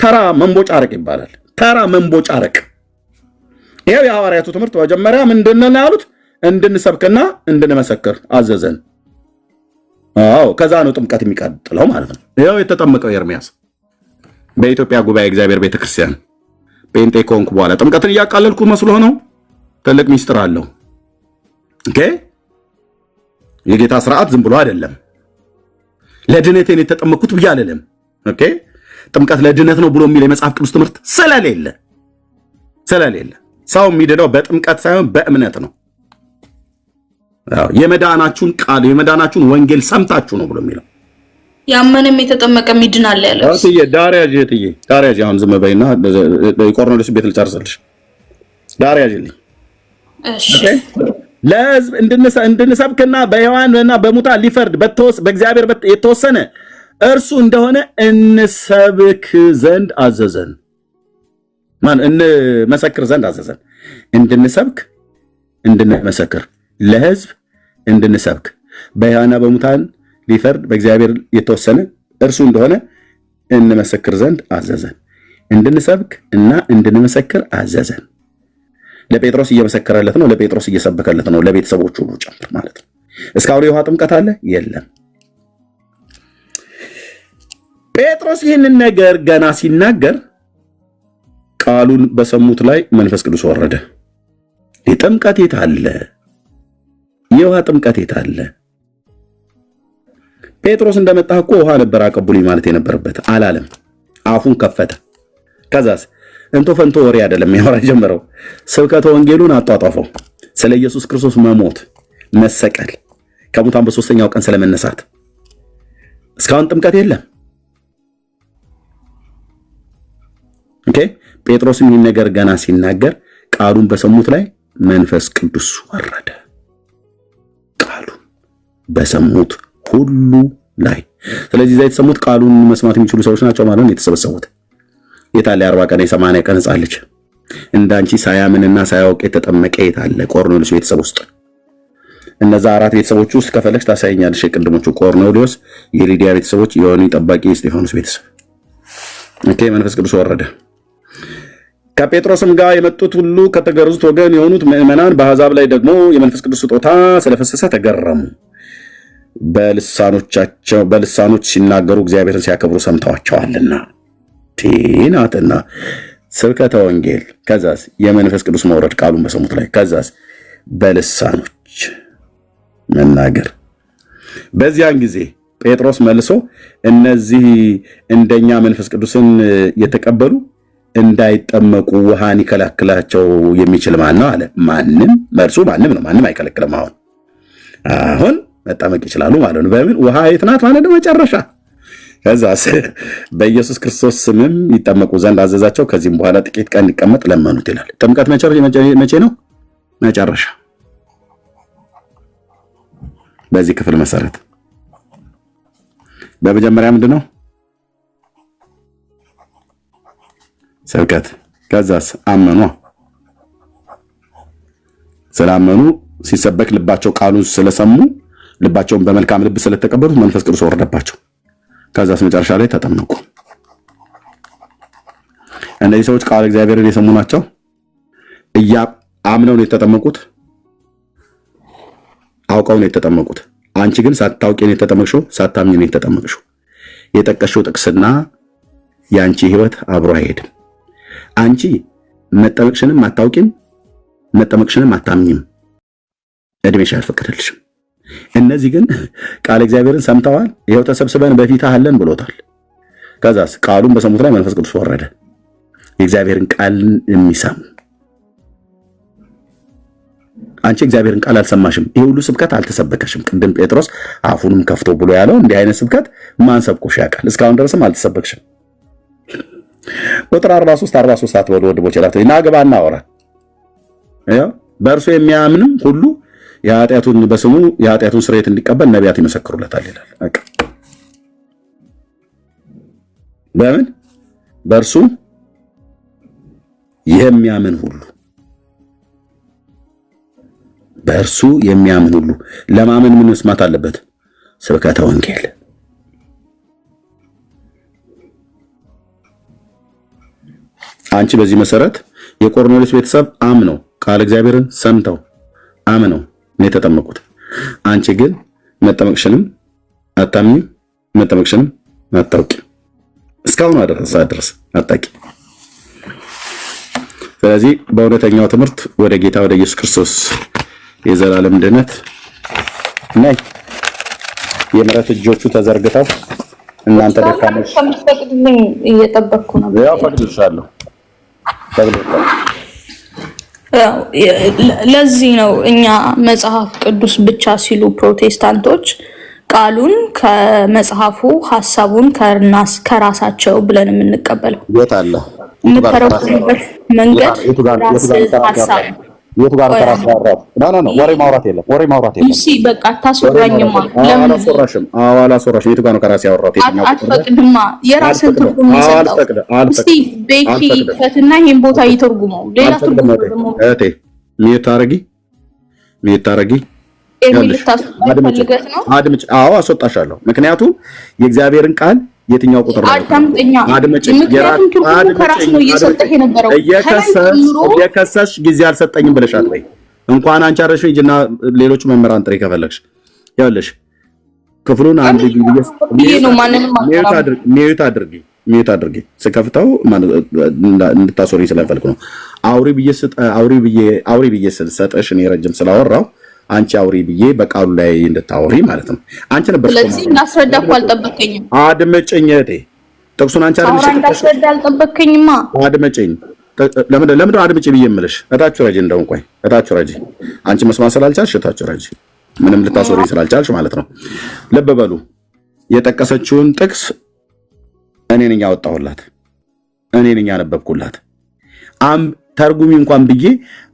ተራ መንቦጫረቅ ይባላል። ተራ መንቦጫረቅ። ይሄው የሐዋርያቱ ትምህርት መጀመሪያ ምንድን ነው ያሉት? እንድንሰብክና እንድንመሰክር አዘዘን። አዎ ከዛ ነው ጥምቀት የሚቀጥለው ማለት ነው። ይሄው የተጠመቀው ኤርሚያስ በኢትዮጵያ ጉባኤ እግዚአብሔር ቤተክርስቲያን ጴንጤ ከሆንኩ በኋላ ጥምቀትን እያቃለልኩ መስሎ ነው። ትልቅ ሚስጥር አለው። ኦኬ የጌታ ስርዓት ዝም ብሎ አይደለም። ለድነቴን የተጠመቅኩት ብዬ አልልም። ኦኬ ጥምቀት ለድነት ነው ብሎ የሚል የመጽሐፍ ቅዱስ ትምህርት ስለሌለ ሰው የሚድነው በጥምቀት ሳይሆን በእምነት ነው። የመዳናችሁን ቃል የመዳናችሁን ወንጌል ሰምታችሁ ነው ብሎ የሚለው ያመነም የተጠመቀም ይድናል ያለው ዳሪያጅ አሁን ዝም በይና የቆርኔሌዎስ ቤት ልጨርስልሽ። ዳሪያጅልኝ እሺ። ለሕዝብ እንድንሰብክና በሕያዋንና በሙታን ሊፈርድ በእግዚአብሔር የተወሰነ እርሱ እንደሆነ እንሰብክ ዘንድ አዘዘን። እንመሰክር ዘንድ አዘዘን። እንድንሰብክ እንድንመሰክር፣ ለሕዝብ እንድንሰብክ በሕያዋንና በሙታን ሊፈርድ በእግዚአብሔር የተወሰነ እርሱ እንደሆነ እንመሰክር ዘንድ አዘዘን። እንድንሰብክ እና እንድንመሰክር አዘዘን። ለጴጥሮስ እየመሰከረለት ነው። ለጴጥሮስ እየሰበከለት ነው። ለቤተሰቦቹ ሁሉ ጨምር ማለት ነው። እስካሁን የውሃ ጥምቀት አለ የለም። ጴጥሮስ ይህንን ነገር ገና ሲናገር ቃሉን በሰሙት ላይ መንፈስ ቅዱስ ወረደ። የጥምቀት የት አለ? የውሃ ጥምቀት የት አለ? ጴጥሮስ እንደመጣህ እኮ ውሃ ነበር አቀቡልኝ ማለት የነበረበት አላለም። አፉን ከፈተ። ከዛስ እንቶ ፈንቶ ወሬ አይደለም ያወራ ጀመረው። ስብከተ ወንጌሉን አጧጧፈው። ስለ ኢየሱስ ክርስቶስ መሞት፣ መሰቀል፣ ከሙታን በሶስተኛው ቀን ስለመነሳት። እስካሁን ጥምቀት የለም። ኦኬ ጴጥሮስም ይህን ነገር ገና ሲናገር ቃሉን በሰሙት ላይ መንፈስ ቅዱስ ወረደ። ቃሉን በሰሙት ሁሉ ላይ። ስለዚህ እዛ የተሰሙት ቃሉን መስማት የሚችሉ ሰዎች ናቸው ማለት ነው የተሰበሰቡት። የታለ 40 ቀን የ80 ቀን ሕፃን ልጅ እንዳንቺ ሳያምንና ሳያውቅ የተጠመቀ የታለ? ቆርኔሌዎስ ቤተሰብ ውስጥ እነዛ 4 ቤተሰቦች ውስጥ ከፈለግሽ ታሳይኛለሽ። የቅድሞቹ ቆርኔሌዎስ፣ የሊዲያ ቤተሰቦች፣ የወህኒ ጠባቂ እስጢፋኖስ ቤተሰብ። ኦኬ መንፈስ ቅዱስ ወረደ። ከጴጥሮስም ጋር የመጡት ሁሉ ከተገረዙት ወገን የሆኑት ምዕመናን በአሕዛብ ላይ ደግሞ የመንፈስ ቅዱስ ስጦታ ስለፈሰሰ ተገረሙ። በልሳኖች ሲናገሩ እግዚአብሔርን ሲያከብሩ ሰምተዋቸዋልና። ቲናትና ስብከተ ወንጌል፣ ከዛስ የመንፈስ ቅዱስ መውረድ ቃሉን በሰሙት ላይ፣ ከዛስ በልሳኖች መናገር። በዚያን ጊዜ ጴጥሮስ መልሶ እነዚህ እንደኛ መንፈስ ቅዱስን የተቀበሉ እንዳይጠመቁ ውሃን ይከለክላቸው የሚችል ማን ነው አለ። ማንም። መልሱ ማንም ነው። ማንም አይከለክልም። አሁን መጠመቅ ይችላሉ ማለት ነው። በምን ውሃ የት ናት ማለት ነው? መጨረሻ። ከዛስ በኢየሱስ ክርስቶስ ስምም ይጠመቁ ዘንድ አዘዛቸው። ከዚህም በኋላ ጥቂት ቀን ሊቀመጥ ለመኑት ይላል። ጥምቀት መቼ ነው? መጨረሻ። በዚህ ክፍል መሰረት በመጀመሪያ ምንድን ነው? ስብከት። ከዛስ አመኗ። ስላመኑ ሲሰበክ ልባቸው ቃሉን ስለሰሙ ልባቸውን በመልካም ልብ ስለተቀበሉት መንፈስ ቅዱስ ወረደባቸው። ከዛስ መጨረሻ ላይ ተጠመቁ። እነዚህ ሰዎች ቃል እግዚአብሔርን የሰሙ ናቸው። አምነው ነው የተጠመቁት፣ አውቀው ነው የተጠመቁት። አንቺ ግን ሳታውቂ ነው የተጠመቅሽው፣ ሳታምኚ ነው የተጠመቅሽው። የጠቀሽው ጥቅስና የአንቺ ህይወት አብሮ አይሄድም። አንቺ መጠመቅሽንም አታውቂም፣ መጠመቅሽንም አታምኚም፣ እድሜሽ አልፈቀደልሽም። እነዚህ ግን ቃል እግዚአብሔርን ሰምተዋል። ይኸው ተሰብስበን በፊትህ አለን ብሎታል። ከዛስ ቃሉን በሰሙት ላይ መንፈስ ቅዱስ ወረደ። የእግዚአብሔርን ቃል የሚሰሙ አንቺ እግዚአብሔርን ቃል አልሰማሽም። ይሄ ሁሉ ስብከት አልተሰበከሽም። ቅድም ጴጥሮስ አፉንም ከፍቶ ብሎ ያለው እንዲህ አይነት ስብከት ማን ሰብኮሽ ያውቃል? እስካሁን ድረስም አልተሰበክሽም። ቁጥር 43 አትበሉ ወንድሞቼ፣ ናግባና አውራ በእርሱ የሚያምንም ሁሉ የኃጢአቱን በስሙ የኃጢአቱን ስርየት እንዲቀበል ነቢያት ይመሰክሩለታል ይላል። በምን በእርሱ የሚያምን ሁሉ፣ በእርሱ የሚያምን ሁሉ። ለማመን ምን መስማት አለበት? ስብከተ ወንጌል። አንቺ በዚህ መሰረት የቆርኔሌዎስ ቤተሰብ አምነው ቃል እግዚአብሔርን ሰምተው አምነው ነው የተጠመቁት። አንቺ ግን መጠመቅሽንም አታምኚም፣ መጠመቅሽንም አታውቂም። እስካሁን ድረስ አታውቂም። ስለዚህ በእውነተኛው ትምህርት ወደ ጌታ ወደ ኢየሱስ ክርስቶስ የዘላለም ድነት ነይ። የምሕረት እጆቹ ተዘርግተው እናንተ ደካሞች ከምትፈቅድልኝ እየጠበቅኩ ነው። ያው ፈቅድልሻለሁ። ለዚህ ነው እኛ መጽሐፍ ቅዱስ ብቻ ሲሉ ፕሮቴስታንቶች ቃሉን ከመጽሐፉ ሐሳቡን ከራሳቸው ብለን የምንቀበለው። የት አለ የምትተረጉሙበት መንገድ ሐሳብ የቱ ጋር ከራስ ያወራው? ኖ ወሬ ማውራት የለም። እሺ በቃ አታስወራኝማ። ለምን አላስወራሽም? አላስወራሽም። የቱ ጋር ነው ከራስ ያወራው? አትፈቅድማ። የራስን ትርጉም ይሰጣው። እስቲ ቤኪ ፈትና ይሄን ቦታ ይተርጉመው። ሌላ ትርጉም ደግሞ እቴ ሚት ታረጊ አድምጭ። አዎ አስወጣሻለሁ። ምክንያቱም የእግዚአብሔርን ቃል የትኛው ቁጥር ላይ እየከሰሽ ጊዜ አልሰጠኝም ብለሻል ወይ? እንኳን አንቺ አረሽ ሂጂና ሌሎቹ መምህራን ጥሪ ከፈለግሽ ያለሽ ክፍሉን አንድ ሚዩት አድርጊ። ስከፍተው እንድታስወሪ ስለፈልኩ ነው። አውሪ ብዬ ስሰጥሽ እኔ ረጅም ስላወራው አንቺ አውሪ ብዬ በቃሉ ላይ እንድታወሪ ማለት ነው። አንቺ ነበር። ስለዚህ እናስረዳኩ አልጠበቀኝም። አድመጭኝ እቴ ጥቅሱን አንቺ አይደልሽ እንዳስረዳ አልጠበቀኝማ። አድመጭኝ። ለምን አድመጭ ብዬ የምልሽ እታች ረጂ እንደው እንኳን እታች ረጂ። አንቺ መስማት ስላልቻልሽ እታች ረጂ። ምንም ልታስወሪ ስላልቻልሽ ማለት ነው። ልብ በሉ። የጠቀሰችውን ጥቅስ እኔ ነኝ ያወጣሁላት፣ እኔ ነኝ ያነበብኩላት። ተርጉሚ እንኳን ብዬ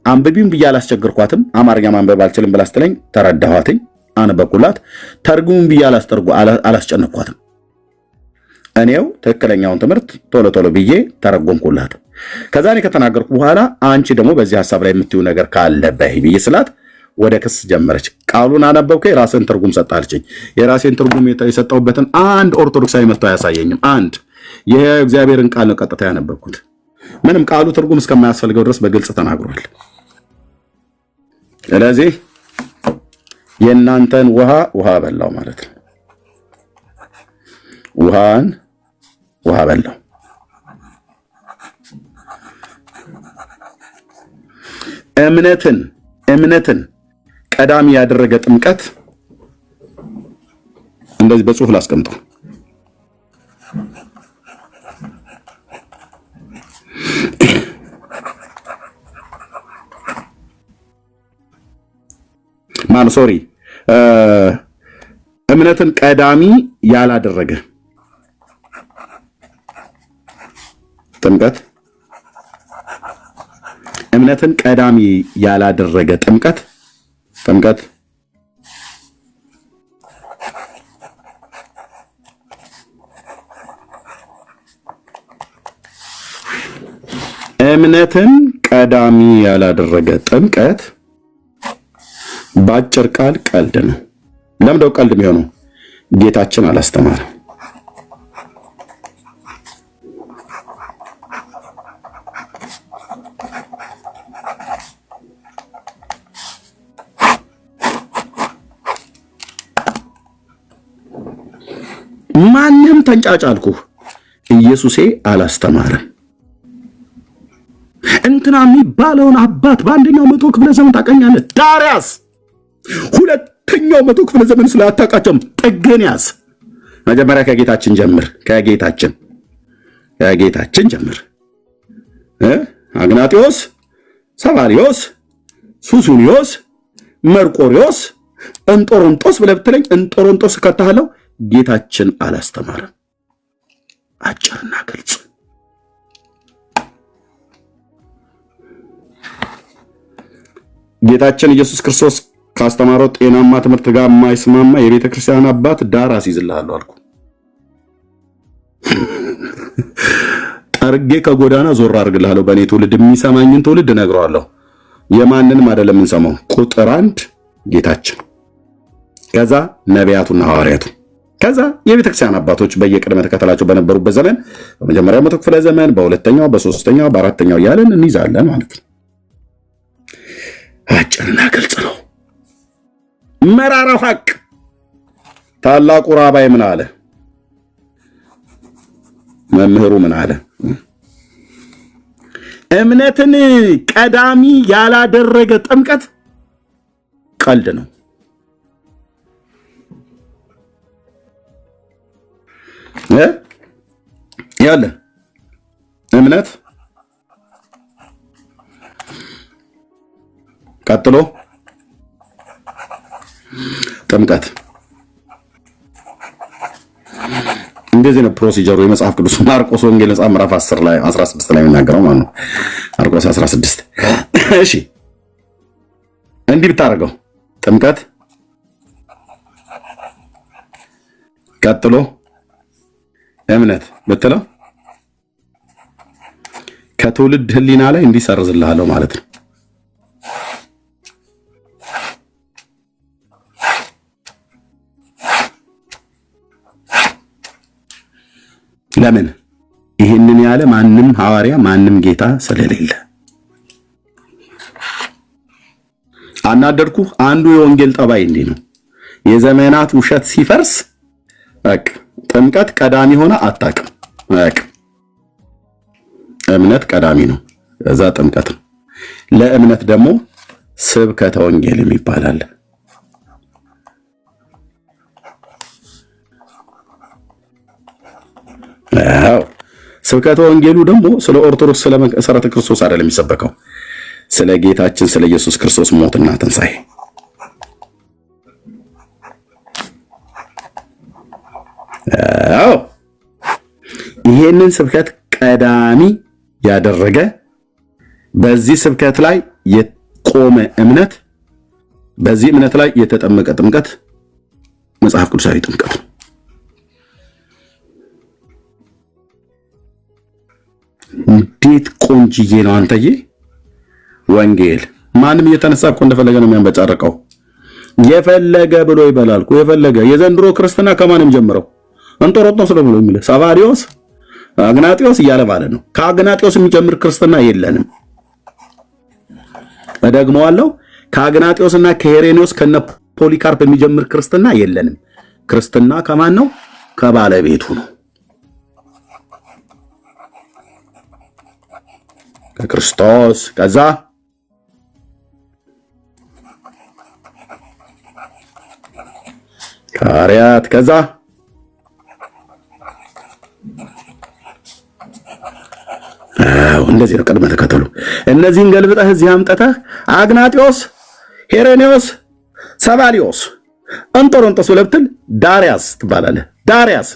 አንብቢም ብዬ አላስቸግርኳትም። አማርኛ ማንበብ አልችልም ብላ ስትለኝ ተረዳኋትኝ፣ አነበብኩላት። ተርጉሚም ብዬ አላስጨነኳትም። እኔው ትክክለኛውን ትምህርት ቶሎ ብዬ ተረጎምኩላት። ከዛ እኔ ከተናገርኩ በኋላ አንቺ ደግሞ በዚህ ሐሳብ ላይ የምትዩ ነገር ካለ በይ ብዬ ስላት ወደ ክስ ጀመረች። ቃሉን አነበብኩ፣ የራስን ትርጉም ሰጣልችኝ። የራሴን ትርጉም የሰጠሁበትን አንድ ኦርቶዶክሳዊ መጥቶ አያሳየኝም። አንድ የእግዚአብሔርን ቃል ነው ቀጥታ ያነበብኩት። ምንም ቃሉ ትርጉም እስከማያስፈልገው ድረስ በግልጽ ተናግሯል። ስለዚህ የእናንተን ውሃ በላው ማለት ነው። ውሃ በላው። እምነትን ቀዳሚ ያደረገ ጥምቀት እንደዚህ በጽሁፍ ላስቀምጠው። እምነትን ቀዳሚ ያላደረገ ጥምቀት፣ እምነትን ቀዳሚ ያላደረገ ጥምቀት እምነትን ቀዳሚ ያላደረገ ጥምቀት በአጭር ቃል ቀልድ ነው። ለምንድነው ቀልድ የሚሆነው? ጌታችን አላስተማረም። ማንም ተንጫጫልኩህ፣ ኢየሱሴ አላስተማረም። እንትና የሚባለውን አባት በአንደኛው መቶ ክፍለ ዘመን ታቀኛለህ። ዳርያስ ሁለተኛው መቶ ክፍለ ዘመን ስላታቃቸውም ጥግን ያዝ። መጀመሪያ ከጌታችን ጀምር። ከጌታችን ጀምር። አግናጢዮስ፣ ሰባሊዮስ፣ ሱሱንዮስ፣ መርቆሪዮስ፣ እንጦሮንጦስ ብለህ ብትለኝ እንጦሮንጦስ ከተሃለው ጌታችን አላስተማረም። አጭርና ግልጽ። ጌታችን ኢየሱስ ክርስቶስ ካስተማረው ጤናማ ትምህርት ጋር የማይስማማ የቤተ ክርስቲያን አባት ዳር አስይዝልሃለሁ አልኩ። ጠርጌ ከጎዳና ዞር አድርግልሃለሁ። በእኔ ትውልድ የሚሰማኝን ትውልድ እነግረዋለሁ። የማንንም አይደለም የምንሰማው። ቁጥር 1 ጌታችን፣ ከዛ ነቢያቱና ሐዋርያቱ፣ ከዛ የቤተ ክርስቲያን አባቶች በየቅደም ተከተላቸው በነበሩበት ዘመን በመጀመሪያው መቶ ክፍለ ዘመን፣ በሁለተኛው፣ በሶስተኛው፣ በአራተኛው እያለን እንይዛለን ማለት ነው። አጭርና ግልጽ ነው። መራራው ሐቅ። ታላቁ ራባይ ምን አለ? መምህሩ ምን አለ? እምነትን ቀዳሚ ያላደረገ ጥምቀት ቀልድ ነው። ያለ እምነት ቀጥሎ ጥምቀት። እንደዚህ ነው ፕሮሲጀሩ። የመጽሐፍ ቅዱስ ማርቆስ ወንጌል ምዕራፍ 10 ላይ 16 ላይ የሚናገረው ማለት ነው። ማርቆስ 16 እሺ፣ እንዲህ ብታረገው ጥምቀት፣ ቀጥሎ እምነት ብትለው ከትውልድ ህሊና ላይ እንዲሰርዝልሃለሁ ማለት ነው። ለምን? ይህንን ያለ ማንም ሐዋርያ ማንም ጌታ ስለሌለ። አናደርኩ። አንዱ የወንጌል ጠባይ እንዲህ ነው። የዘመናት ውሸት ሲፈርስ በቃ ጥምቀት ቀዳሚ ሆነ አታውቅም። በቃ እምነት ቀዳሚ ነው፣ እዛ ጥምቀት ነው። ለእምነት ደግሞ ስብከተ ወንጌል ይባላል። አዎ ስብከተ ወንጌሉ ደግሞ ስለ ኦርቶዶክስ ስለ መሰረተ ክርስቶስ አይደለም የሚሰበከው፣ ስለ ጌታችን ስለ ኢየሱስ ክርስቶስ ሞትና ትንሣኤ። አዎ ይሄንን ስብከት ቀዳሚ ያደረገ በዚህ ስብከት ላይ የቆመ እምነት፣ በዚህ እምነት ላይ የተጠመቀ ጥምቀት መጽሐፍ ቅዱሳዊ ጥምቀት ነው። እንዴት ቆንጅዬ ነው አንተዬ! ወንጌል ማንም እየተነሳ እኮ እንደፈለገ ነው የሚያንበጫረቀው። የፈለገ ብሎ ይበላልኩ። የፈለገ የዘንድሮ ክርስትና ከማንም ጀምረው እንጦሮጦስ ነው ብሎ የሚል ሳባሪዮስ፣ አግናጢዮስ እያለ ማለት ነው። ከአግናጢዮስ የሚጀምር ክርስትና የለንም። እደግመዋለሁ። ከአግናጢዮስና ከሄሬኔዎስ ከነ ፖሊካርፕ የሚጀምር ክርስትና የለንም። ክርስትና ከማን ነው? ከባለቤቱ ነው፣ ከክርስቶስ። ከዛ ሐዋርያት፣ ከዛ እንደዚህ ነው ቅድመ ተከተሉ። እነዚህን ገልብጠህ እዚህ አምጠተህ አግናጢዮስ፣ ሄሬኔዎስ፣ ሰባሊዮስ፣ እንጦሮንጦስ ብለህ ዳርያስ ትባላለህ። ዳርያስ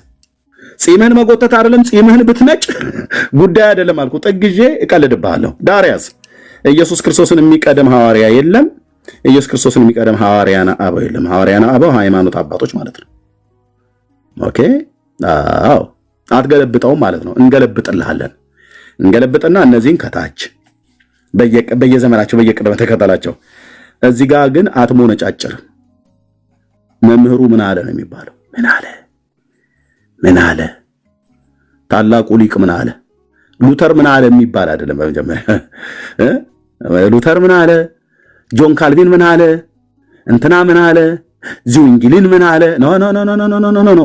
ጺምህን መጎተት አይደለም፣ ጺምህን ብትነጭ ጉዳይ አይደለም አልኩ። ጥግዤ እቀልድብሃለሁ። ዳርያስ ኢየሱስ ክርስቶስን የሚቀደም ሐዋርያ የለም። ኢየሱስ ክርስቶስን የሚቀደም ሐዋርያና አበው የለም። ሐዋርያና አበው ሃይማኖት አባቶች ማለት ነው። ኦኬ። አዎ አትገለብጠውም ማለት ነው። እንገለብጥልሃለን። እንገለብጥና እነዚህን ከታች በየዘመናቸው በየቅደም ተከተላቸው እዚህ ጋር ግን አትሞነጫጭር። መምህሩ ምን አለ ነው የሚባለው። ምን አለ ታላቁ ሊቅ ምን አለ? ሉተር ምን አለ የሚባል አይደለም። በመጀመሪያ ሉተር ምን አለ? ጆን ካልቪን ምን አለ? እንትና ምን አለ? ዚውንግሊን ምን አለ? ኖ